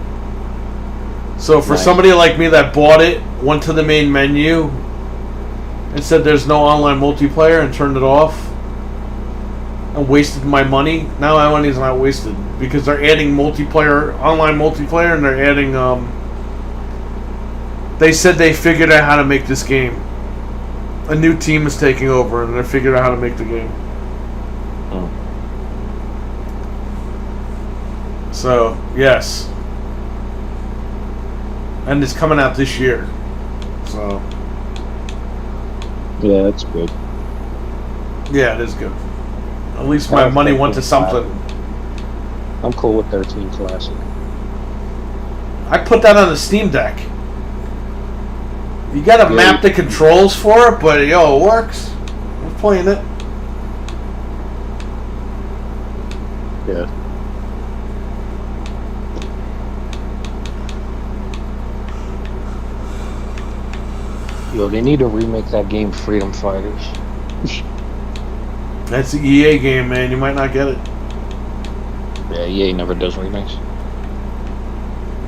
So for somebody like me that bought it, went to the main menu, and said there's no online multiplayer and turned it off, and wasted my money, now my money's not wasted. Because they're adding online multiplayer, and they're adding, they said they figured out how to make this game. A new team is taking over, and they figured out how to make the game. Oh. So, yes. And it's coming out this year. So. Yeah, that's good. Yeah, it is good. At least my money went to something. I'm cool with 13 Classic. I put that on the Steam Deck. You gotta map the controls for it, but yo, it works. I'm playing it. Yeah. Yo, they need to remake that game Freedom Fighters. That's the EA game, man. You might not get it. Yeah, EA never does remakes.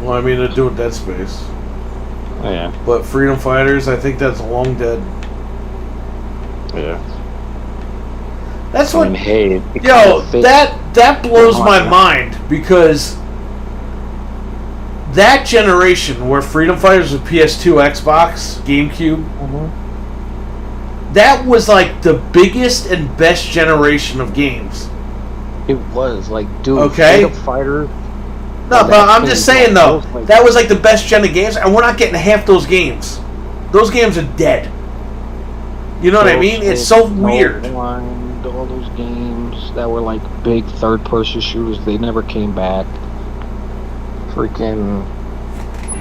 Well, I mean, they do with Dead Space. Yeah. But Freedom Fighters, I think that's long dead. Yeah. That's I what. mean, hey, That blows my mind because that generation where Freedom Fighters was PS2, Xbox, GameCube, that was like the biggest and best generation of games. It was like, dude, Okay. Freedom Fighter. No, but I'm just saying though, that was like the best gen of games, and we're not getting half those games. Those games are dead. You know what I mean? It's so weird. All those games that were like big third-person shooters, they never came back. Freaking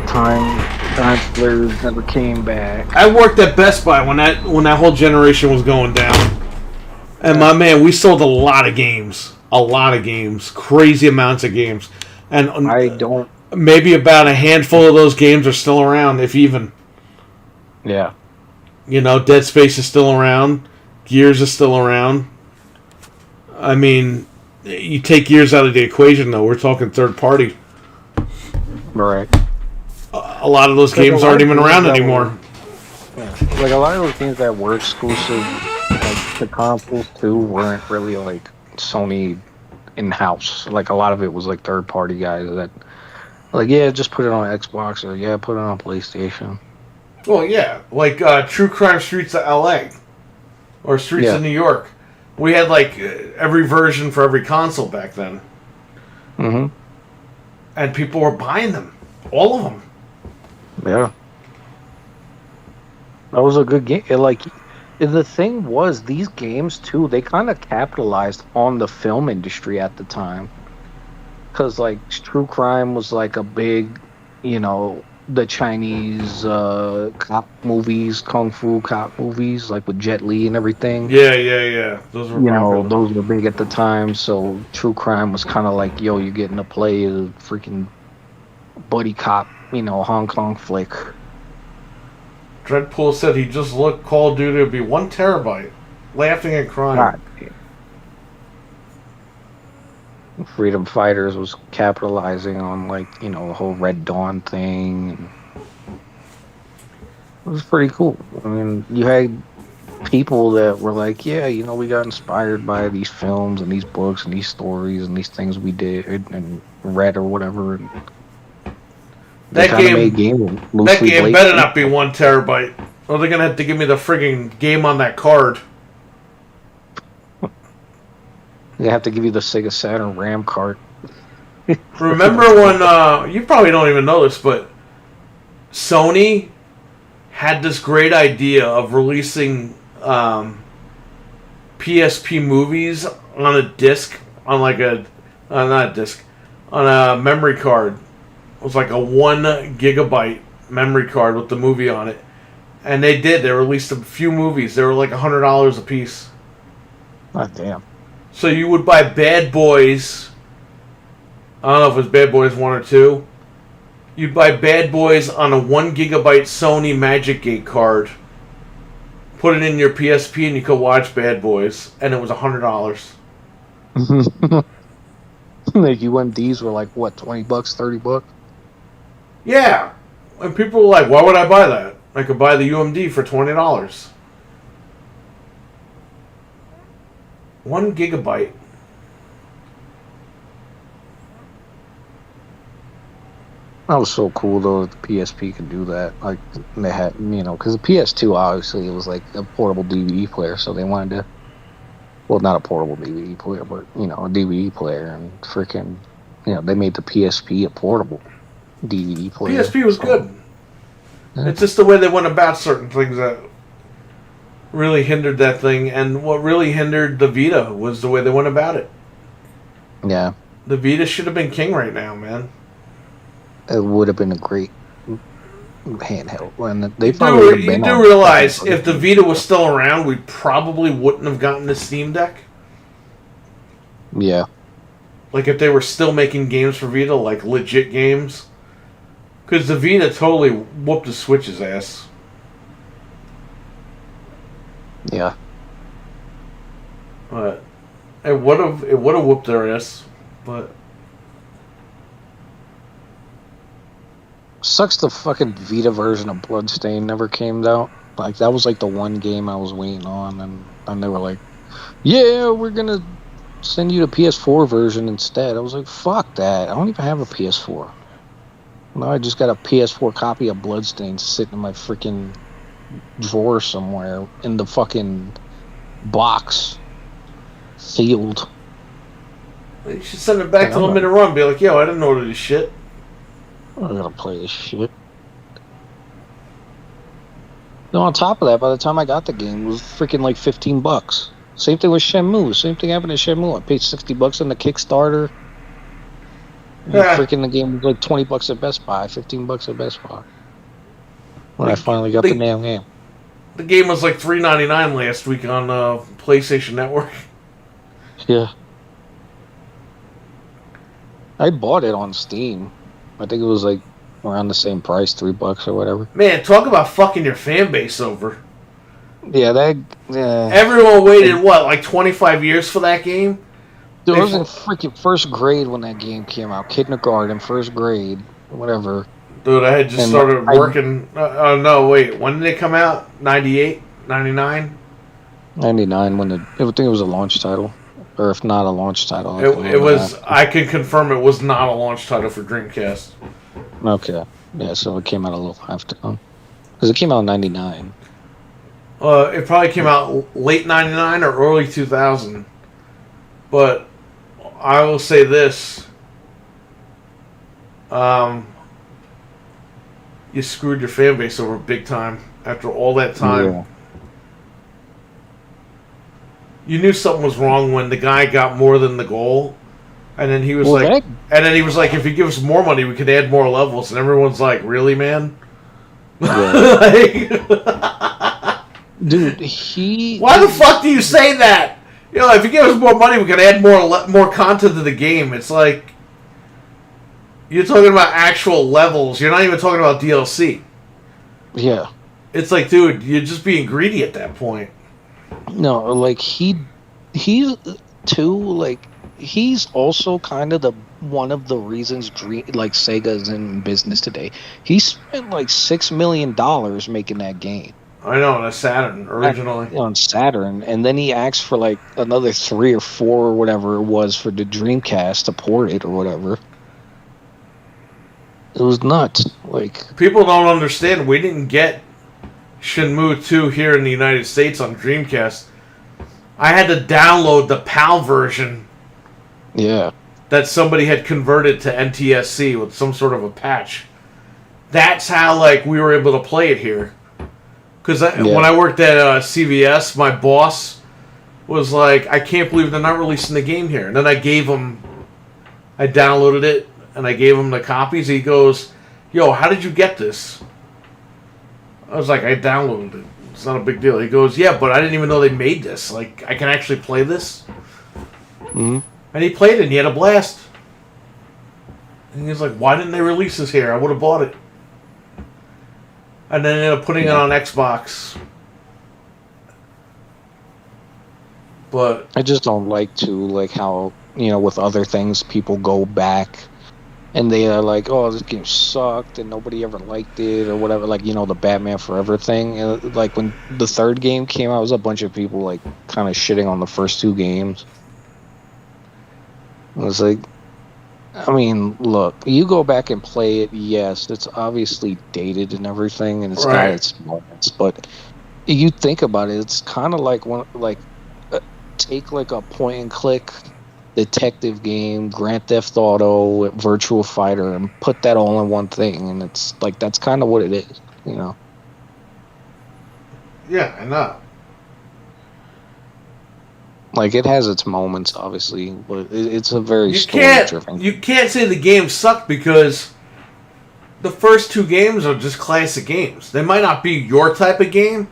Time Splitters never came back. I worked at Best Buy when that whole generation was going down, and my man, we sold a lot of games, crazy amounts of games, and maybe about a handful of those games are still around, if even. Yeah. You know, Dead Space is still around. Gears is still around. I mean, you take Gears out of the equation, though. We're talking third party. Right. A lot of those games aren't even around anymore. Like, a lot of those games that were exclusive, like, to consoles, too, weren't really, like, Sony in-house. Like, a lot of it was, like, third-party guys that, like, yeah, just put it on Xbox, or, yeah, put it on PlayStation. Well, yeah. Like, True Crime Streets of L.A. or Streets of New York. We had, like, every version for every console back then. Mm-hmm. And people were buying them. All of them. Yeah. That was a good game. The thing was, these games, too, they kind of capitalized on the film industry at the time. Because, like, True Crime was, like, a big, you know, the Chinese cop movies, kung fu cop movies, like with Jet Li and everything. Yeah. Those were popular. Those were big at the time. So True Crime was kind of like, yo, you're getting to play a freaking buddy cop, Hong Kong flick. Dreadpool said he just looked Call of Duty would be 1 terabyte, laughing and crying. God. Freedom Fighters was capitalizing on, like, the whole Red Dawn thing. It was pretty cool. I mean, you had people that were like, yeah, we got inspired by these films and these books and these stories and these things we did and read or whatever. And that game better not be 1 terabyte, or they're gonna have to give me the frigging game on that card. They have to give you the Sega Saturn RAM card. Remember when, you probably don't even know this, but Sony had this great idea of releasing PSP movies on a disc, on like not a disc, on a memory card. It was like a 1 gigabyte memory card with the movie on it. And they released a few movies. They were like $100 a piece. Oh, damn. So you would buy Bad Boys. I don't know if it was Bad Boys 1 or 2. You'd buy Bad Boys on a 1 gigabyte Sony Magic Gate card. Put it in your PSP and you could watch Bad Boys. And it was $100. Like, you went, these were like, what, $20, $30? Yeah. And people were like, why would I buy that? I could buy the UMD for $20. 1 gigabyte. That was so cool, though, that the PSP could do that. Like, they had, because the PS2, obviously, it was like a portable DVD player, so they wanted to, well, not a portable DVD player, but, a DVD player, and freaking, they made the PSP a portable DVD player. PSP was good. Yeah. It's just the way they went about certain things that really hindered that thing, and what really hindered the Vita was the way they went about it. Yeah. The Vita should have been king right now, man. It would have been a great handheld. And they you do realize if the Vita was still around, we probably wouldn't have gotten the Steam Deck? Yeah. Like if they were still making games for Vita, like legit games. Because the Vita totally whooped the Switch's ass. Yeah. But it would have whooped their ass. But Sucks the fucking Vita version of Bloodstain never came out. Like, that was like the one game I was waiting on, and they were like, yeah, we're gonna send you the PS4 version instead. I was like, fuck that. I don't even have a PS4. Now I just got a PS4 copy of Bloodstain sitting in my freaking drawer somewhere in the fucking box, sealed. You should send it back to Limited Run. Be like, yo, I didn't order this shit. I'm not gonna play this shit. No, on top of that, by the time I got the game, it was freaking like $15. Same thing with Shenmue. Same thing happened to Shenmue. I paid $60 on the Kickstarter. Yeah. Freaking the game was like $20 at Best Buy, $15 at Best Buy. When I finally got the damn game. The game was like $3.99 last week on PlayStation Network. Yeah. I bought it on Steam. I think it was like around the same price, $3 or whatever. Man, talk about fucking your fan base over. Yeah, everyone waited, like 25 years for that game? Dude, I was in freaking first grade when that game came out. Kindergarten, first grade, whatever. Dude, I had just started working. No, wait. When did it come out? 98? 99? 99, I think it was a launch title. Or if not a launch title. It was, I can confirm it was not a launch title for Dreamcast. Okay. Yeah, so it came out a little after. Because it came out in 99. It probably came out late 99 or early 2000. But I will say this. You screwed your fan base over big time after all that time. Yeah. You knew something was wrong when the guy got more than the goal, and then he was if you give us more money, we could add more levels, and everyone's like, "Really, man?" Yeah. Dude, why the fuck do you say that? You know, if you give us more money, we could add more content to the game. It's like you're talking about actual levels. You're not even talking about DLC. Yeah. It's like, dude, you're just being greedy at that point. No, like he's too, like he's also kind of one of the reasons Sega's in business today. He spent like $6 million making that game. I know, on a Saturn originally. On Saturn, and then he asked for like another 3 or 4 or whatever it was for the Dreamcast to port it or whatever. It was nuts. Like, people don't understand. We didn't get Shenmue 2 here in the United States on Dreamcast. I had to download the PAL version. Yeah. That somebody had converted to NTSC with some sort of a patch. That's how we were able to play it here. Because when I worked at CVS, my boss was like, I can't believe they're not releasing the game here. And then I downloaded it, and I gave him the copies. He goes, yo, how did you get this? I was like, I downloaded it. It's not a big deal. He goes, yeah, but I didn't even know they made this. I can actually play this? Mm-hmm. And he played it, and he had a blast. And he was like, why didn't they release this here? I would have bought it. And then ended up putting it on Xbox. But I just don't like how, with other things, people go back and they are like, oh, this game sucked and nobody ever liked it or whatever, the Batman Forever thing. And when the third game came out, it was a bunch of people kind of shitting on the first 2 games. It was like, I mean, look, you go back and play it, yes, it's obviously dated and everything, and it's got its moments, but you think about it, it's kind of take a point-and-click detective game, Grand Theft Auto, Virtual Fighter, and put that all in one thing, and it's that's kind of what it is, Yeah, I know. It has its moments, obviously, but it's a very story-driven. You can't say the game sucked because the first 2 games are just classic games. They might not be your type of game,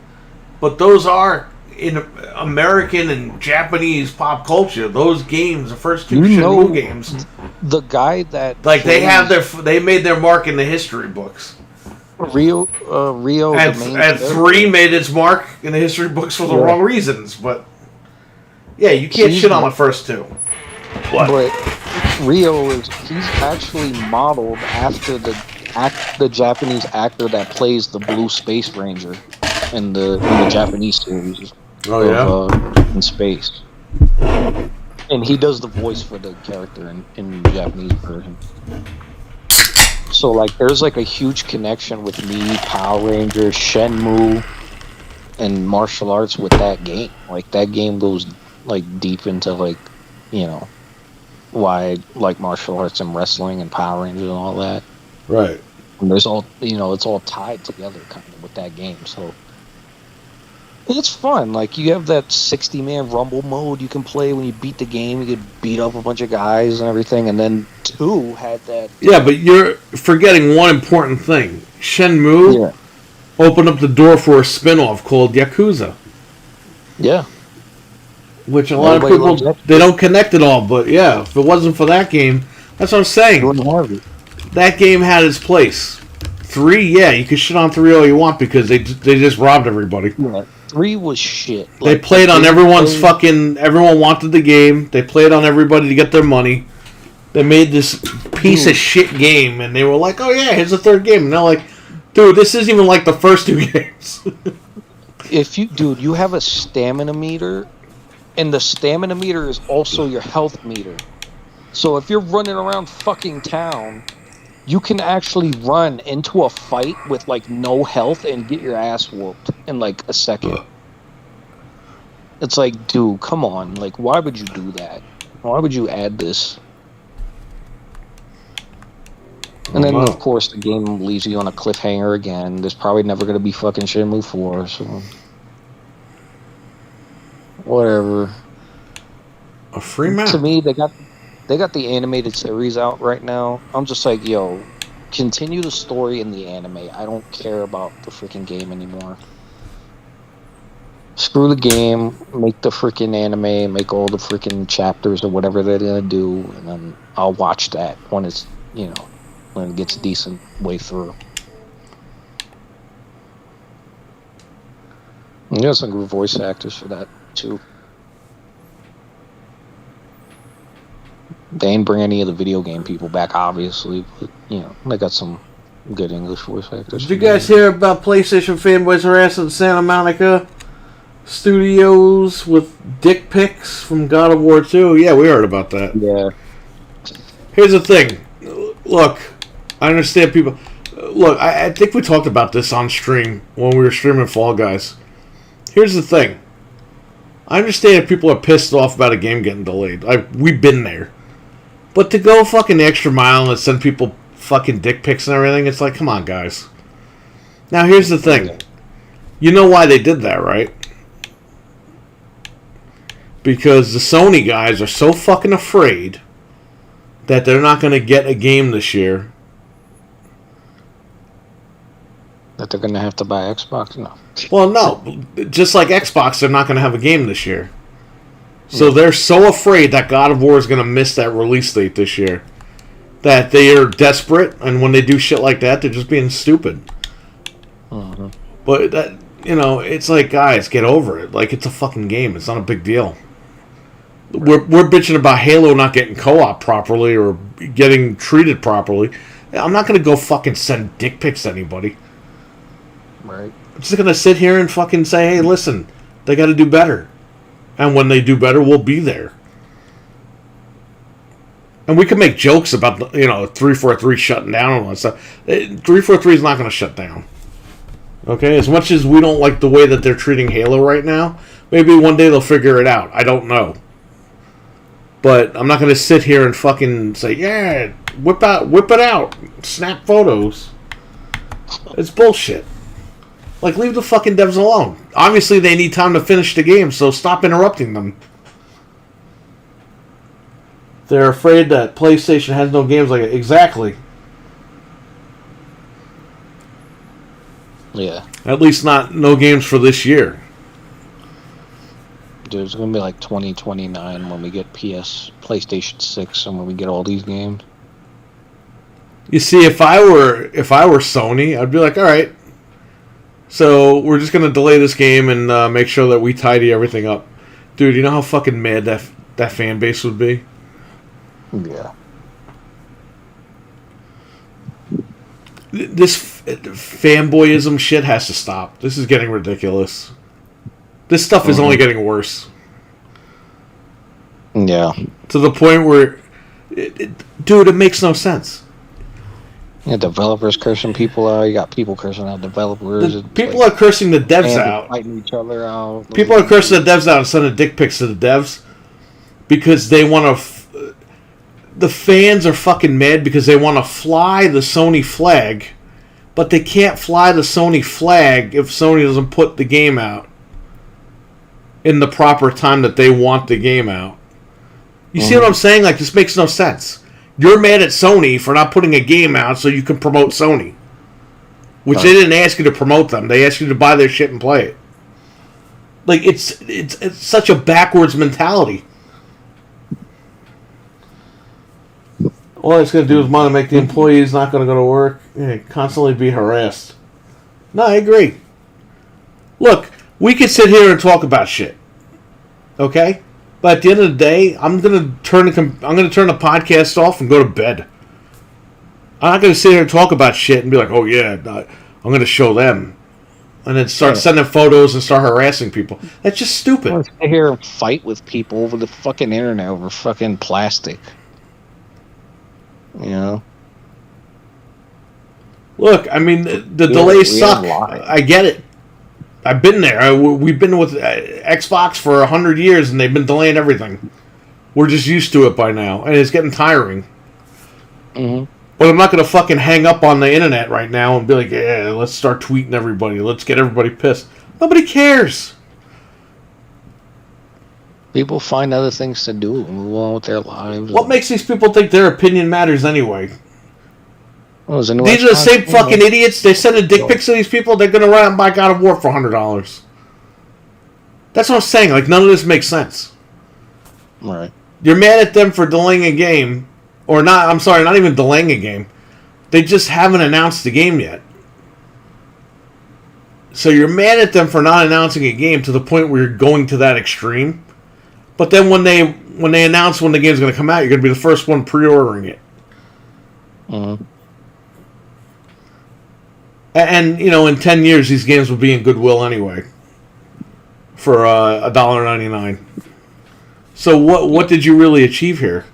but those are in American and Japanese pop culture. Those games, the first 2 Shenmue games, the guy that they made their mark in the history books. Rio, and 3 made its mark in the history books for the wrong reasons, but. Yeah, you can't shit on the first 2. What? But Rio he's actually modeled after the the Japanese actor that plays the Blue Space Ranger in the Japanese series Oh yeah. in space, and he does the voice for the character in the Japanese version. So like, there's like a huge connection with me, Power Rangers, Shenmue, and martial arts with that game. Like that game goes like deep into like, you know, why I like martial arts and wrestling and Power Rangers and all that. Right. And there's all, you know, it's all tied together kind of with that game. So it's fun. Like you have that 60-man rumble mode you can play when you beat the game. You could beat up a bunch of guys and everything. And then 2 had that. Yeah, but you're forgetting one important thing. Shenmue opened up the door for a spin-off called Yakuza. Yeah. Which a lot of people, they don't connect at all. But yeah, if it wasn't for that game, that's what I'm saying. That game had its place. 3, yeah, you can shit on 3 all you want because they just robbed everybody. Yeah, 3 was shit. They played on everyone's fucking... Everyone wanted the game. They played on everybody to get their money. They made this piece of shit game, and they were like, oh yeah, here's the 3rd game. And they're like, dude, this isn't even like the first 2 games. You have a stamina meter, and the stamina meter is also your health meter. So if you're running around fucking town, you can actually run into a fight with like no health and get your ass whooped in like a second. It's like, dude, come on. Like, why would you do that? Why would you add this? And then, of course, the game leaves you on a cliffhanger again. There's probably never going to be fucking Shenmue 4, so... Whatever. A free map. To me, they got the animated series out right now. I'm just like, yo, continue the story in the anime. I don't care about the freaking game anymore. Screw the game, make the freaking anime, make all the freaking chapters or whatever they're gonna do, and then I'll watch that when it's, you know, when it gets a decent way through. And there's some good voice actors for that too. They ain't bring any of the video game people back, obviously, but, you know, they got some good English voice actors. Did you guys hear about PlayStation fanboys harassing Santa Monica Studios with dick pics from God of War 2? Yeah, we heard about that. Yeah. Here's the thing. Look, I understand people... Look, I think we talked about this on stream when we were streaming Fall Guys. Here's the thing. I understand if people are pissed off about a game getting delayed. We've been there. But to go fucking the extra mile and send people fucking dick pics and everything, it's like, come on, guys. Now, here's the thing. You know why they did that, right? Because the Sony guys are so fucking afraid that they're not going to get a game this year. That they're going to have to buy Xbox? No. Well, no. Just like Xbox, they're not going to have a game this year. So they're so afraid that God of War is going to miss that release date this year that they are desperate, and when they do shit like that, they're just being stupid. Mm-hmm. But that, you know, it's like, guys, get over it. Like, it's a fucking game. It's not a big deal. We're bitching about Halo not getting co-op properly or getting treated properly. I'm not going to go fucking send dick pics to anybody. Right. I'm just going to sit here and fucking say, hey, listen, they got to do better. And when they do better, we'll be there. And we can make jokes about, 343 shutting down and all that stuff. 343 is not going to shut down. Okay? As much as we don't like the way that they're treating Halo right now, maybe one day they'll figure it out. I don't know. But I'm not going to sit here and fucking say, yeah, whip it out, snap photos. It's bullshit. Like, leave the fucking devs alone. Obviously, they need time to finish the game, so stop interrupting them. They're afraid that PlayStation has no games like it. Exactly. Yeah. At least no games for this year. Dude, it's going to be like 2029 when we get PlayStation 6 and when we get all these games. You see, if I were Sony, I'd be like, all right, so we're just going to delay this game and make sure that we tidy everything up. Dude, you know how fucking mad that fan base would be? Yeah. This fanboyism shit has to stop. This is getting ridiculous. This stuff is only getting worse. Yeah. To the point where, dude, it makes no sense. Yeah, developers cursing people out. You got people cursing out developers. People are cursing the devs out. Fighting each other out. People are cursing the devs out and sending dick pics to the devs because they want to. The fans are fucking mad because they want to fly the Sony flag, but they can't fly the Sony flag if Sony doesn't put the game out in the proper time that they want the game out. You see what I'm saying? Like, this makes no sense. You're mad at Sony for not putting a game out so you can promote Sony. Which they didn't ask you to promote them. They asked you to buy their shit and play it. Like, it's such a backwards mentality. All it's going to do is want to make the employees not going to go to work, constantly be harassed. No, I agree. Look, we could sit here and talk about shit. Okay? But at the end of the day, I'm gonna turn the podcast off and go to bed. I'm not gonna sit here and talk about shit and be like, "Oh yeah, I'm gonna show them," and then start sending photos and start harassing people. That's just stupid. I sit here and fight with people over the fucking internet over fucking plastic. You know. Look, I mean, the delays suck. I get it. I've been there. We've been with Xbox for 100 years, and they've been delaying everything. We're just used to it by now, and it's getting tiring. Mm-hmm. But I'm not going to fucking hang up on the internet right now and be like, yeah, let's start tweeting everybody. Let's get everybody pissed. Nobody cares. People find other things to do and move on with their lives. What makes these people think their opinion matters anyway? These are the same fucking idiots. They send dick pics to these people. They're going to run out and buy God of War for $100. That's what I'm saying. Like, none of this makes sense. Right. You're mad at them for delaying a game. Or not, I'm sorry, not even delaying a game. They just haven't announced the game yet. So you're mad at them for not announcing a game to the point where you're going to that extreme. But then when they announce when the game's going to come out, you're going to be the first one pre-ordering it. Mm-hmm. And, you know, in 10 years, these games will be in Goodwill anyway. For $1.99. So what did you really achieve here?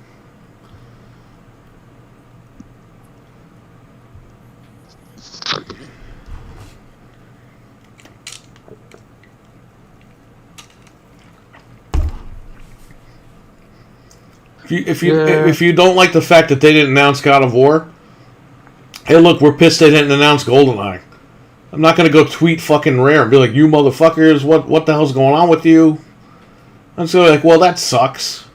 If you don't like the fact that they didn't announce God of War, hey, look, we're pissed they didn't announce GoldenEye. I'm not going to go tweet fucking Rare and be like, you motherfuckers, what the hell's going on with you? I'm so like, well, that sucks.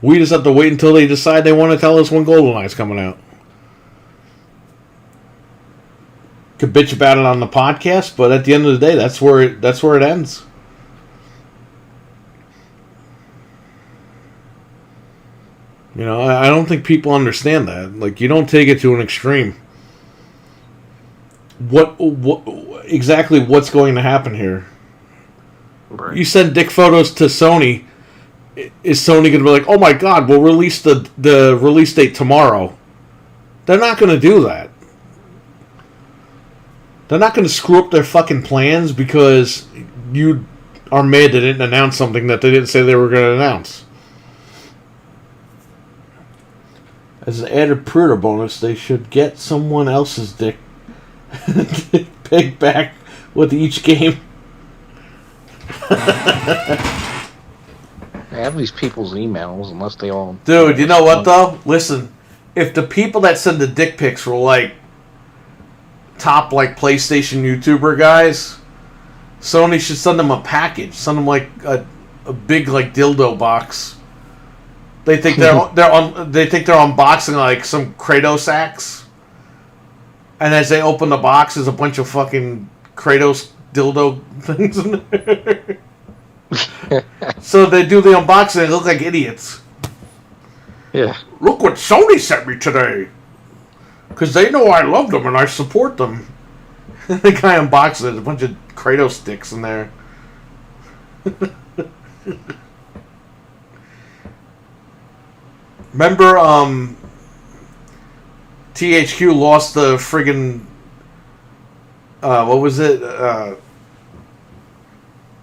We just have to wait until they decide they want to tell us when GoldenEye's coming out. Could bitch about it on the podcast, but at the end of the day, that's where it ends. You know, I don't think people understand that. Like, you don't take it to an extreme. What exactly what's going to happen here? Right. You send dick photos to Sony. Is Sony going to be like, oh my god, we'll release the release date tomorrow? They're not going to do that. They're not going to screw up their fucking plans because you are mad they didn't announce something that they didn't say they were going to announce. As an added Pruder bonus, they should get someone else's dick pic back with each game. I have these people's emails, unless they all... Dude, you know what, though? Listen, if the people that send the dick pics were, like, top, like, PlayStation YouTuber guys, Sony should send them a package. Send them, like, a big, like, dildo box. They think they're unboxing like some Kratos axe, and as they open the box, there's a bunch of fucking Kratos dildo things in there. So they do the unboxing. They look like idiots. Yeah. Look what Sony sent me today, because they know I love them and I support them. The guy unboxes it. There's a bunch of Kratos sticks in there. Remember, THQ lost the friggin' what was it?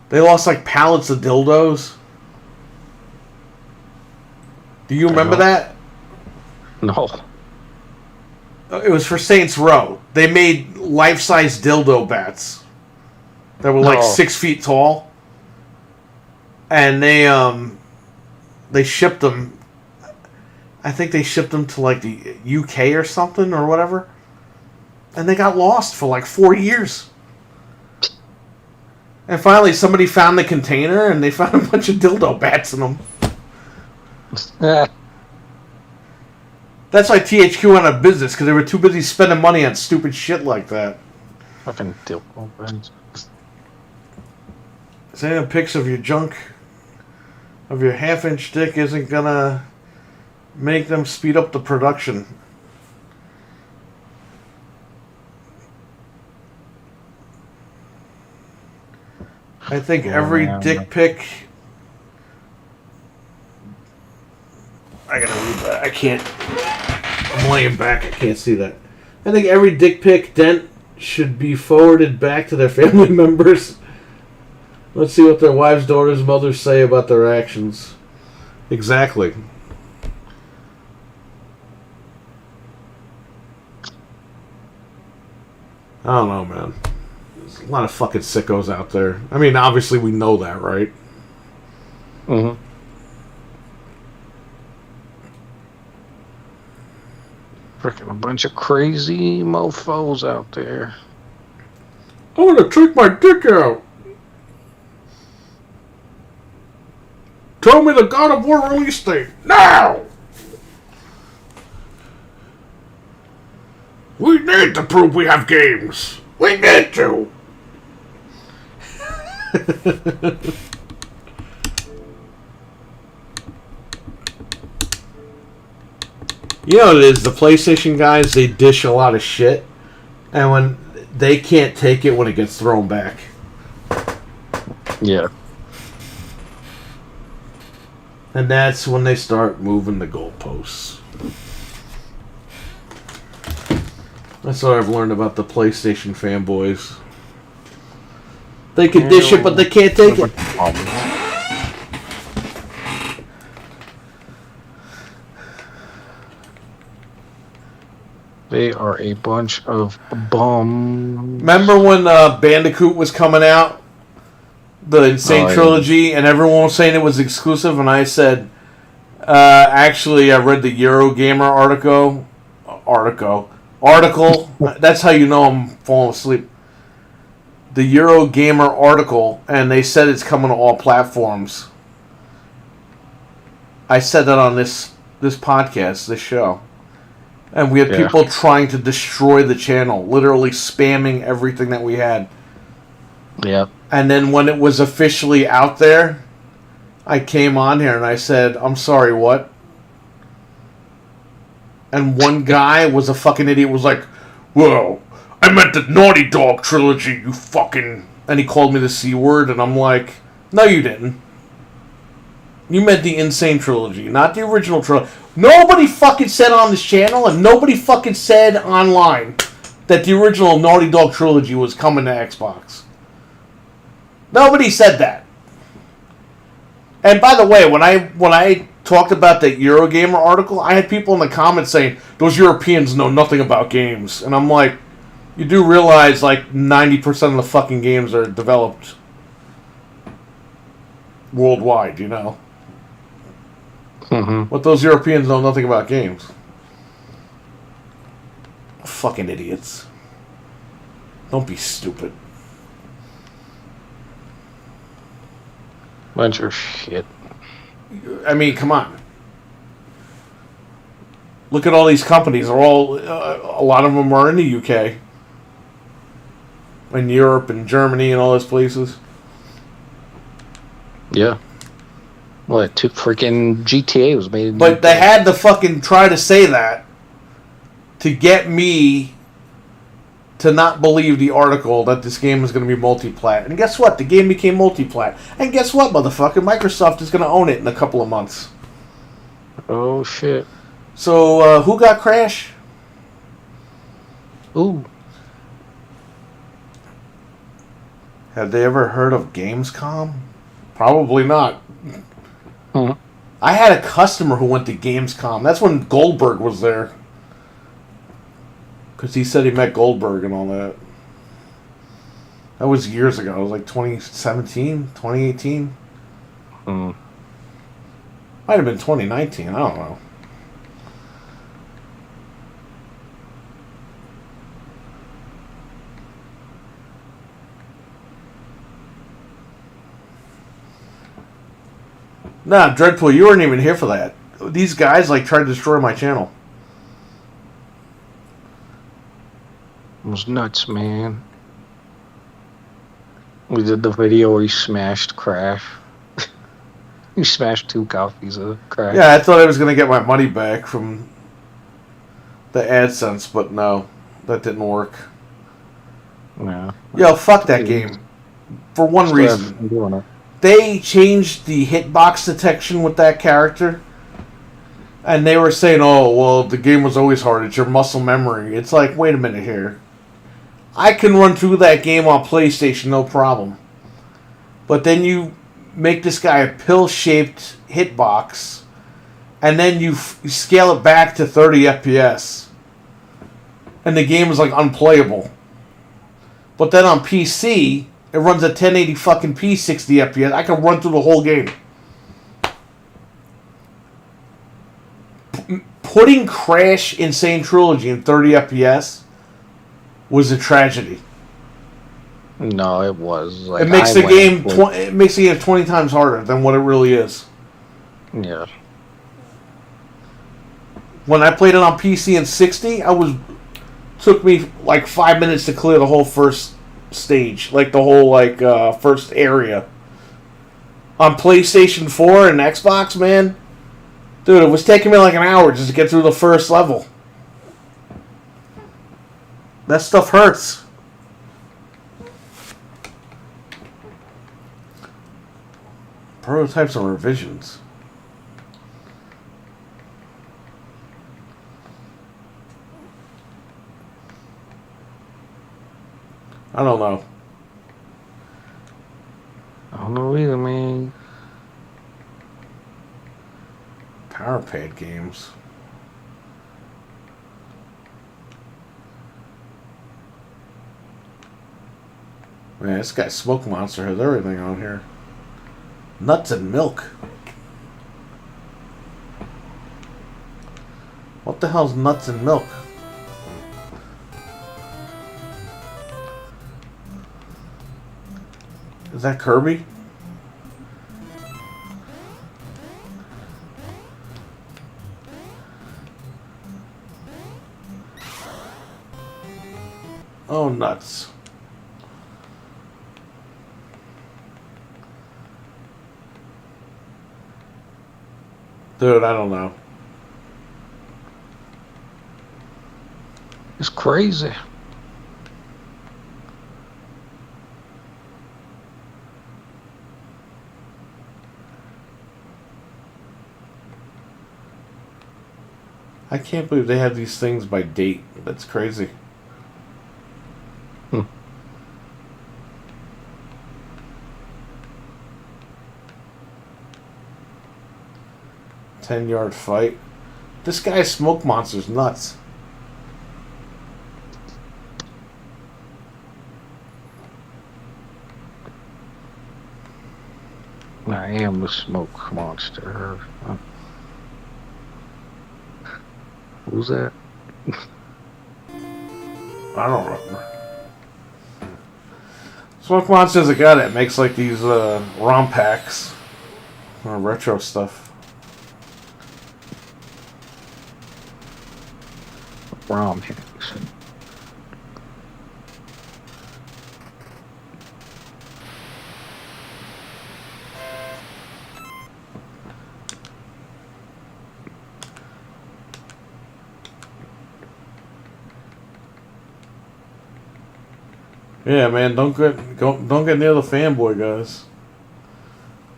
They lost like pallets of dildos. Do you remember that? No. It was for Saints Row. They made life-size dildo bats that were like 6 feet tall, and they shipped them. I think they shipped them to like the UK or something or whatever, and they got lost for like 4 years. And finally, somebody found the container, and they found a bunch of dildo bats in them. That's why THQ went out of business, because they were too busy spending money on stupid shit like that. Fucking dildo bats. Sending pics of your junk, of your half-inch dick, isn't gonna make them speed up the production. I think every dick pic... I gotta read that. I can't... I'm laying back. I can't see that. I think every dick pic dent should be forwarded back to their family members. Let's see what their wives, daughters, mothers say about their actions. Exactly. I don't know, man. There's a lot of fucking sickos out there. I mean, obviously we know that, right? Mm-hmm. Freaking a bunch of crazy mofos out there. I want to take my dick out. Tell me the God of War release date now. We need to prove we have games. We need to. You know what it is? The PlayStation guys, they dish a lot of shit, and when they can't take it when it gets thrown back. Yeah. And that's when they start moving the goalposts. That's what I've learned about the PlayStation fanboys. They can dish it, but they can't take it. They are a bunch of bums. Remember when Bandicoot was coming out? The Insane Trilogy, and everyone was saying it was exclusive, and I said, actually, I read the Eurogamer article. That's how you know I'm falling asleep. The Eurogamer article, and they said it's coming to all platforms. I said that on this podcast, this show. And we had people trying to destroy the channel, literally spamming everything that we had. Yep. And then when it was officially out there, I came on here and I said, I'm sorry, what? And one guy was a fucking idiot, was like, whoa, I meant the Naughty Dog trilogy, you fucking... And he called me the C word, and I'm like, no, you didn't. You meant the Insane Trilogy, not the original trilogy. Nobody fucking said on this channel, and nobody fucking said online that the original Naughty Dog trilogy was coming to Xbox. Nobody said that. And by the way, when I talked about that Eurogamer article, I had people in the comments saying, those Europeans know nothing about games. And I'm like, you do realize like 90% of the fucking games are developed worldwide, you know? Mm-hmm. But those Europeans know nothing about games. Fucking idiots. Don't be stupid. Bunch of shit. I mean, come on. Look at all these companies. They're all, a lot of them are in the UK. In Europe and Germany and all those places. Yeah. Well, it took freaking GTA was made in But they had to fucking try to say that to get me to not believe the article that this game was going to be multi-plat. And guess what? The game became multi-plat. And guess what, motherfucker? Microsoft is going to own it in a couple of months. Oh, shit. So, who got Crash? Ooh. Have they ever heard of Gamescom? Probably not. Huh. I had a customer who went to Gamescom. That's when Goldberg was there. Because he said he met Goldberg and all that. That was years ago. It was like 2017, 2018. Hmm. Might have been 2019. I don't know. Nah, Dreadpool, you weren't even here for that. These guys like tried to destroy my channel. It was nuts, man. We did the video where he smashed Crash. He smashed 2 copies of Crash. Yeah, I thought I was gonna get my money back from the AdSense, but no, that didn't work. Yeah. Yo, fuck that game. For one reason. I'm doing it. They changed the hitbox detection with that character. And they were saying, oh, well, the game was always hard. It's your muscle memory. It's like, wait a minute here. I can run through that game on PlayStation, no problem. But then you make this guy a pill-shaped hitbox, and then you scale it back to 30 FPS. And the game is, like, unplayable. But then on PC, it runs at 1080 fucking p 60 FPS. I can run through the whole game. Putting Crash Insane Trilogy in 30 FPS was a tragedy. No, it was. Like, It makes the game it makes the game 20 times harder than what it really is. Yeah. When I played it on PC in 60, took me like 5 minutes to clear the whole first stage, like the whole first area. On PlayStation 4 and Xbox, man, dude, it was taking me like an hour just to get through the first level. That stuff hurts. Prototypes and revisions. I don't know. I don't know either, man. Powerpad games. Man, this guy Smoke Monster has everything on here. Nuts and milk. What the hell's nuts and milk? Is that Kirby? Oh, nuts. Dude, I don't know. It's crazy. I can't believe they have these things by date. That's crazy. Hmm. Ten-yard fight. This guy's Smoke Monster's nuts. I am the Smoke Monster. Who's that? I don't remember. Smoke Monster's a guy that makes like these ROM packs or retro stuff. ROM hacks. Yeah, man, don't get near the fanboy guys.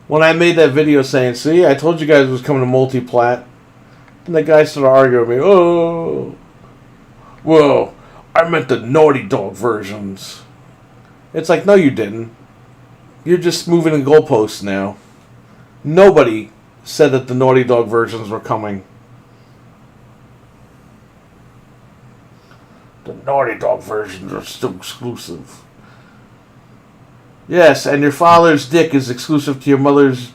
When I made that video saying, "See, I told you guys it was coming to multi-plat," and the guy started arguing with me. Oh, well, I meant the Naughty Dog versions. It's like, no, you didn't. You're just moving the goalposts now. Nobody said that the Naughty Dog versions were coming. The Naughty Dog versions are still exclusive. Yes, and your father's dick is exclusive to your mother's.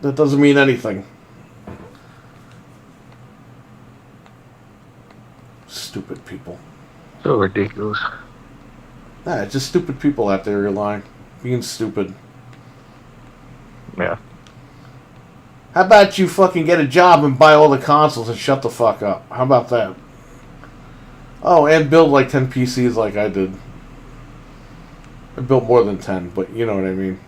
That doesn't mean anything. Stupid people. So ridiculous. Nah, it's just stupid people out there lying. Being stupid. Yeah. How about you fucking get a job and buy all the consoles and shut the fuck up? How about that? Oh, and build like 10 PCs like I did. I built more than 10, but you know what I mean.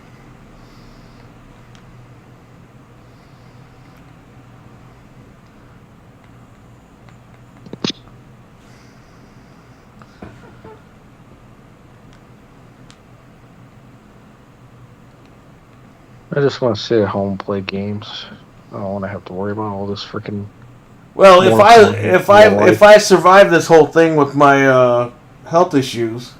I just want to sit at home and play games. I don't want to have to worry about all this freaking. Well, if I survive this whole thing with my health issues,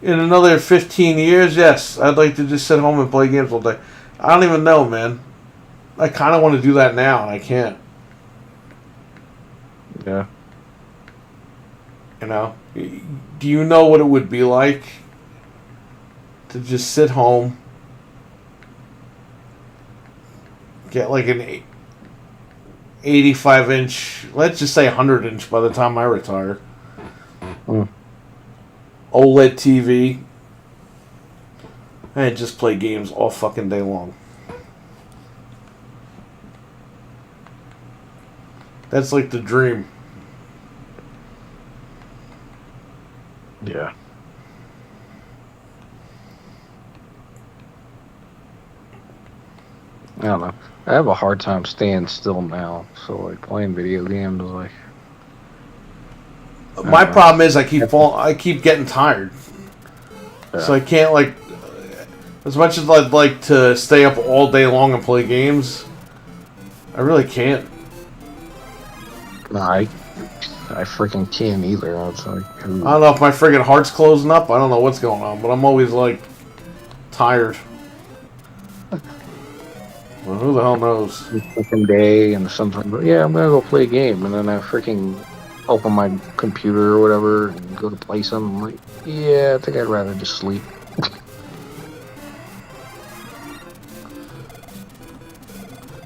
in another 15 years, yes, I'd like to just sit home and play games all day. I don't even know, man. I kind of want to do that now, and I can't. Yeah. You know? Do you know what it would be like to just sit home, get like an 85-inch, let's just say 100-inch by the time I retire, OLED TV, and just play games all fucking day long? That's like the dream. Yeah. I don't know. I have a hard time staying still now. So like playing video games is like. My problem is I keep getting tired. Yeah. So I can't like, as much as I'd like to stay up all day long and play games, I really can't. No, I freaking can't either. It's like, I don't know if my friggin' heart's closing up. I don't know what's going on, but I'm always like tired. Well, who the hell knows? Freaking day and something. But yeah, I'm gonna go play a game, and then I freaking open my computer or whatever and go to play something. I'm like, yeah, I think I'd rather just sleep.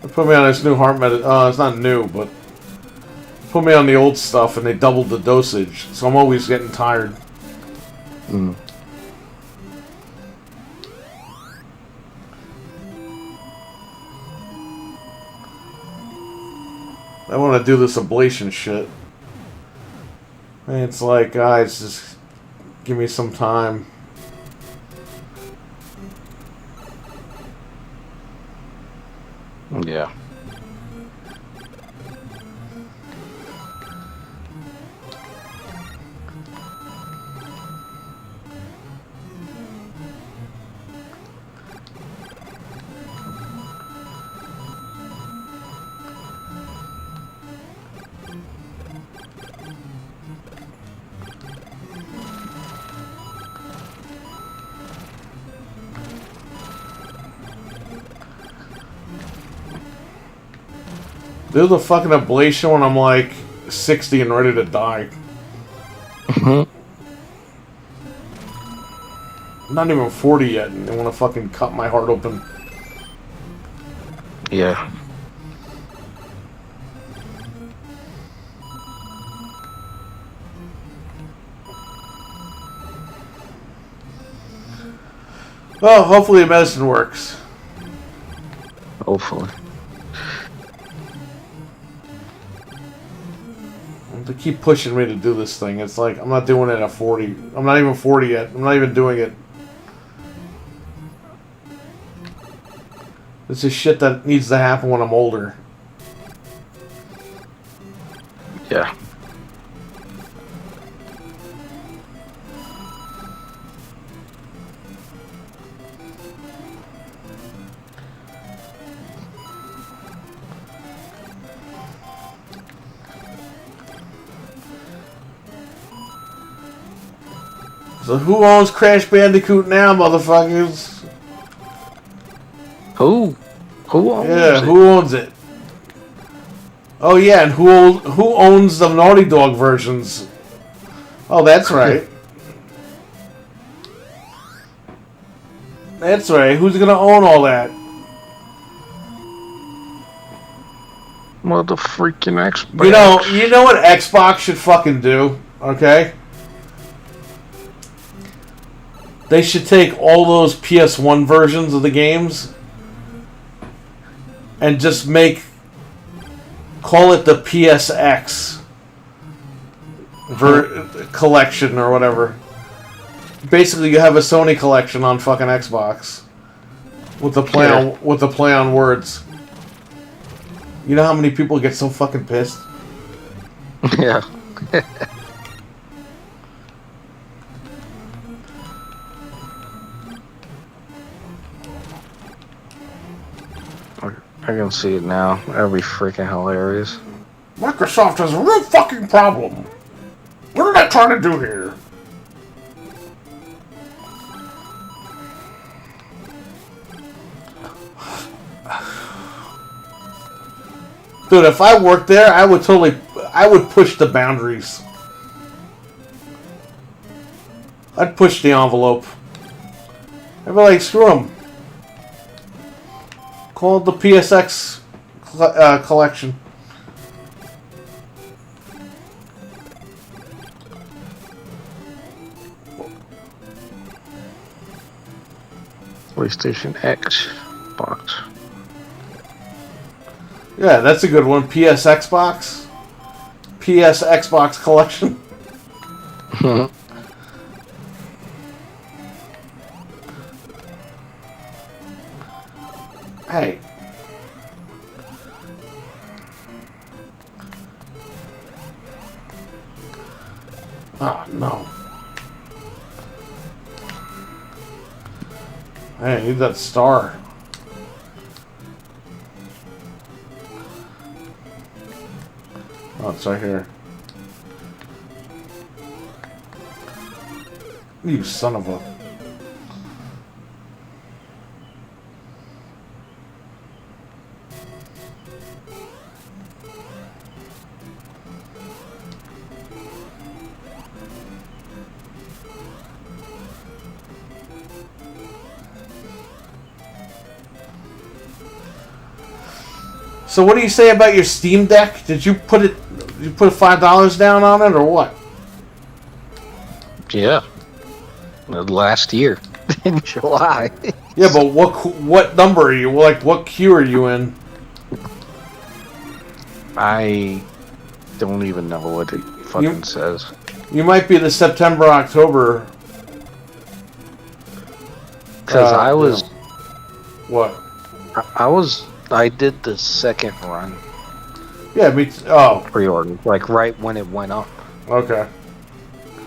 They put me on this new heart it's not new, but put me on the old stuff, and they doubled the dosage, so I'm always getting tired. Mm. I want to do this ablation shit. And it's like, guys, just give me some time. Yeah. Do the fucking ablation when I'm like 60 and ready to die. I'm not even 40 yet, and they want to fucking cut my heart open. Yeah. Well, hopefully the medicine works. Hopefully. They keep pushing me to do this thing. It's like, I'm not doing it at 40. I'm not even 40 yet. I'm not even doing it. This is shit that needs to happen when I'm older. Yeah. So who owns Crash Bandicoot now, motherfuckers? Who? Who owns Yeah, it? who owns it? Oh yeah, and who owns the Naughty Dog versions? Oh, that's right. That's right. Who's gonna own all that? Mother freaking Xbox. You know what Xbox should fucking do? Okay. They should take all those PS1 versions of the games and just call it the PSX collection or whatever. Basically, you have a Sony collection on fucking Xbox with the play on words. You know how many people get so fucking pissed? Yeah. I can see it now. That'd be freaking hilarious. Microsoft has a real fucking problem. What are they trying to do here? Dude, if I worked there, I would push the boundaries. I'd push the envelope. I'd be like, screw them. Call it the PSX collection. PlayStation X box. Yeah, that's a good one. PS Xbox. PS Xbox collection. Hey. Oh, no. Hey, I need that star. Oh, it's right here. You son of a... So what do you say about your Steam Deck? Did you put $5 down on it or what? Yeah. Last year. In July. Yeah, but what number are you? Like, what queue are you in? I don't even know what it fucking says. You might be the September, October. Because I was... What? I did the second run. Yeah, me too. Oh. Pre-order. Like, right when it went up. Okay.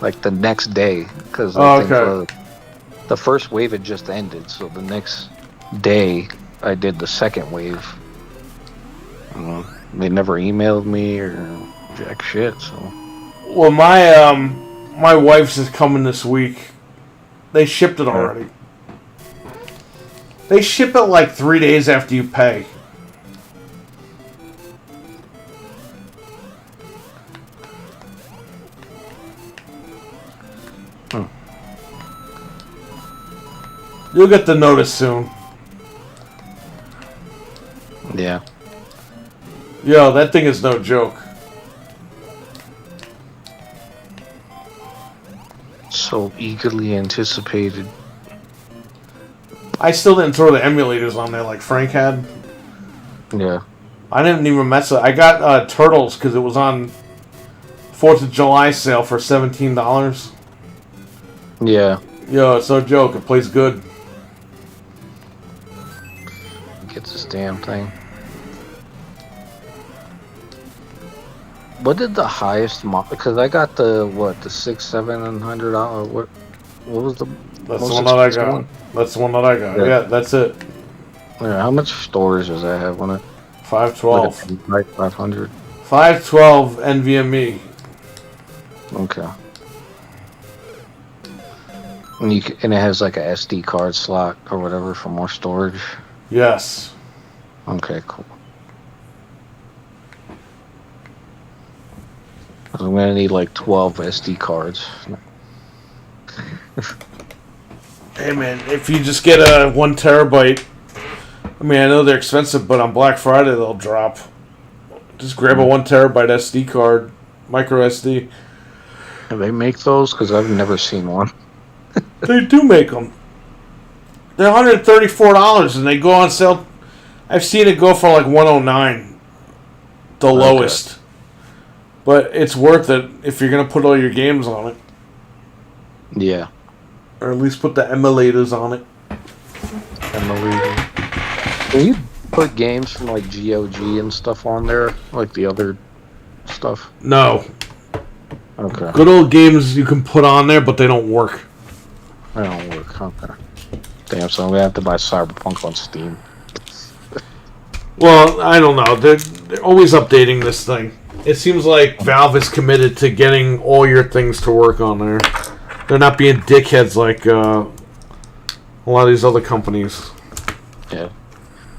Like, the next day. Because the first wave had just ended. So the next day, I did the second wave. They never emailed me or jack shit, so... Well, my wife's is coming this week. They shipped it already. They ship it like 3 days after you pay. You'll get the notice soon. Yeah. Yo, that thing is no joke. So eagerly anticipated. I still didn't throw the emulators on there like Frank had. Yeah. I didn't even mess with it. I got Turtles because it was on 4th of July sale for $17. Yeah. Yo, it's no joke. It plays good. Gets this damn thing. What did the highest because I got the $600-700 what was the That's the one that I got. one? That's the one that I got. Yeah, that's it. Yeah, how much storage does that have on it? 512. Like 500. 512 NVMe. Okay. And it has like a SD card slot or whatever for more storage. Yes. Okay, cool. I'm gonna need like 12 SD cards. Hey man, if you just get a 1 terabyte, I mean I know they're expensive, but on Black Friday they'll drop. Just grab a 1 terabyte SD card, micro SD. Do they make those? Because I've never seen one. They do make them. They're $134 and they go on sale. I've seen it go for like $109, the lowest. But it's worth it if you're gonna put all your games on it, Yeah. or at least put the emulators on it. Can you put games from like GOG and stuff on there, like the other stuff? No. Okay. Good old games you can put on there, but they don't work. They don't work. Okay. Damn, so I'm gonna have to buy Cyberpunk on Steam. Well, I don't know. They're always updating this thing. It seems like Valve is committed to getting all your things to work on there. They're not being dickheads like a lot of these other companies. Yeah.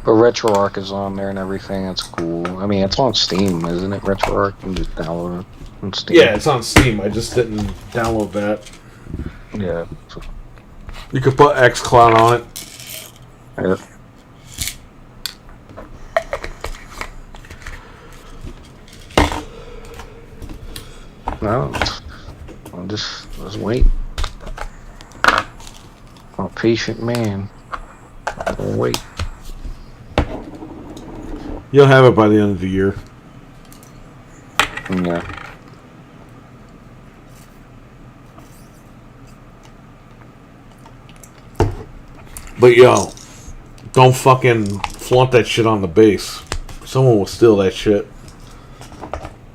But RetroArch is on there and everything. That's cool. I mean, it's on Steam, isn't it? RetroArch, you can just download it on Steam. Yeah, it's on Steam. I just didn't download that. Yeah. You could put xCloud on it. Yeah. No, I'll just wait. I'm a patient man. I'll wait. You'll have it by the end of the year. Yeah. But yo, don't fucking flaunt that shit on the base. Someone will steal that shit.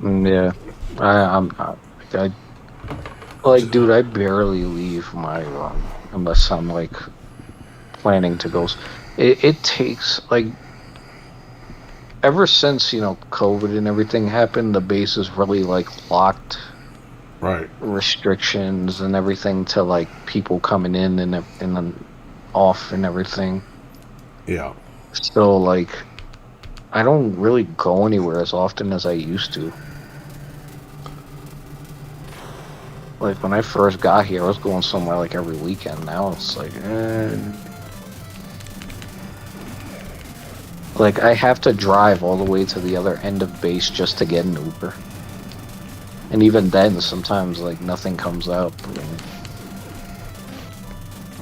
Yeah. I like, dude, I barely leave my room unless I'm like planning to go. It takes like ever since COVID and everything happened, the base is really like locked. Right. Restrictions and everything to like people coming in and then off and everything. Yeah. So like, I don't really go anywhere as often as I used to. Like when I first got here, I was going somewhere like every weekend. Now it's like, like I have to drive all the way to the other end of base just to get an Uber. And even then, sometimes like nothing comes up.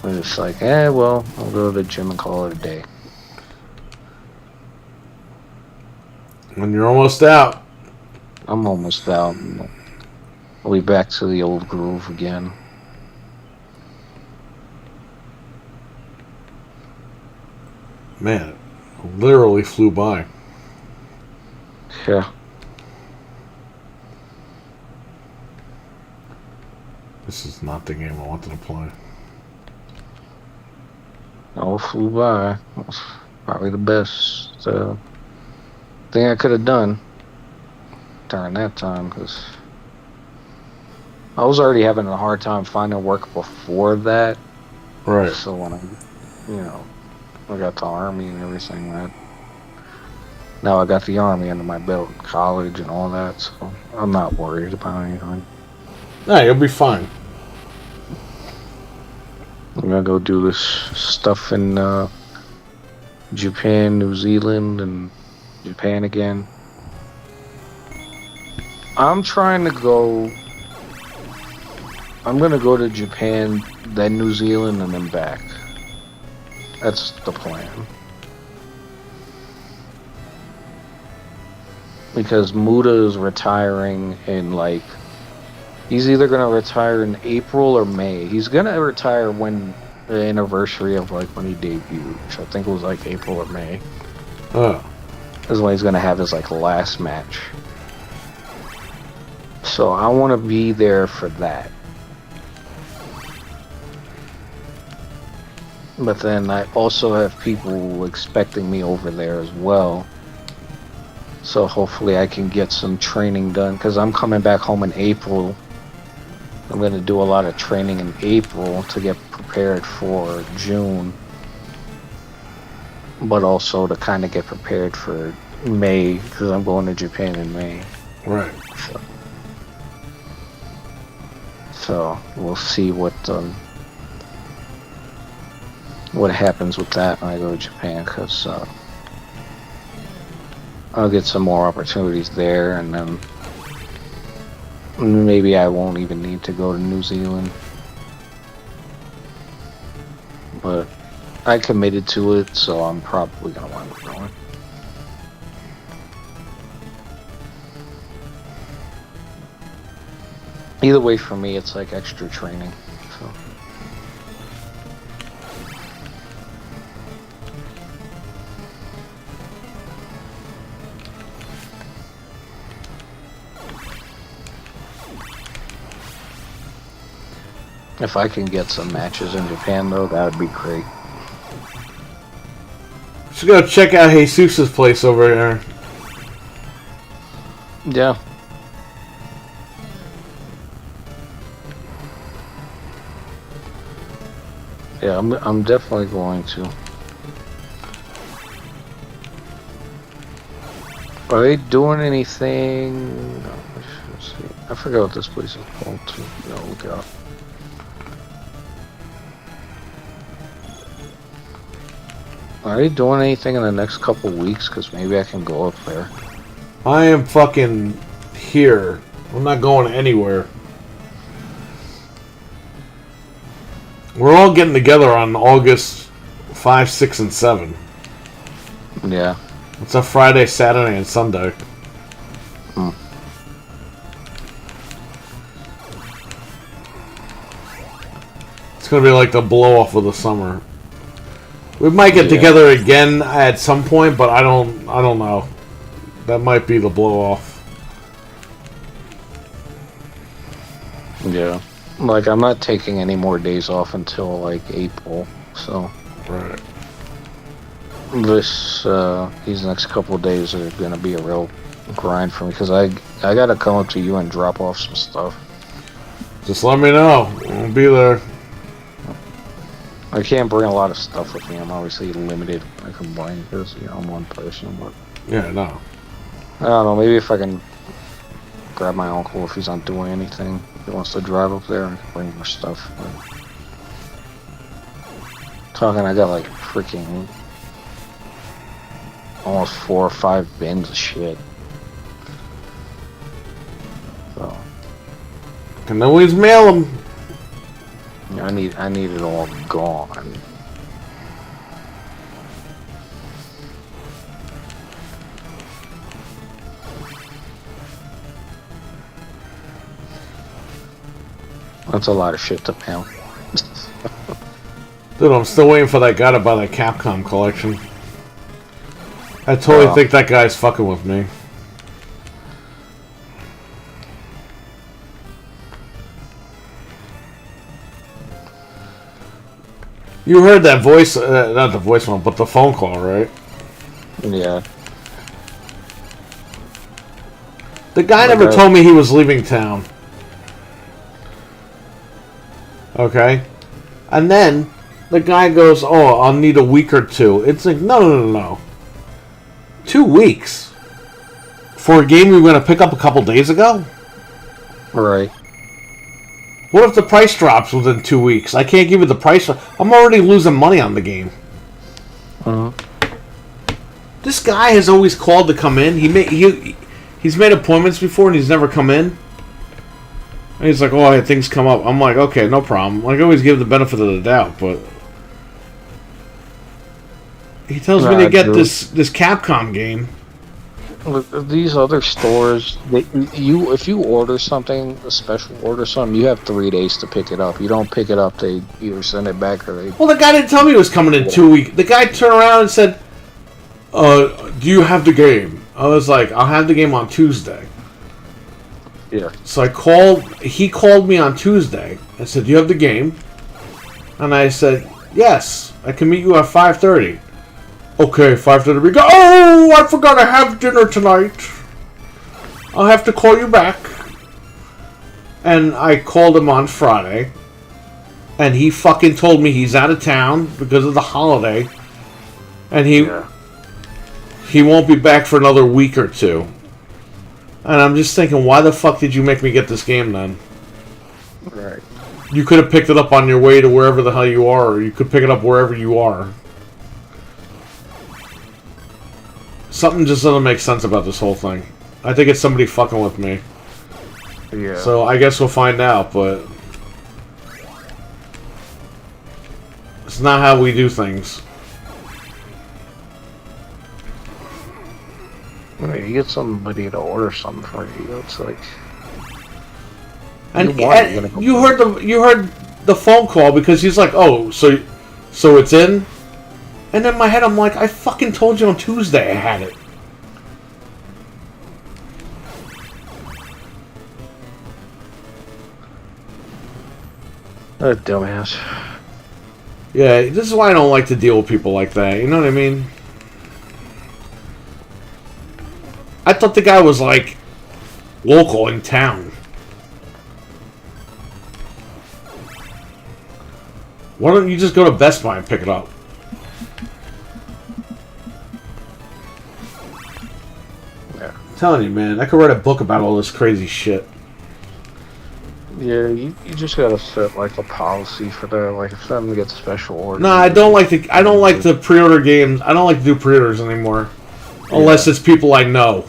We're just like, well, I'll go to the gym and call it a day. And you're almost out. I'm almost out. I'll be back to the old groove again. Man, it literally flew by. Yeah. This is not the game I wanted to play. All flew by. Probably the best thing I could have done during that time, because I was already having a hard time finding work before that. Right. So when I got the army and everything, now I got the army under my belt, college and all that, so I'm not worried about anything. Nah, you'll be fine. I'm gonna go do this stuff in Japan, New Zealand, and Japan again. I'm trying to go. I'm gonna go to Japan, then New Zealand, and then back. That's the plan. Because Muda is retiring in like. He's either gonna retire in April or May. He's gonna retire when the anniversary of like when he debuted, which I think was like April or May. Oh. Is when he's gonna have his like last match. So I want to be there for that. But then I also have people expecting me over there as well. So hopefully I can get some training done, because I'm coming back home in April. I'm going to do a lot of training in April to get prepared for June, but also to kind of get prepared for May, because I'm going to Japan in May. Right. So we'll see what happens with that when I go to Japan, because I'll get some more opportunities there, and then maybe I won't even need to go to New Zealand. But I committed to it, so I'm probably going to wind up going. Either way, for me, it's like extra training. So. If I can get some matches in Japan, though, that would be great. Just go check out Jesus' place over there. Yeah. Yeah, I'm definitely going to. Are they doing anything? No, let's see. I forgot what this place is called too. No, look it up. Are they doing anything in the next couple weeks? Because maybe I can go up there. I am fucking here. I'm not going anywhere. We're all getting together on August 5, 6, and 7. Yeah. It's a Friday, Saturday, and Sunday. It's gonna be like the blow off of the summer. We might get together again at some point, but I don't know. That might be the blow off. Yeah. Like, I'm not taking any more days off until like April, so. Right. These next couple of days are gonna be a real grind for me, because I gotta come up to you and drop off some stuff. Just let me know. I'll be there. I can't bring a lot of stuff with me. I'm obviously limited. I can bring because I'm one person, but Yeah, no. I don't know. Maybe if I can grab my uncle if he's not doing anything, if he wants to drive up there, and bring more stuff. But I got like freaking almost 4 or 5 bins of shit. So Can always mail them. I need it all gone. That's a lot of shit to mail. Dude, I'm still waiting for that guy to buy that Capcom collection. I totally think that guy's fucking with me. You heard that voice, not the voicemail, but the phone call, right? Yeah. The guy never told me he was leaving town. Okay? And then, the guy goes, oh, I'll need a week or 2. It's like, no. 2 weeks? For a game we were going to pick up a couple days ago? Right. What if the price drops within 2 weeks? I can't give you the price. I'm already losing money on the game. This guy has always called to come in. He's made appointments before and he's never come in. And he's like, oh, I had things come up. I'm like, okay, no problem. I always give the benefit of the doubt, but he tells me to get this Capcom game. These other stores, if you order something, a special order something, you have 3 days to pick it up. You don't pick it up, they either send it back or they... Well, the guy didn't tell me he was coming in 2 weeks. The guy turned around and said, do you have the game? I was like, I'll have the game on Tuesday. Yeah. So he called me on Tuesday and said, do you have the game? And I said, yes, I can meet you at 5:30. Okay, 5:30 we go. Oh, I forgot I have dinner tonight. I'll have to call you back. And I called him on Friday, and he fucking told me he's out of town because of the holiday, and he won't be back for another week or two. And I'm just thinking, why the fuck did you make me get this game then? Right. You could have picked it up on your way to wherever the hell you are, or you could pick it up wherever you are. Something just doesn't make sense about this whole thing. I think it's somebody fucking with me. Yeah. So I guess we'll find out, but it's not how we do things. You get somebody to order something for you. It's like, And you heard the phone call because he's like, "Oh, so it's in." And in my head, I'm like, "I fucking told you on Tuesday I had it." a dumbass. Yeah, this is why I don't like to deal with people like that. You know what I mean? I thought the guy was like local in town. Why don't you just go to Best Buy and pick it up? Yeah. I'm telling you, man, I could write a book about all this crazy shit. Yeah, you just gotta set like a policy for that. Like if something gets special order. No, I don't like to pre-order games. I don't like to do pre-orders anymore, unless it's people I know.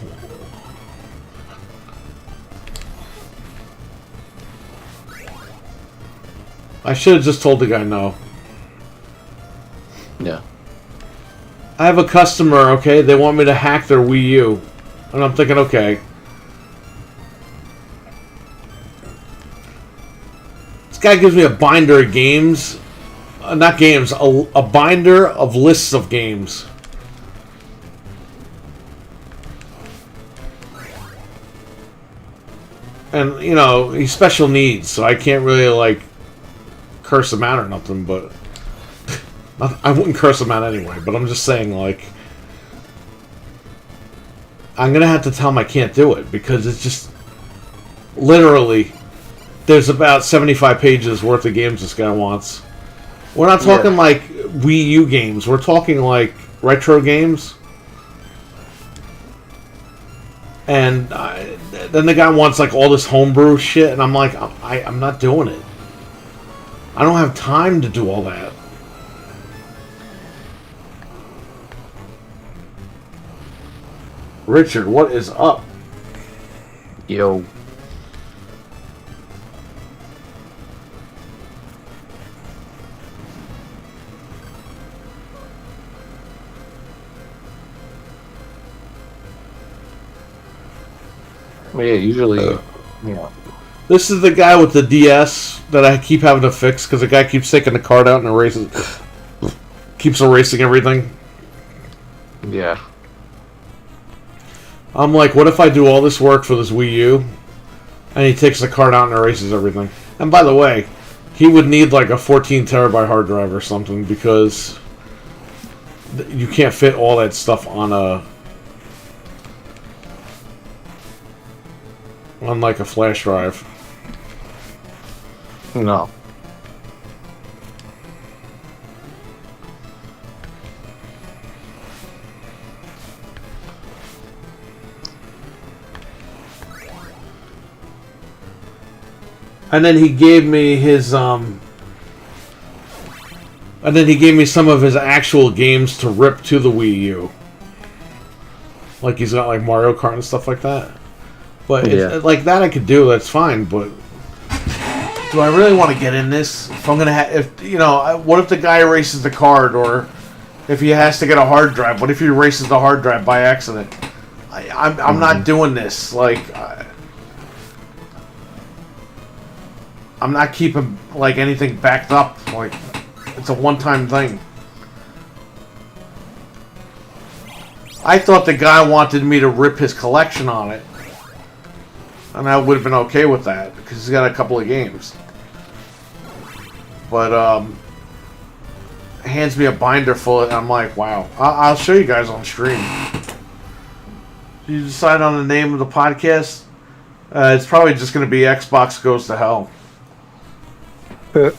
I should have just told the guy no. Yeah. I have a customer, okay, they want me to hack their Wii U. And I'm thinking, okay. This guy gives me a binder of games. Not games, a binder of lists of games. And, you know, he's special needs, so I can't really, like, curse him out or nothing, but I wouldn't curse him out anyway, but I'm just saying, like, I'm gonna have to tell him I can't do it because it's just literally there's about 75 pages worth of games this guy wants. We're not talking like Wii U games, we're talking like retro games. And then the guy wants like all this homebrew shit, and I'm like, I'm not doing it. I don't have time to do all that. Richard, what is up? Yo. Yeah, usually, yeah. This is the guy with the DS that I keep having to fix because the guy keeps taking the card out and keeps erasing everything. Yeah. I'm like, what if I do all this work for this Wii U, and he takes the card out and erases everything? And by the way, he would need like a 14 terabyte hard drive or something because you can't fit all that stuff on like a flash drive. No. And then he gave me his and then he gave me some of his actual games to rip to the Wii U. Like he's got like Mario Kart and stuff like that. But like that I could do, that's fine, but do I really want to get in this? If I'm gonna if you know, what if the guy erases the card, or if he has to get a hard drive? What if he erases the hard drive by accident? I'm not doing this. Like I'm not keeping like anything backed up. Like it's a one-time thing. I thought the guy wanted me to rip his collection on it, and I would have been okay with that because he's got a couple of games. But hands me a binder full, and I'm like, wow. I'll show you guys on stream. You decide on the name of the podcast. It's probably just going to be Xbox Goes to Hell. But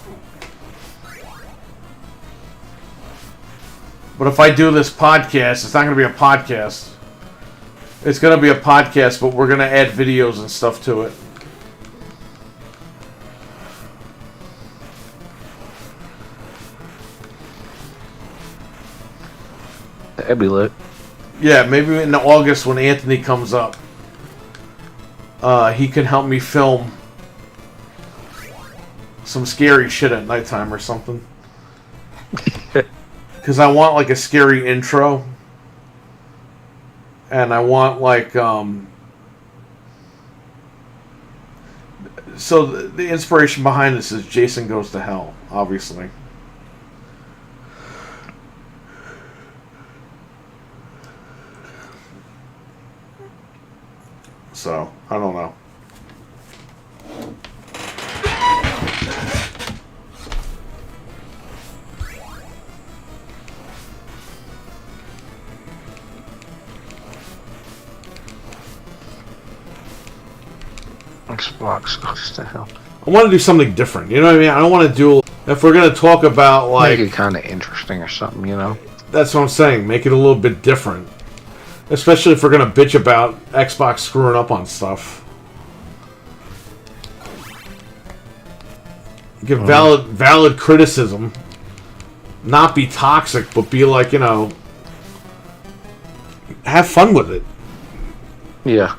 if I do this podcast, it's not going to be a podcast. It's going to be a podcast, but we're going to add videos and stuff to it. That'd be lit. Yeah, maybe in August when Anthony comes up, he can help me film some scary shit at nighttime or something. Because I want like a scary intro. And I want like so the inspiration behind this is Jason Goes to Hell, obviously. So, I don't know. Xbox Goes to Hell. I want to do something different. You know what I mean? I don't want to do... If we're going to talk about, like... Make it kind of interesting or something, you know? That's what I'm saying. Make it a little bit different. Especially if we're going to bitch about Xbox screwing up on stuff. Give valid criticism. Not be toxic, but be like, you know... Have fun with it. Yeah.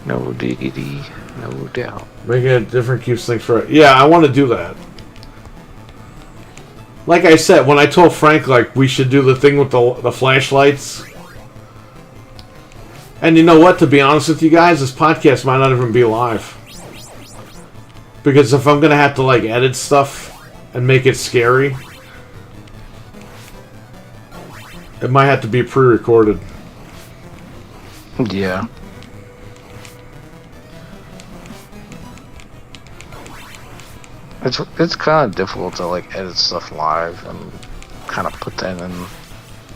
No diggity, no doubt. Making it different keeps things for... Yeah, I want to do that. Like I said, when I told Frank, like, we should do the thing with the flashlights... And you know what? To be honest with you guys, this podcast might not even be live. Because if I'm going to have to, like, edit stuff and make it scary... It might have to be pre-recorded. Yeah. It's kind of difficult to like edit stuff live and kind of put that in.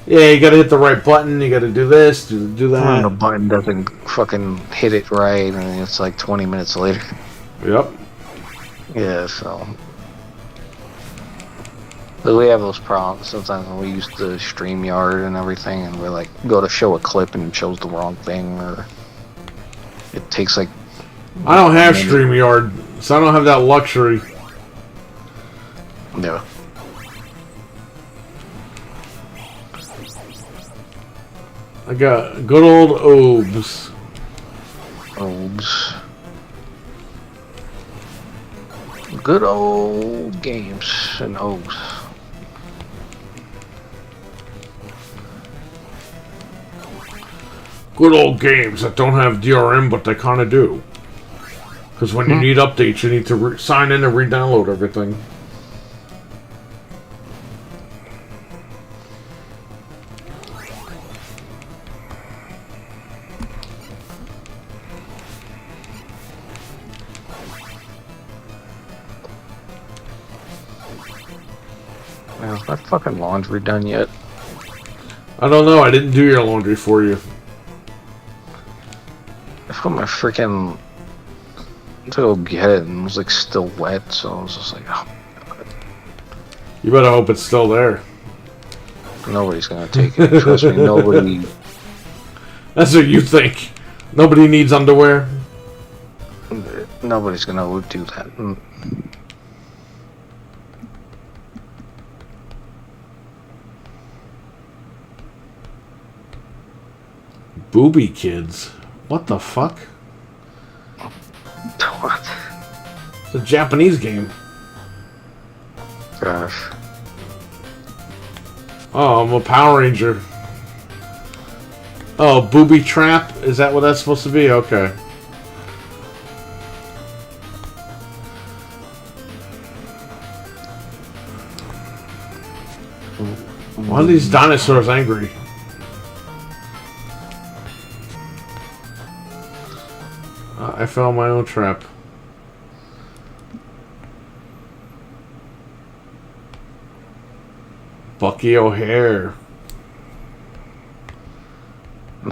Yeah, you gotta hit the right button, you gotta do this, do that. When the button doesn't fucking hit it right, and it's like 20 minutes later. Yep. Yeah, so. But we have those problems sometimes when we use the StreamYard and everything, and we like go to show a clip and it shows the wrong thing, or it takes like. I don't have StreamYard, so I don't have that luxury. Yeah. I got good old Obes. Obes. Good old games and Obes. Good old games that don't have DRM, but they kind of do. Because when you need updates, you need to sign in and re-download everything. Man, is my fucking laundry done yet? I don't know. I didn't do your laundry for you. I put my freaking to go get it and it was like still wet, so I was just like, oh, You better hope it's still there. nobody's gonna take it. Trust me, nobody. That's what you think. Nobody needs underwear. Nobody's gonna do that. Booby kids. What the fuck? What? It's a Japanese game. Gosh. Oh, I'm a Power Ranger. Oh, booby trap? Is that what that's supposed to be? Okay. Why are these dinosaurs angry? I fell in my own trap. Bucky O'Hare.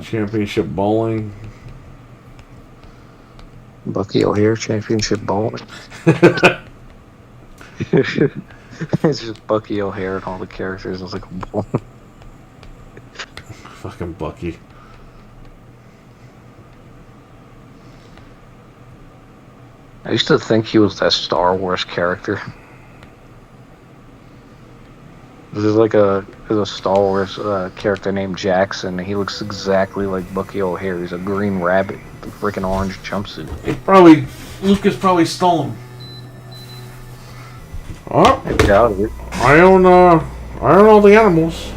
Championship bowling. Bucky O'Hare Championship bowling. It's just Bucky O'Hare and all the characters. It's like Fucking Bucky. I used to think he was that Star Wars character. There's a Star Wars character named Jackson. He looks exactly like Bucky O'Hare. He's a green rabbit with a freaking orange jumpsuit. Lucas probably stole him. Oh, I doubt it. I own all the animals.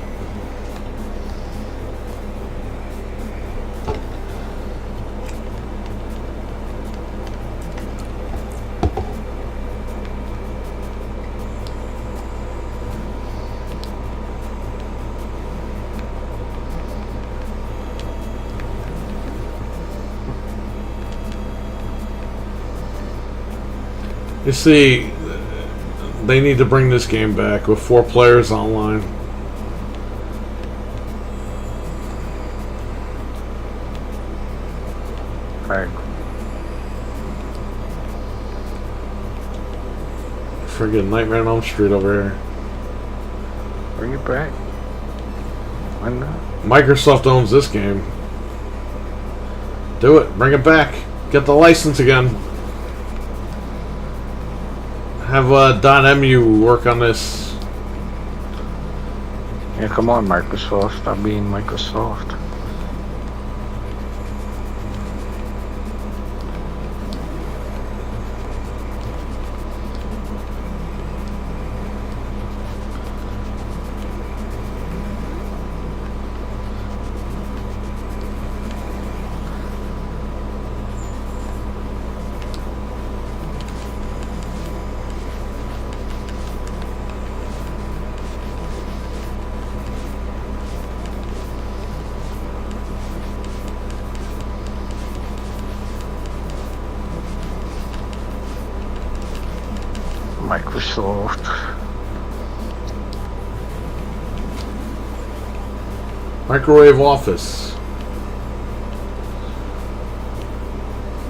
You see, they need to bring this game back with 4 players online. Right. Friggin' Nightmare on Elm Street over here. Bring it back. Why not? Microsoft owns this game. Do it. Bring it back. Get the license again. Have .mu work on this. Yeah, come on, Microsoft. Stop being Microsoft. Microsoft. Microwave Office.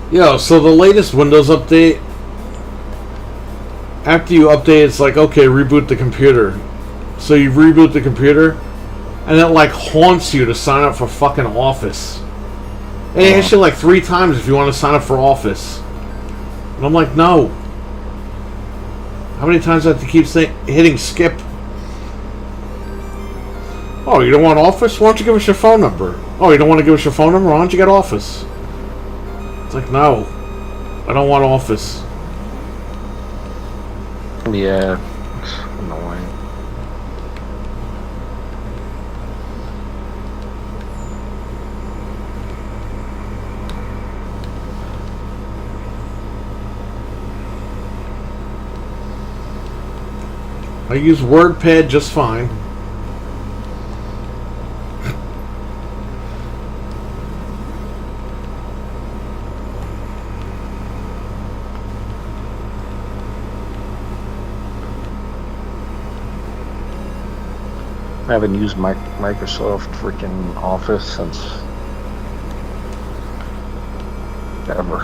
Yo, so the latest Windows update, after you update, it's like, okay, reboot the computer. So you reboot the computer, and it like haunts you to sign up for fucking Office. It asks you like 3 times if you want to sign up for Office. And I'm like, no. How many times do I have to keep hitting skip? Oh, you don't want Office? Why don't you give us your phone number? Oh, you don't want to give us your phone number? Why don't you get Office? It's like, no. I don't want Office. Yeah, it's annoying. I use WordPad just fine. I haven't used Microsoft freaking Office since ever.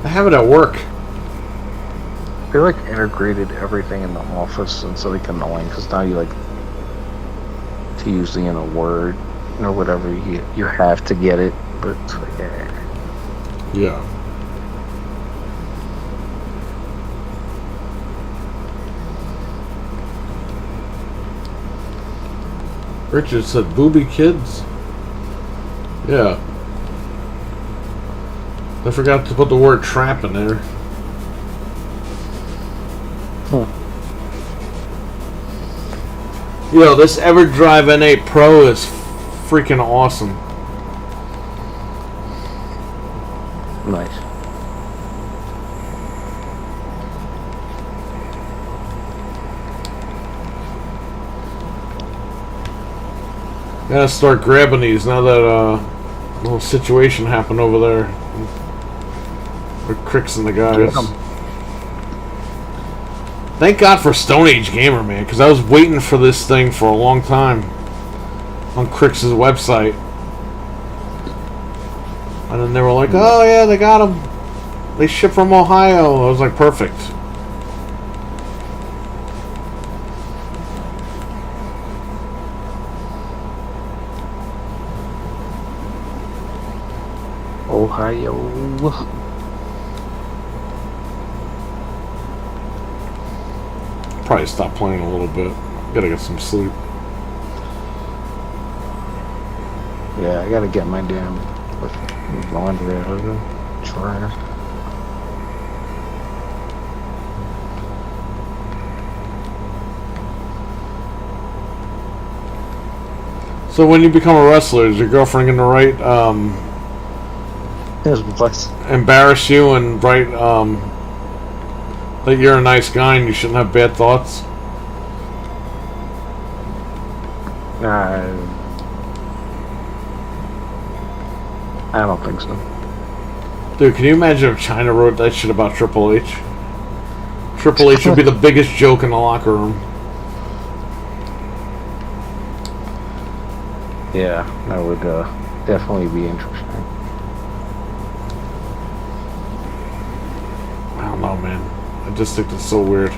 I have it at work. They like integrated everything in the Office, and so like annoying because now you like to use the Word or whatever you have to get it, but it's like, Yeah. Richard said booby kids. Yeah. I forgot to put the word trap in there. Yo, this EverDrive N8 Pro is freaking awesome. nice. Gotta start grabbing these now that little situation happened over there with Cricks and the guys. Thank God for Stone Age Gamer, man, because I was waiting for this thing for a long time on Crix's website. And then they were like, oh yeah, they got them. They ship from Ohio. I was like, perfect. Ohio. Probably stop playing a little bit. Gotta get some sleep. Yeah, I gotta get my damn laundry out of the dryer. So when you become a wrestler, is your girlfriend gonna write, embarrass you and write, that you're a nice guy and you shouldn't have bad thoughts? I don't think so. Dude, can you imagine if China wrote that shit about Triple H? Triple H would be the biggest joke in the locker room. Yeah, that would definitely be interesting. I don't know, man. I just think it's so weird.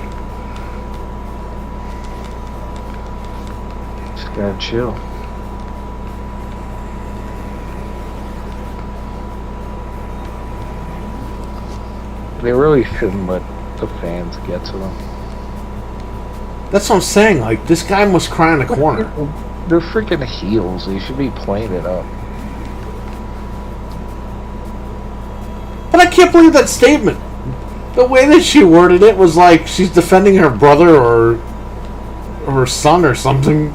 Just gotta chill. They really shouldn't let the fans get to them. That's what I'm saying. Like, this guy must cry in the corner. They're freaking heels. They should be playing it up. But I can't believe that statement. The way that she worded it was like she's defending her brother or her son or something.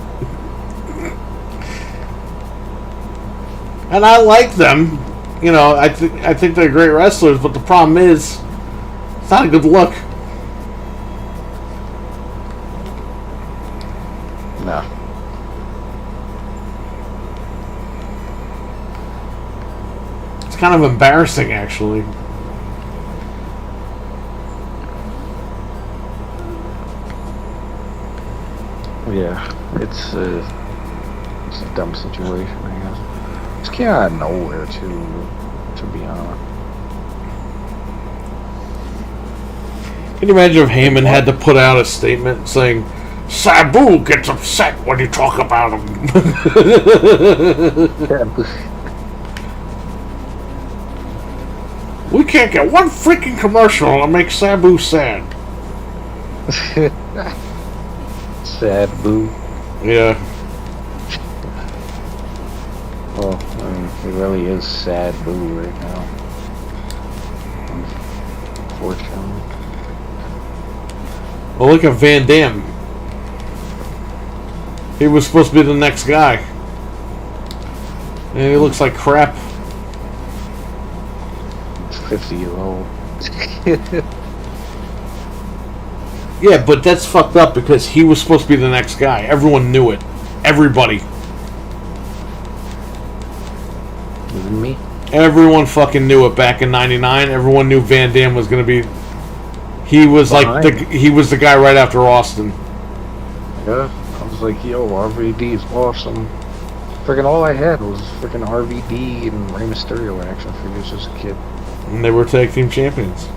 And I like them. You know, I think they're great wrestlers, but the problem is, it's not a good look. No. It's kind of embarrassing, actually. Yeah, it's a dumb situation, I guess. Just came out of nowhere, to be honest. Can you imagine if Heyman had to put out a statement saying, Sabu gets upset when you talk about him? We can't get one freaking commercial to make Sabu sad. Sad boo. Yeah. Well, I mean, it really is sad boo right now. Unfortunately. Well, look at Van Dam. He was supposed to be the next guy. And he looks like crap. He's 50 years old. Yeah, but that's fucked up because he was supposed to be the next guy. Everyone knew it. Everybody. Even me? Everyone fucking knew it back in '99. Everyone knew Van Dam was going to be. He was he was the guy right after Austin. Yeah, I was like, yo, RVD is awesome. Freaking all I had was freaking RVD and Rey Mysterio action figures as a kid. And they were tag team champions.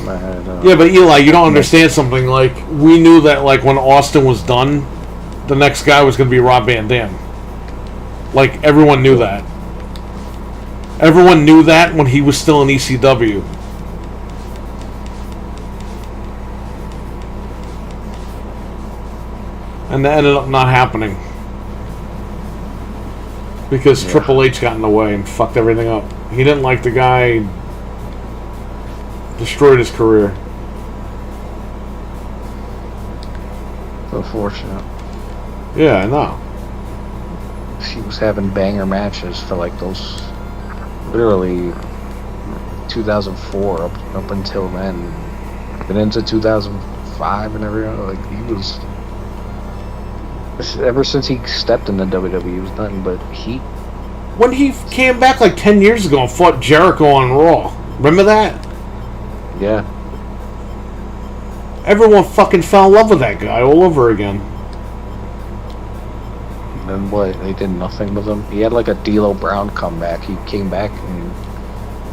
I had, yeah, but Eli, you don't understand something. Like, we knew that, like, when Austin was done, the next guy was going to be Rob Van Dam. Like, everyone knew that. Everyone knew that when he was still in ECW. And that ended up not happening. Because Triple H got in the way and fucked everything up. He didn't like the guy. Destroyed his career. Unfortunate. Yeah, I know. He was having banger matches for like those, literally 2004 up until then, and into 2005 and everything. Like, he was, ever since he stepped in the WWE, he was nothing but heat. When he came back like 10 years ago and fought Jericho on Raw, remember that? Yeah. Everyone fucking fell in love with that guy all over again. And then what? They did nothing with him. He had like a D'Lo Brown comeback. He came back and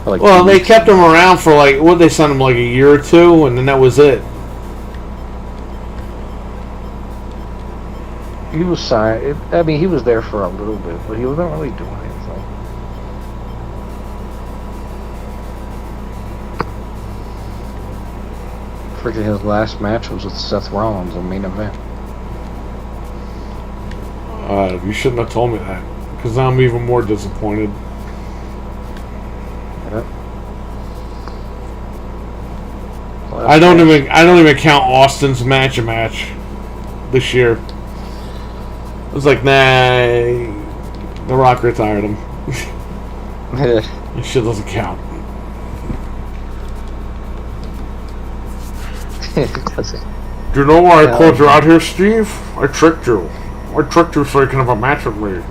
like. Well, they kept him around for like what? They sent him like a year or two, and then that was it. He was signed. I mean, he was there for a little bit, but he wasn't really doing anything. Freaking his last match was with Seth Rollins, the main event. You shouldn't have told me that, because now I'm even more disappointed. Yep. I don't even count Austin's match a match this year. I was like, nah, The Rock retired him. This shit doesn't count. Do you know why I called you out here, Steve? I tricked you. I tricked you so you can have a match with me.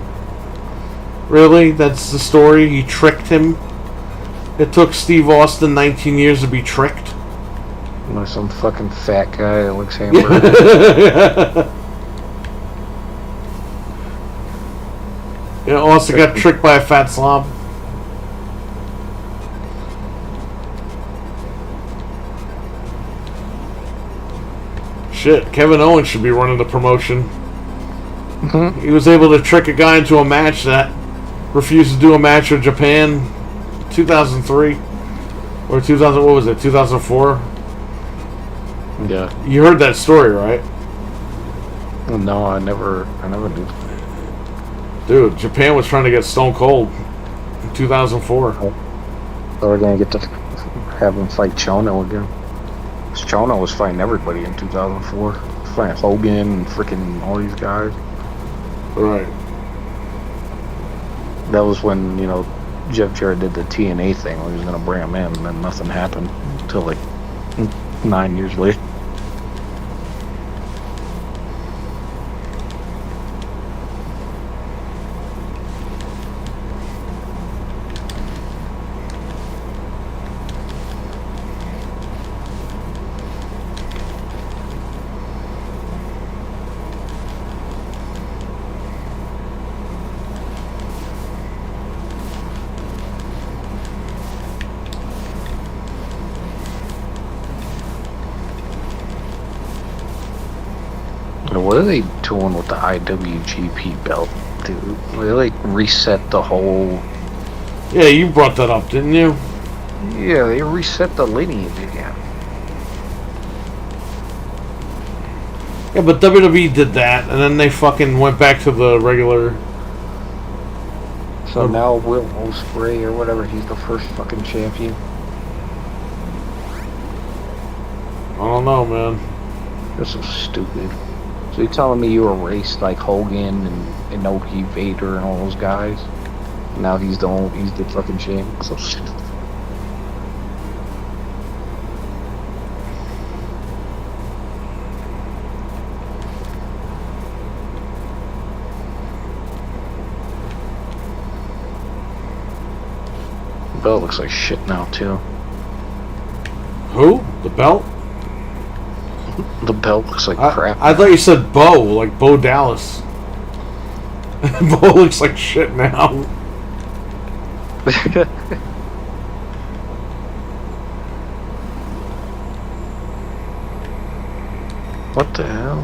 Really? That's the story? You tricked him? It took Steve Austin 19 years to be tricked? Like some fucking fat guy that looks hamburger. Yeah, Austin got tricked by a fat slob. Shit, Kevin Owens should be running the promotion. Mm-hmm. He was able to trick a guy into a match that refused to do a match with Japan 2003 or 2000, what was it, 2004? Yeah. You heard that story, right? No, I never knew. Dude, Japan was trying to get Stone Cold in 2004. So we're gonna get to have him fight Chono again. Chono was fighting everybody in 2004. Fighting Hogan and freaking all these guys. Right. That was when, Jeff Jarrett did the TNA thing where he was gonna bring him in, and then nothing happened until like 9 years later. What are they doing with the IWGP belt, dude? They like reset the whole. Yeah, you brought that up, didn't you? Yeah, they reset the lineage again. Yeah, but WWE did that, and then they fucking went back to the regular. So now Will Ospreay or whatever, he's the first fucking champion. I don't know, man. They're so stupid. So you're telling me you erased like Hogan and Inoki, Vader, and all those guys? Now he's the fucking champion. So stupid. The belt looks like shit now too. Who? The belt? The belt looks like crap. I thought you said Bo, like Bo Dallas. Bo looks like shit now. What the hell?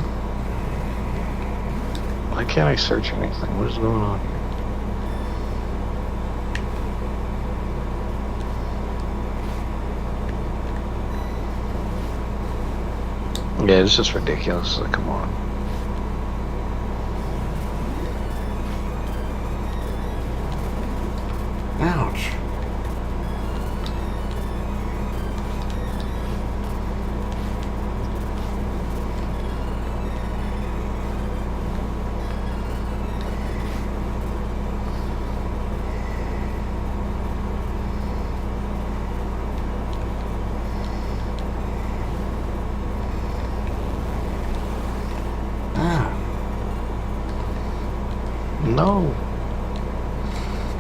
Why can't I search anything? What is going on? Yeah, this is ridiculous. Like, come on. Ouch. No.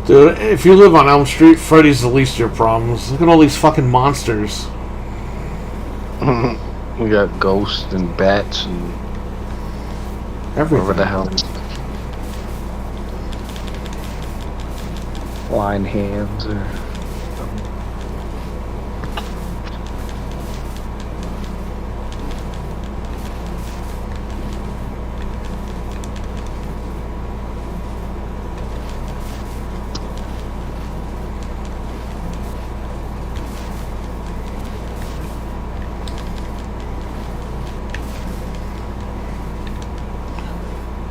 Dude, if you live on Elm Street, Freddy's the least of your problems. Look at all these fucking monsters. Yeah, We got ghosts and bats and Everything. whatever the hell. Flying hands or something.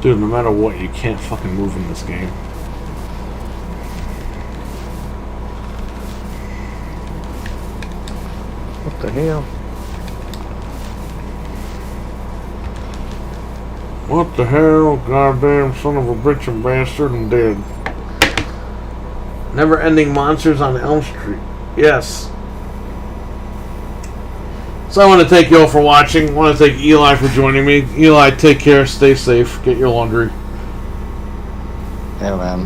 Dude, no matter what, you can't fucking move in this game. What the hell? What the hell? Goddamn son of a bitch and bastard, I'm dead. Never-ending monsters on Elm Street. Yes. So I want to thank you all for watching. I want to thank Eli for joining me. Eli, take care. Stay safe. Get your laundry. Yeah, man.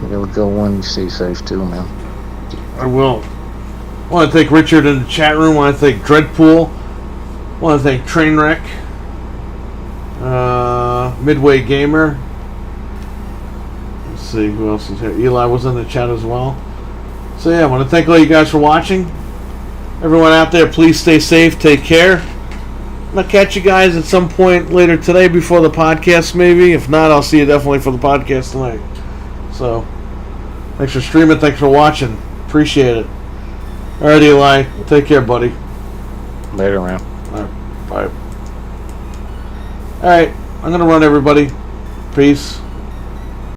You have a good one. You stay safe too, man. I will. I want to thank Richard in the chat room. I want to thank Dreadpool. I want to thank Trainwreck. Midway Gamer. Let's see who else is here. Eli was in the chat as well. So yeah, I want to thank all you guys for watching. Everyone out there, please stay safe. Take care. I'll catch you guys at some point later today before the podcast, maybe. If not, I'll see you definitely for the podcast tonight. So, thanks for streaming. Thanks for watching. Appreciate it. Alright, Eli. Take care, buddy. Later, man. Alright, bye. Alright, I'm going to run, everybody. Peace.